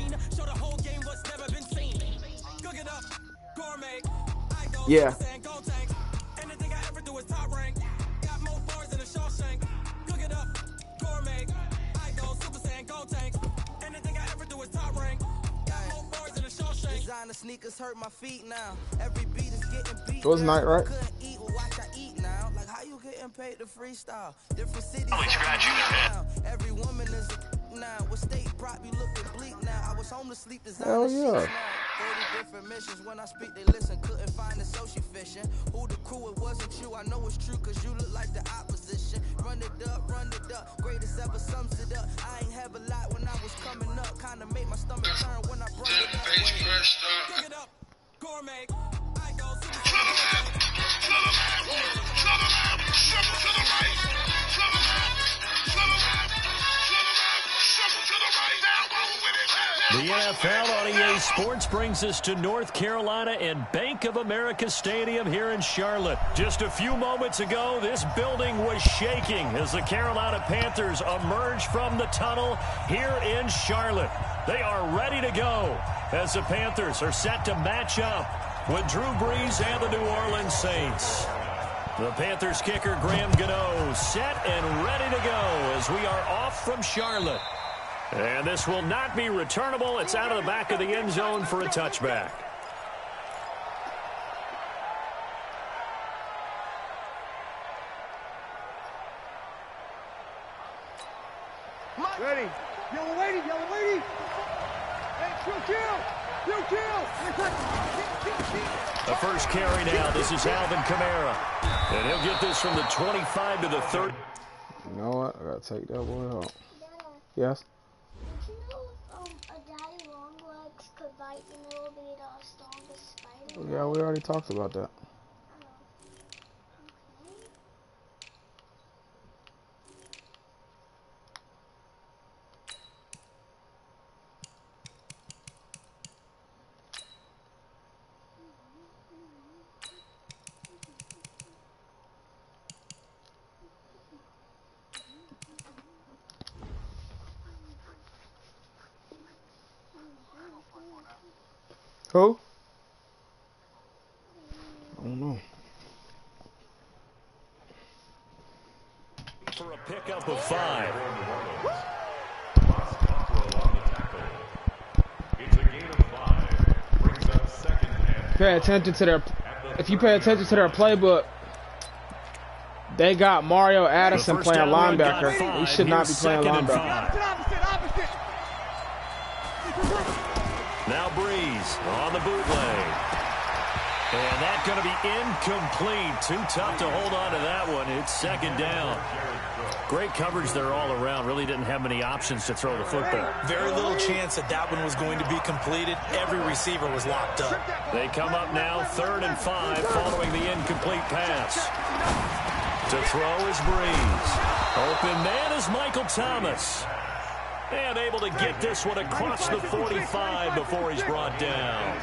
Yeah. Sneakers hurt my feet now. Every beat is getting beat. It was night, right? Couldn't eat or watch I eat now. Like how you getting paid to freestyle? Different cities. Every woman is a now. What state brought me looking bleak now? I was home to sleep. Hell yeah. 30 different missions. When I speak, they listen. Couldn't find the social fishing. Who the crew? It wasn't you. I know it's true, cause you look like the opposition. Run it up, run it up. Greatest ever sums it up. I ain't have a lot when I was coming up. Kinda made my stomach turn when I brought it up. Cook it up, gourmet. I go to the left, to the left, to the left, shuffle to the right, to the left, to the left, to the left, shuffle to the right. Now roll with it. The NFL on EA Sports brings us to North Carolina and Bank of America Stadium here in Charlotte. Just a few moments ago, this building was shaking as the Carolina Panthers emerged from the tunnel here in Charlotte. They are ready to go as the Panthers are set to match up with Drew Brees and the New Orleans Saints. The Panthers kicker Graham Gano set and ready to go as we are off from Charlotte. And this will not be returnable. It's out of the back of the end zone for a touchback. Ready. Yellow lady, yellow lady. Hey, you kill. The first carry now. This is Alvin Kamara. And he'll get this from the 25 to the 30. You know what? I gotta take that boy out. Yes? Did you know a daddy long legs could bite and it will be the strongest spider? Yeah, we already talked about that. Who? I don't know. For a pickup of 5. Pay attention to their. If you pay attention to their playbook, they got Mario Addison playing linebacker. He should not be playing linebacker. Now Breeze on the bootleg. And that's going to be incomplete. Too tough to hold on to that one. It's second down. Great coverage there all around. Really didn't have many options to throw the football. Very little chance that that one was going to be completed. Every receiver was locked up. They come up now 3rd and 5 following the incomplete pass. To throw is Breeze. Open man is Michael Thomas. And able to get this one across the 45 before he's brought down.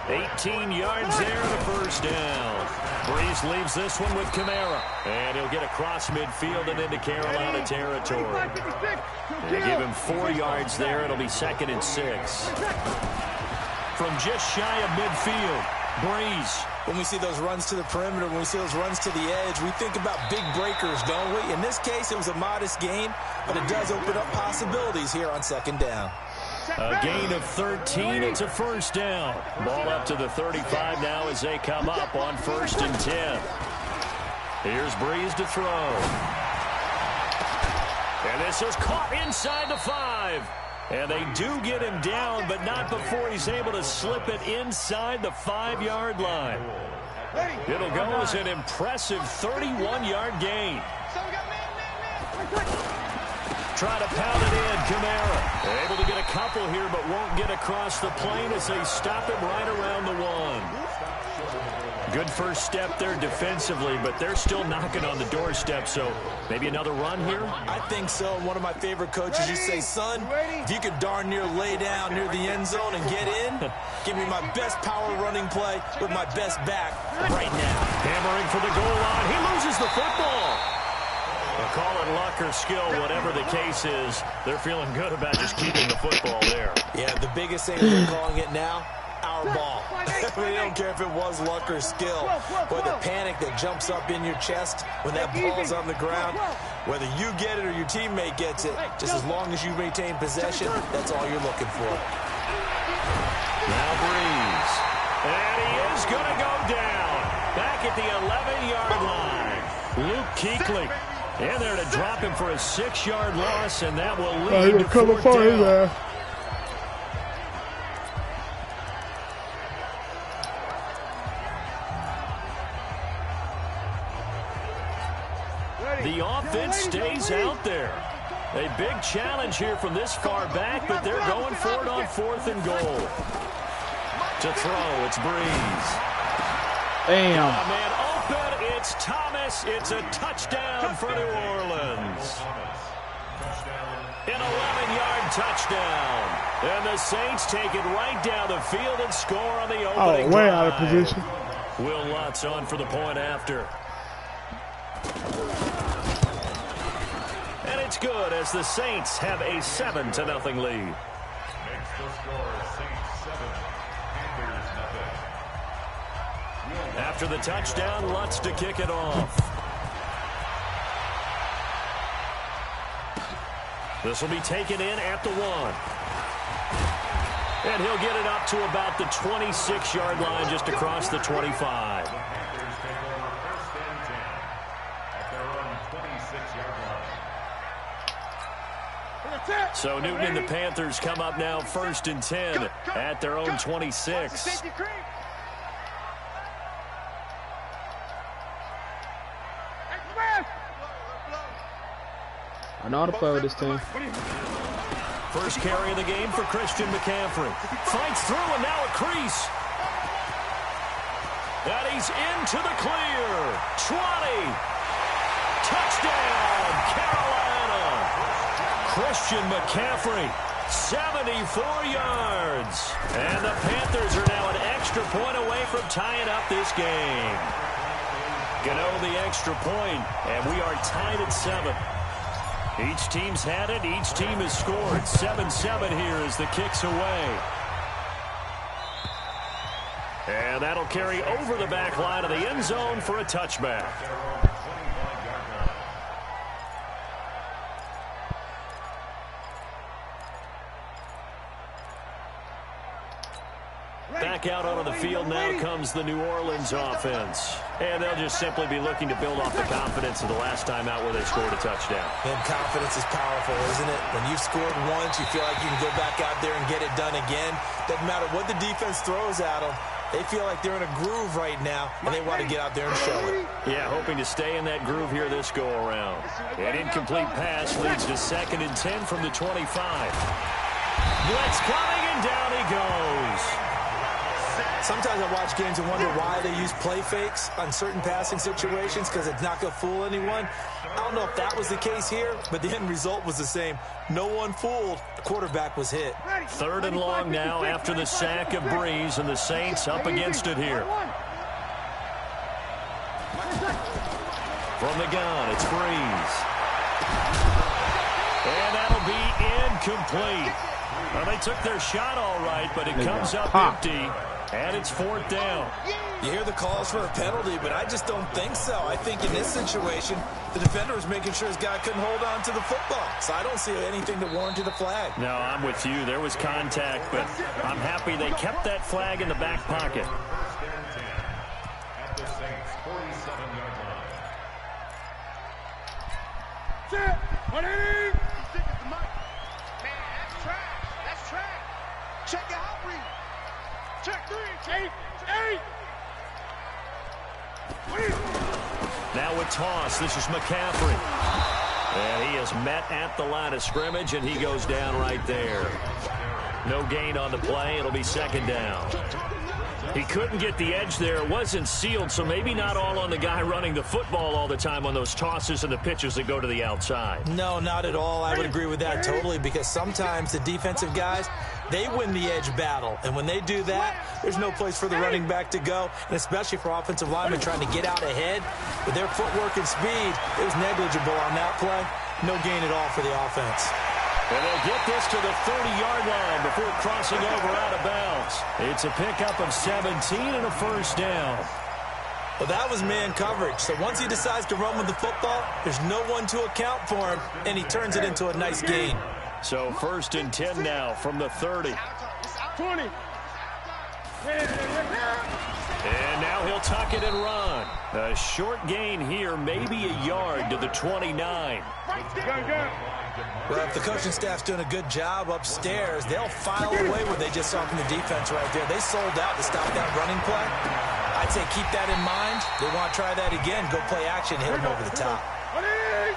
18 yards there, the first down. Breeze leaves this one with Kamara. And he'll get across midfield and into Carolina territory. They give him 4 yards there. It'll be 2nd and 6. From just shy of midfield, Breeze. When we see those runs to the perimeter, when we see those runs to the edge, we think about big breakers, don't we? In this case, it was a modest gain, but it does open up possibilities here on 2nd down. A gain of 13. It's a first down. Ball up to the 35 now as they come up on 1st and 10. Here's Breeze to throw. And this is caught inside the 5. And they do get him down, but not before he's able to slip it inside the 5-yard line. It'll go as an impressive 31-yard gain. Try to pound it in. Kamara able to get a couple here, but won't get across the plane as they stop him right around the 1. Good first step there defensively, but they're still knocking on the doorstep, so maybe another run here? I think so. One of my favorite coaches used to say, son, if you could darn near lay down near the end zone and get in, give me my best power running play with my best back right now. Hammering for the goal line. He loses the football. They'll call it luck or skill, whatever the case is. They're feeling good about just keeping the football there. Yeah, the biggest thing they're calling it now, our ball. They don't care if it was luck or skill. Or the panic that jumps up in your chest when that ball's on the ground. Whether you get it or your teammate gets it, just as long as you maintain possession, that's all you're looking for. Now Breeze. And he is going to go down. Back at the 11-yard line. Luke Kuechly in there to drop him for a 6-yard loss, and that will lead to 4th down. The offense stays out there. A big challenge here from this far back, but they're going for it on 4th and goal. To throw, it's Breeze. Damn. Oh, man, open, it's Thomas. It's a touchdown for New Orleans. An 11-yard touchdown. And the Saints take it right down the field and score on the opening way drive. out of position. Will Lutz on for the point after. And it's good as the Saints have a 7-0 lead. Makes the score Saints 7, Panthers 0. After the touchdown, Lutz to kick it off. This will be taken in at the 1. And he'll get it up to about the 26-yard line just across the 25. So Newton and the Panthers come up now 1st and 10 at their own 26. I know how to play with this team. First carry of the game for Christian McCaffrey. Fights through and now a crease. And he's into the clear. 20. Touchdown, Carolina. Christian McCaffrey, 74 yards. And the Panthers are now an extra point away from tying up this game. Gano the extra point, and we are tied at 7. Each team's had it. Each team has scored. 7-7 here as the kick's away. And that'll carry over the back line of the end zone for a touchback. Back out onto the field now comes the New Orleans offense. And they'll just simply be looking to build off the confidence of the last time out where they scored a touchdown. And confidence is powerful, isn't it? When you've scored once, you feel like you can go back out there and get it done again. Doesn't matter what the defense throws at them. They feel like they're in a groove right now, and they want to get out there and show it. Yeah, hoping to stay in that groove here this go-around. An incomplete pass leads to 2nd and 10 from the 25. Blitz coming, and down he goes. Sometimes I watch games and wonder why they use play fakes on certain passing situations because it's not going to fool anyone. I don't know if that was the case here, but the end result was the same. No one fooled. The quarterback was hit. 3rd and long now after the sack of Breeze, and the Saints up against it here. From the gun, it's Breeze. And that'll be incomplete. Well, they took their shot all right, but it comes up empty. And it's 4th down. You hear the calls for a penalty, but I just don't think so. I think in this situation, the defender was making sure his guy couldn't hold on to the football. So I don't see anything that warranted a flag. No, I'm with you. There was contact, but I'm happy they kept that flag in the back pocket. At the Saints 47-yard line. Set. 180. Man, that's trash. That's trash. Check it out, Reed. Check 3. 8. Now a toss. This is McCaffrey. And he is met at the line of scrimmage, and he goes down right there. No gain on the play. It'll be second down. He couldn't get the edge there. It wasn't sealed, so maybe not all on the guy running the football all the time on those tosses and the pitches that go to the outside. No, not at all. I would agree with that totally, because sometimes the defensive guys, they win the edge battle. And when they do that, there's no place for the running back to go, and especially for offensive linemen trying to get out ahead. With their footwork and speed, it was negligible on that play. No gain at all for the offense. And they'll get this to the 30-yard line before crossing over out of bounds. It's a pickup of 17 and a first down. Well, that was man coverage. So once he decides to run with the football, there's no one to account for him, and he turns it into a nice gain. So first and 10 now from the 30. 20. And now he'll tuck it and run. A short gain here, maybe a yard to the 29. Well, if the coaching staff's doing a good job upstairs, they'll file away what they just saw from the defense right there. They sold out to stop that running play. I'd say keep that in mind. They want to try that again. Go play action, hit them over the top.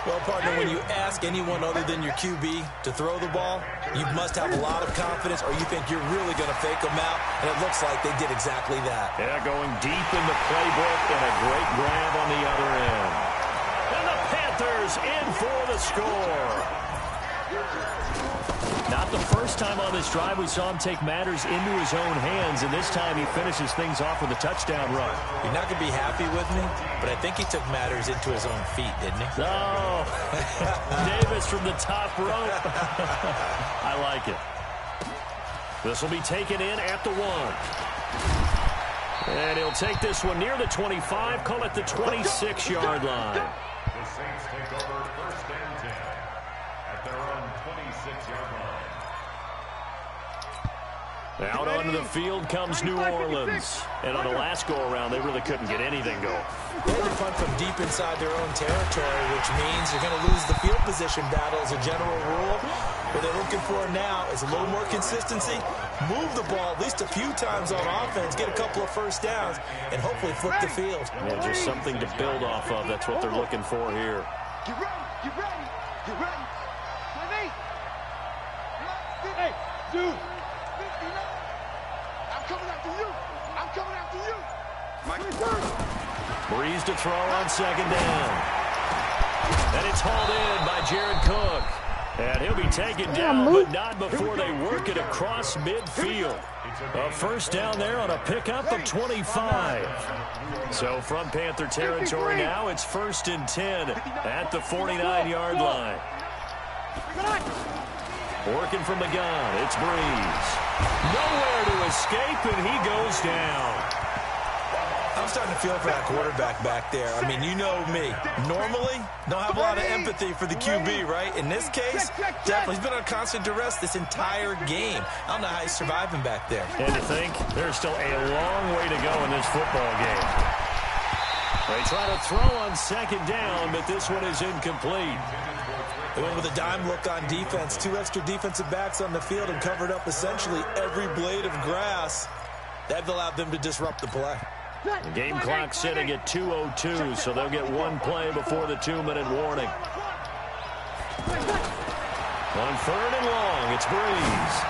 Well, partner, when you ask anyone other than your QB to throw the ball, you must have a lot of confidence, or you think you're really going to fake them out, and it looks like they did exactly that. Yeah, going deep in the playbook and a great grab on the other end. And the Panthers in for the score. Not the first time on this drive we saw him take matters into his own hands, and this time he finishes things off with a touchdown run. You're not going to be happy with me, but I think he took matters into his own feet, didn't he? Oh, Davis from the top rope. I like it. This will be taken in at the 1. And he'll take this one near the 25, call it the 26-yard line. The Saints take over first and 10 at their own 26-yard line. Out onto the field comes New Orleans. And on the last go-around, they really couldn't get anything going. They had to punt from deep inside their own territory, which means they're going to lose the field position battle as a general rule. What they're looking for now is a little more consistency, move the ball at least a few times on offense, get a couple of first downs, and hopefully flip the field. Yeah, just something to build off of. That's what they're looking for here. Get ready, get ready, get ready. 28. Hey, dude. I'm coming after you. I'm coming after you. Breeze to throw on second down. And it's hauled in by Jared Cook. And he'll be taken down, but not before they work it across midfield. A first down there on a pickup of 25. So from Panther territory now, it's first and 10 at the 49-yard line. Working from the gun, it's Breeze. Nowhere to escape, and he goes down. I'm starting to feel for that quarterback back there. I mean, you know me. Normally, don't have a lot of empathy for the QB, right? In this case, definitely. He's been on constant duress this entire game. I don't know how he's surviving back there. And to think, there's still a long way to go in this football game. They try to throw on second down, but this one is incomplete. They went with a dime look on defense. 2 extra defensive backs on the field and covered up essentially every blade of grass. That allowed them to disrupt the play. The game clock sitting at 2:02, so they'll get one play before the 2-minute warning. On third and long, it's Breeze.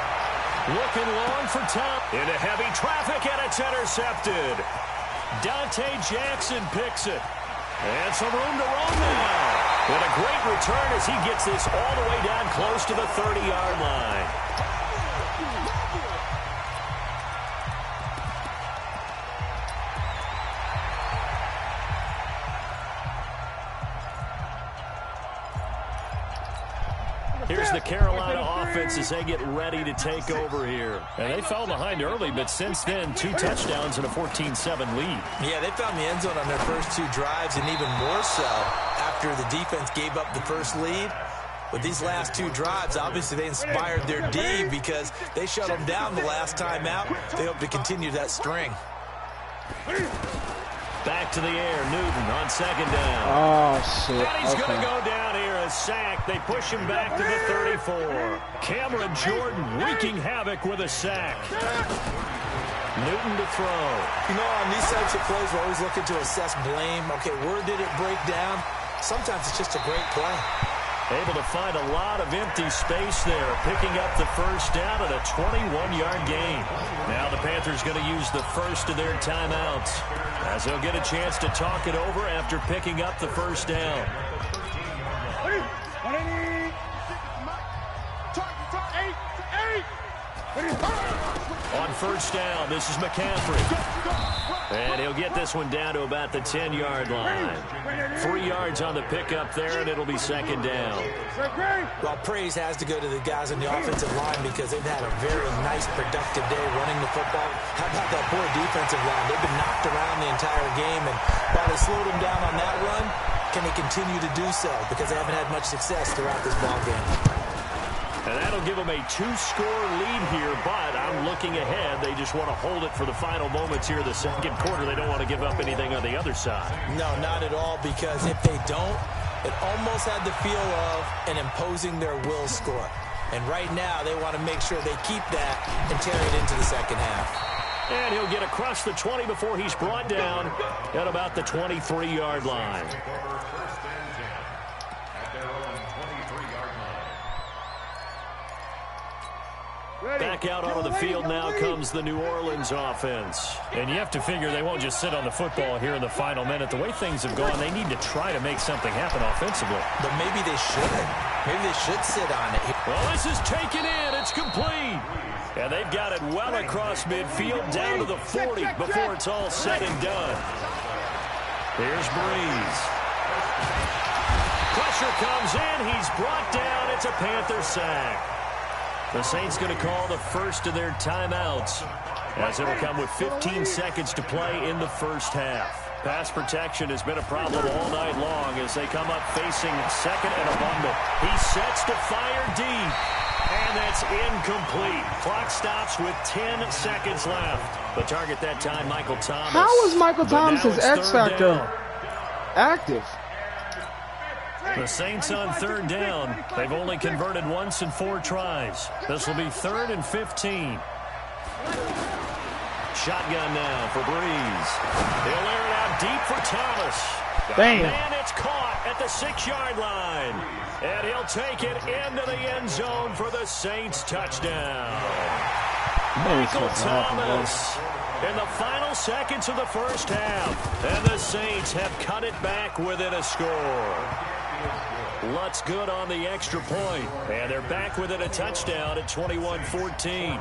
Looking long for Tom. Into heavy traffic, and it's intercepted. Dante Jackson picks it. And some room to run now. And a great return as he gets this all the way down close to the 30-yard line. Here's the Carolina offense as they get ready to take over here. And they fell behind early, but since then, 2 touchdowns and a 14-7 lead. Yeah, they found the end zone on their first 2 drives, and even more so after the defense gave up the first lead. With these last 2 drives, obviously they inspired their D because they shut them down the last time out. They hope to continue that string. Back to the air, Newton on second down. Oh, shit. And he's going to go down here, a sack. They push him back to the 34. Cameron Jordan wreaking havoc with a sack. Newton to throw. You know, on these types of plays, we're always looking to assess blame. Okay, where did it break down? Sometimes it's just a great play. Able to find a lot of empty space there, picking up the first down at a 21-yard gain. Now the Panthers going to use the first of their timeouts, as they'll get a chance to talk it over after picking up the first down. On first down, this is McCaffrey. And he'll get this one down to about the 10-yard line. 3 yards on the pickup there, and it'll be second down. Well, praise has to go to the guys on the offensive line because they've had a very nice, productive day running the football. How about that poor defensive line? They've been knocked around the entire game, and while they slowed them down on that run, can they continue to do so? Because they haven't had much success throughout this ball game. And that'll give them a 2-score lead here, but I'm looking ahead. They just want to hold it for the final moments here in the second quarter. They don't want to give up anything on the other side. No, not at all, because if they don't, it almost had the feel of an imposing their will score. And right now, they want to make sure they keep that and carry it into the second half. And he'll get across the 20 before he's brought down at about the 23-yard line. Back out onto the field now comes the New Orleans offense. And you have to figure they won't just sit on the football here in the final minute. The way things have gone, they need to try to make something happen offensively. But maybe they should. Maybe they should sit on it. Well, this is taken in. It's complete. And they've got it well across midfield down to the 40 before it's all said and done. Here's Breeze. Pressure comes in. He's brought down. It's a Panther sack. The Saints going to call the first of their timeouts, as it'll come with 15 seconds to play in the first half. Pass protection has been a problem all night long as they come up facing second and a bundle. He sets to fire deep, and that's incomplete. Clock stops with 10 seconds left. The target that time, Michael Thomas. How is Michael Thomas's X Factor active? The Saints on third down. They've only converted once in 4 tries. This will be 3rd and 15. Shotgun now for Breeze. He'll air it out deep for Thomas. Damn. And it's caught at the 6-yard line. And he'll take it into the end zone for the Saints touchdown. Michael Thomas in the final seconds of the first half. And the Saints have cut it back within a score. Lutz good on the extra point. And they're back within a touchdown at 21-14.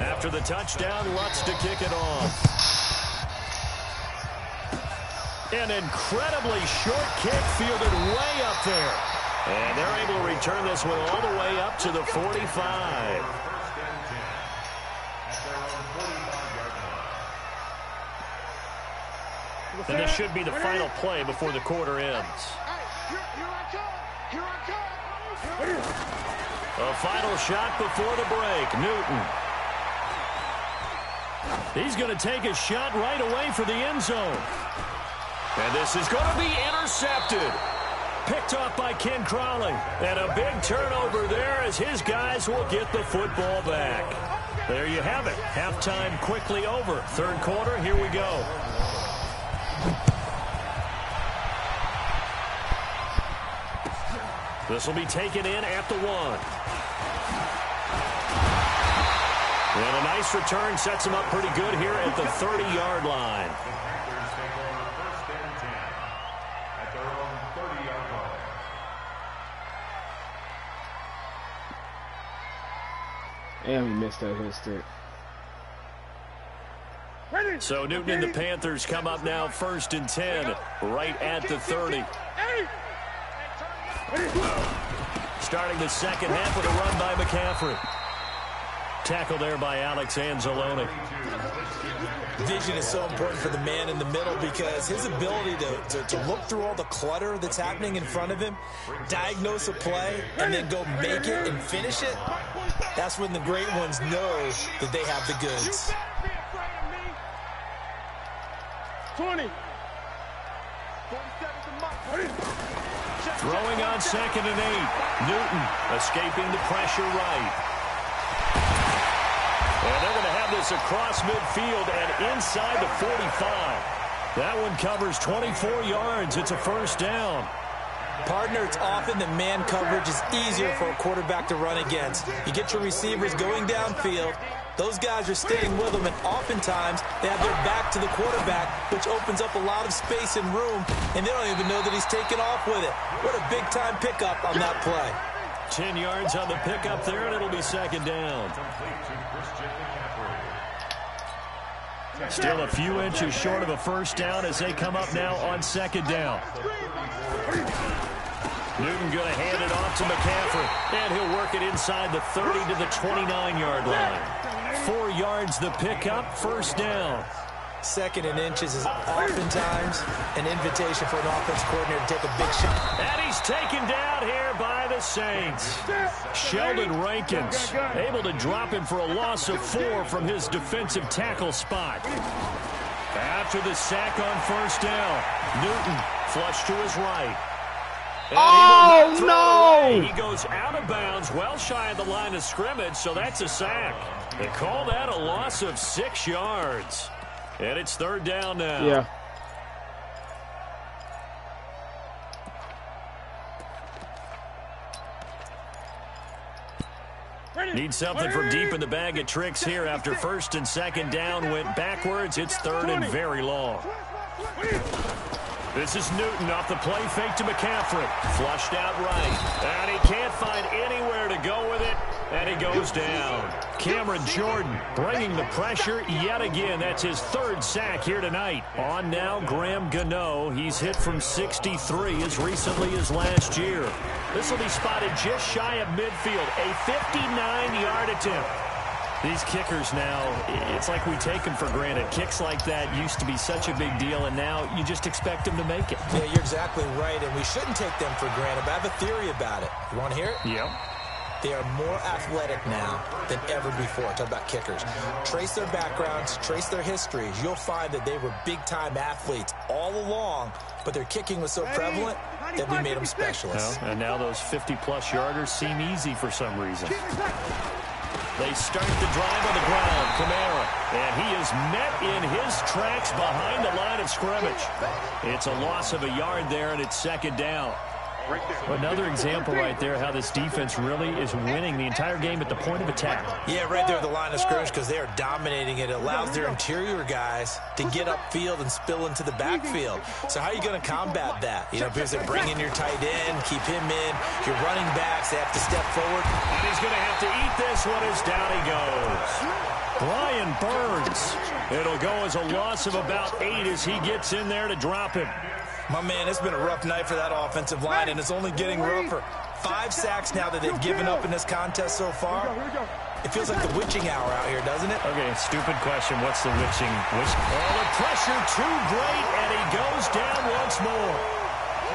After the touchdown, Lutz to kick it off. An incredibly short kick fielded way up there. And they're able to return this one all the way up to the 45. And this should be the final play before the quarter ends. A final shot before the break. Newton. He's going to take a shot right away for the end zone. And this is going to be intercepted. Picked off by Ken Crawley. And a big turnover there as his guys will get the football back. There you have it. Halftime quickly over. Third quarter, here we go. This will be taken in at the 1. And a nice return sets him up pretty good here at the 30-yard line. And we missed that hit stick. So Newton and the Panthers come up now 1st and 10, right at the 30. Starting the second half with a run by McCaffrey. Tackle there by Alex Anzalone. Vision is so important for the man in the middle because his ability to look through all the clutter that's happening in front of him, diagnose a play, and then go make it and finish it, that's when the great ones know that they have the goods. 20. Throwing on 2nd and 8. Newton escaping the pressure right. And they're going to have this across midfield and inside the 45. That one covers 24 yards. It's a first down. Partner, it's often that man coverage is easier for a quarterback to run against. You get your receivers going downfield. Those guys are staying with them, and oftentimes they have their back to the quarterback, which opens up a lot of space and room, and they don't even know that he's taken off with it. What a big-time pickup on that play. 10 yards on the pickup there, and it'll be second down. Still a few inches short of a first down as they come up now on second down. Newton going to hand it off to McCaffrey, and he'll work it inside the 30 to the 29-yard line. 4 yards the pickup, first down. Second and inches is oftentimes an invitation for an offense coordinator to take a big shot. And he's taken down here by the Saints. Sheldon Rankins able to drop him for a loss of 4 from his defensive tackle spot. After the sack on first down, Newton flush to his right. Oh, no! He goes out of bounds, well shy of the line of scrimmage, so that's a sack. They call that a loss of 6 yards. And it's third down now. Yeah. Need something from deep in the bag of tricks here after first and second down went backwards. It's third and very long. This is Newton off the play fake to McCaffrey. Flushed out right. And he can't find anywhere to go with it. And he goes down. Cameron Jordan bringing the pressure yet again. That's his third sack here tonight. On now, Graham Gano. He's hit from 63 as recently as last year. This will be spotted just shy of midfield. A 59-yard attempt. These kickers now, it's like we take them for granted. Kicks like that used to be such a big deal, and now you just expect them to make it. Yeah, you're exactly right, and we shouldn't take them for granted, but I have a theory about it. You want to hear it? Yep. They are more athletic now than ever before. Talk about kickers. Trace their backgrounds, trace their histories. You'll find that they were big-time athletes all along, but their kicking was so prevalent that we made them specialists. Well, and now those 50-plus yarders seem easy for some reason. They start the drive on the ground. Kamara. And he is met in his tracks behind the line of scrimmage. It's a loss of a yard there, and it's second down. Another example right there how this defense really is winning the entire game at the point of attack. Yeah, right there at the line of scrimmage because they are dominating it. It allows their interior guys to get upfield and spill into the backfield. So how are you going to combat that? You know, because they bring in your tight end, keep him in. Your running backs, they have to step forward. And he's going to have to eat this one as down he goes. Brian Burns. It'll go as a loss of about 8 as he gets in there to drop him. My man, it's been a rough night for that offensive line, and it's only getting rougher. 5 sacks now that they've given up in this contest so far. It feels like the witching hour out here, doesn't it? Okay, stupid question. What's the witching? Oh, the pressure too great, and he goes down once more.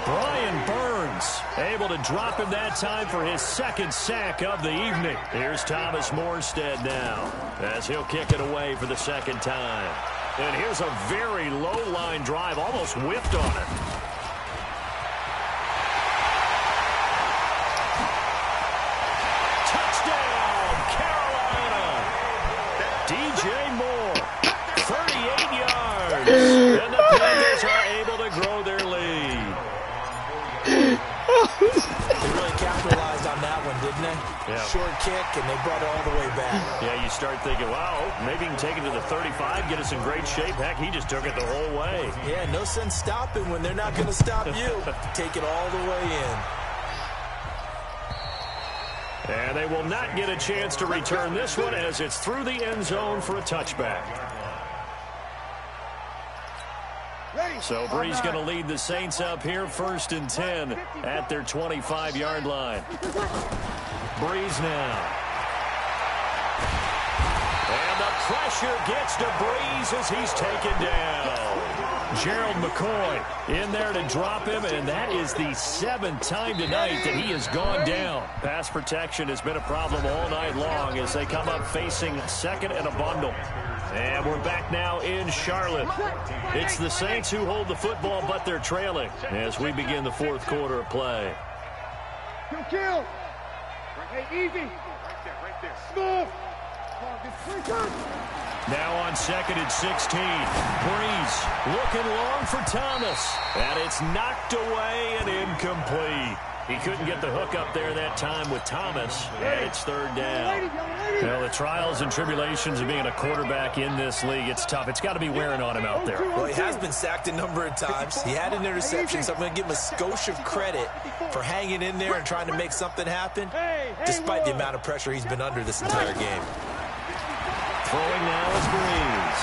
Brian Burns able to drop him that time for his second sack of the evening. Here's Thomas Morstead now as he'll kick it away for the second time. And here's a very low-line drive, almost whiffed on it. Touchdown, Carolina! DJ Moore, 38 yards. And the Panthers are able to grow their lead. They really capitalized on that one, didn't they? Yeah. Short kick, and they brought it all the way back. Yeah, you start thinking, wow, maybe he can take it to the 35, get us in great shape. Heck, he just took it the whole way. Yeah, no sense stopping when they're not going to stop you. Take it all the way in. And they will not get a chance to return this one as it's through the end zone for a touchback. So Brees going to lead the Saints up here, 1st and 10 at their 25-yard line. Brees now. And the pressure gets to Brees as he's taken down. Gerald McCoy in there to drop him, and that is the 7th time tonight that he has gone down. Pass protection has been a problem all night long as they come up facing second and a bundle. And we're back now in Charlotte. It's the Saints who hold the football, but they're trailing as we begin the 4th quarter of play. Kill. Hey, easy. Right there. Smooth. Now on 2nd and 16. Breeze looking long for Thomas. And it's knocked away and incomplete. He couldn't get the hook up there that time with Thomas. And it's 3rd down. Well, the trials and tribulations of being a quarterback in this league, it's tough. It's got to be wearing on him out there. Well, he has been sacked a number of times. He had an interception, so I'm going to give him a skosh of credit for hanging in there and trying to make something happen, despite the amount of pressure he's been under this entire game. Throwing now is Breeze.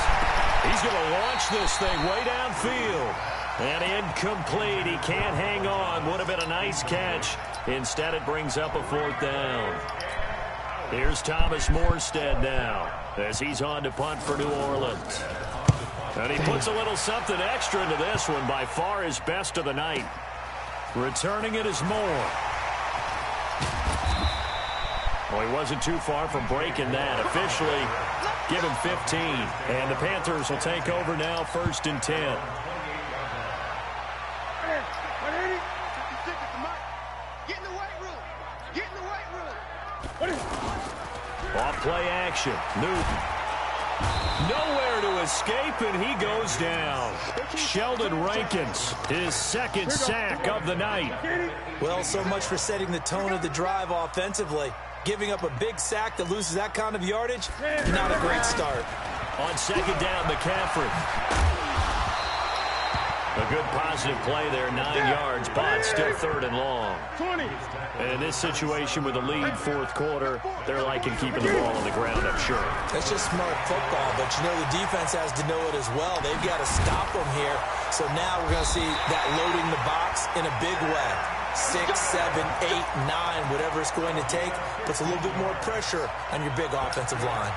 He's going to launch this thing way downfield. And incomplete. He can't hang on. Would have been a nice catch. Instead, it brings up a 4th down. Here's Thomas Morstead now as he's on to punt for New Orleans. And he puts a little something extra into this one, by far his best of the night. Returning it is Moore. Well, he wasn't too far from breaking that. Officially, give him 15. And the Panthers will take over now, 1st and 10. Off play action. Newton. Nowhere to escape, and he goes down. Sheldon Rankins, his 2nd sack of the night. Well, so much for setting the tone of the drive offensively. Giving up a big sack that loses that kind of yardage, not a great start. On 2nd down, McCaffrey. A good positive play there, 9 yards, but still 3rd and long. And in this situation with a lead 4th quarter, they're liking keeping the ball on the ground, I'm sure. That's just smart football, but you know the defense has to know it as well. They've got to stop them here. So now we're going to see that loading the box in a big way. 6, 7, 8, 9, whatever it's going to take, puts a little bit more pressure on your big offensive line.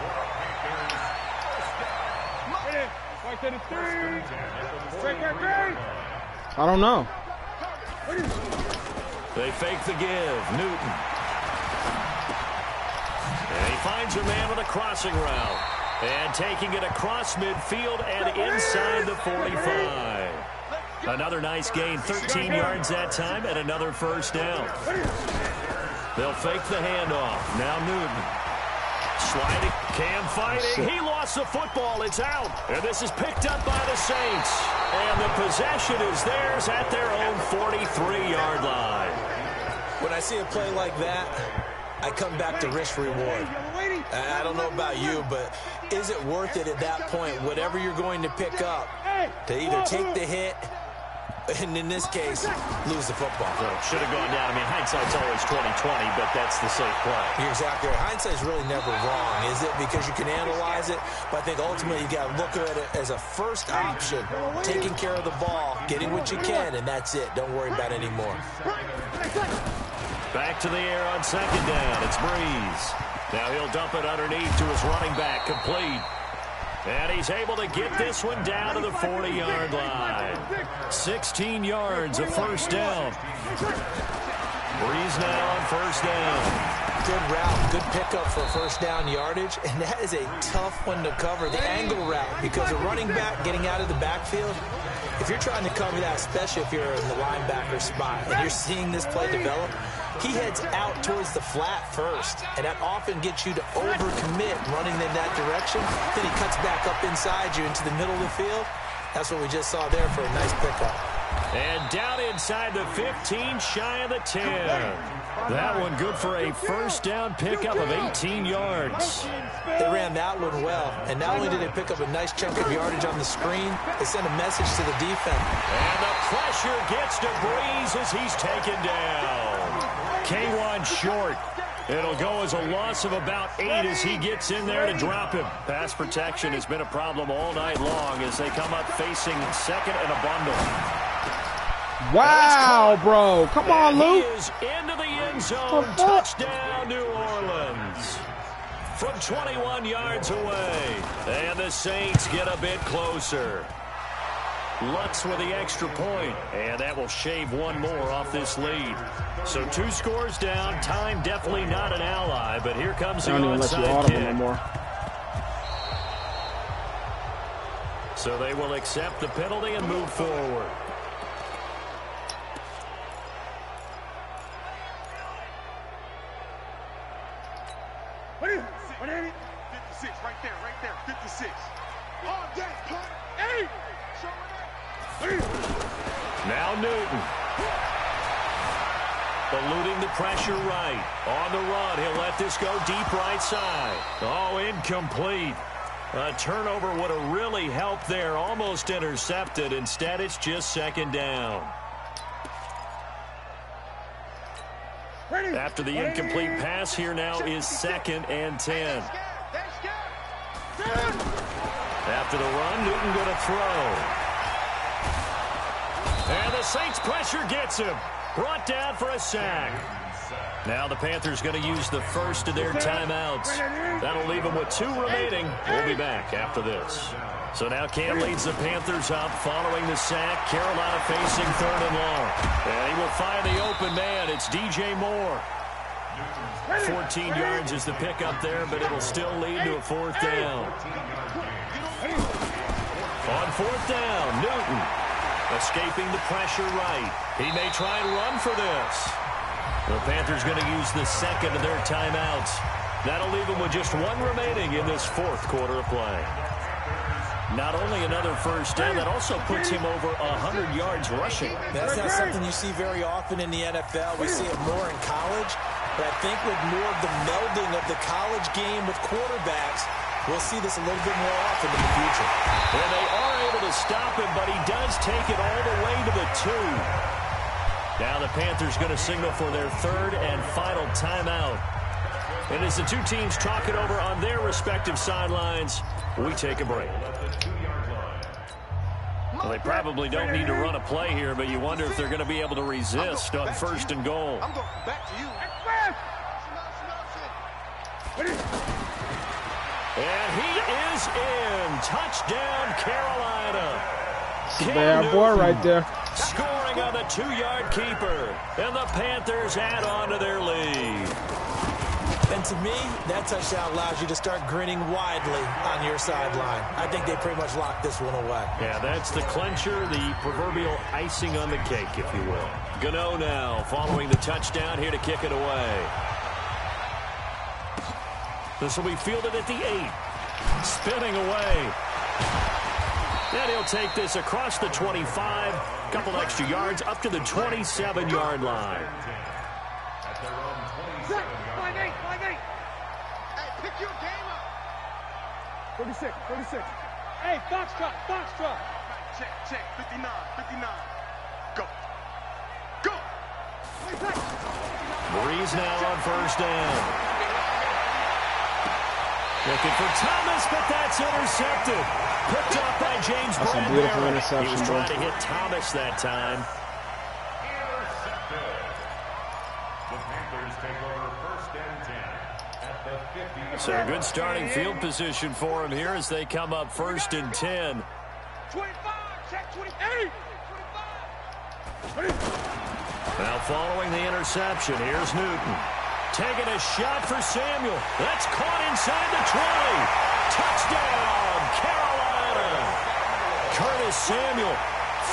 I don't know. They fake the give. Newton. And he finds a man with a crossing route. And taking it across midfield and inside the 45. Another nice gain. 13 yards that time and another 1st down. They'll fake the handoff. Now Newton. Sliding. Cam fighting. He lost the football. It's out. And this is picked up by the Saints. And the possession is theirs at their own 43-yard line. When I see a play like that, I come back to risk-reward. I don't know about you, but is it worth it at that point, whatever you're going to pick up, to either take the hit, and in this case, lose the football? Well, should have gone down. I mean, hindsight's always 20/20, but that's the safe play. You're exactly right. Hindsight's really never wrong, is it? Because you can analyze it, but I think ultimately you got to look at it as a first option, taking care of the ball, getting what you can, and that's it. Don't worry about it anymore. Back to the air on 2nd down. It's Breeze. Now he'll dump it underneath to his running back, complete. And he's able to get this one down to the 40-yard line. 16 yards, a 1st down. Breeze now on 1st down. Good route, good pickup for 1st down yardage, and that is a tough one to cover, the angle route, because a running back getting out of the backfield, if you're trying to cover that, especially if you're in the linebacker spot, and you're seeing this play develop, he heads out towards the flat first, and that often gets you to overcommit running in that direction. Then he cuts back up inside you into the middle of the field. That's what we just saw there for a nice pickup. And down inside the 15, shy of the 10. That one good for a 1st down pickup of 18 yards. They ran that one well, and not only did they pick up a nice chunk of yardage on the screen, they sent a message to the defense. And the pressure gets to Breeze as he's taken down. K1 short. It'll go as a loss of about 8 as he gets in there to drop him. Pass protection has been a problem all night long as they come up facing 2nd and a bundle. Wow, bro. Come on, Luke. He is into the end zone. Touchdown, New Orleans. From 21 yards away. And the Saints get a bit closer. Lutz with the extra point, and that will shave one more off this lead. So 2 scores down. Time definitely not an ally, but here comes the onside kick. No more. So they will accept the penalty and move forward. Right there, 56. Now Newton. Eluding the pressure right. On the run, he'll let this go deep right side. Oh, incomplete. A turnover would have really helped there. Almost intercepted. Instead, it's just second down. After the incomplete pass, here now is 2nd and 10. After the run, Newton going to throw. And the Saints pressure gets him. Brought down for a sack. Now the Panthers going to use the first of their timeouts. That'll leave them with 2 remaining. We'll be back after this. So now Cam leads the Panthers up following the sack. Carolina facing 3rd and long. And he will find the open man. It's DJ Moore. 14 yards is the pickup there, but it'll still lead to a 4th down. On 4th down, Newton escaping the pressure right. He may try and run for this. The Panthers going to use the 2nd of their timeouts. That'll leave them with just 1 remaining in this 4th quarter of play. Not only another first down, that also puts him over 100 yards rushing. That's not something you see very often in the NFL. We see it more in college. But I think with more of the melding of the college game with quarterbacks, we'll see this a little bit more often in the future. And they are able to stop him, but he does take it all the way to the 2. Now the Panthers going to signal for their 3rd and final timeout. And as the 2 teams talk it over on their respective sidelines, we take a break. Well, they probably don't need to run a play here, but you wonder if they're going to be able to resist on 1st and goal. I'm going back to you. And he is in. Touchdown, Carolina. Bad boy right there. Scoring on the 2-yard keeper. And the Panthers add on to their lead. And to me, that touchdown allows you to start grinning widely on your sideline. I think they pretty much locked this one away. Yeah, that's the clincher, the proverbial icing on the cake, if you will. Gano now following the touchdown here to kick it away. This will be fielded at the 8. Spinning away. And he'll take this across the 25. Couple extra yards up to the 27-yard line. 36. Hey, Foxtrot. Check. 59. Go. Breeze now on 1st down. Looking for Thomas, but that's intercepted. Picked up by James That's a beautiful Bradbury. interception. He was trying to hit Thomas that time. The Panthers take over 1st and 10 at the 50. So a good starting field position for him here as they come up 1st and 10. 25. Check 28. 25. Now following the interception, here's Newton. Taking a shot for Samuel. That's caught inside the 20. Touchdown, Carolina. Curtis Samuel,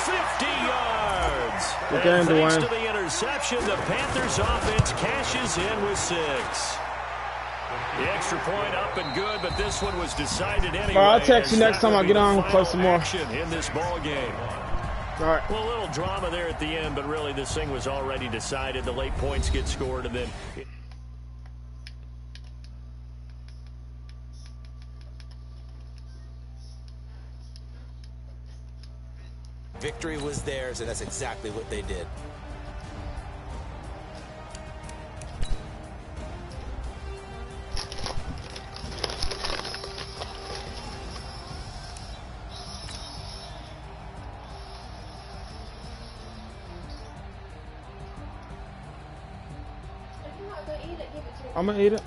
50 yards. Good game, And thanks Dwayne. to the interception, the Panthers offense cashes in with 6. The extra point up and good, but this one was decided anyway. All right, I'll text you as next that time would I be get the on and play final some more. action in this ball game. All right. Well, a little drama there at the end, but really this thing was already decided. The late points get scored, and then... Victory was theirs, and that's exactly what they did. I'm gonna eat it.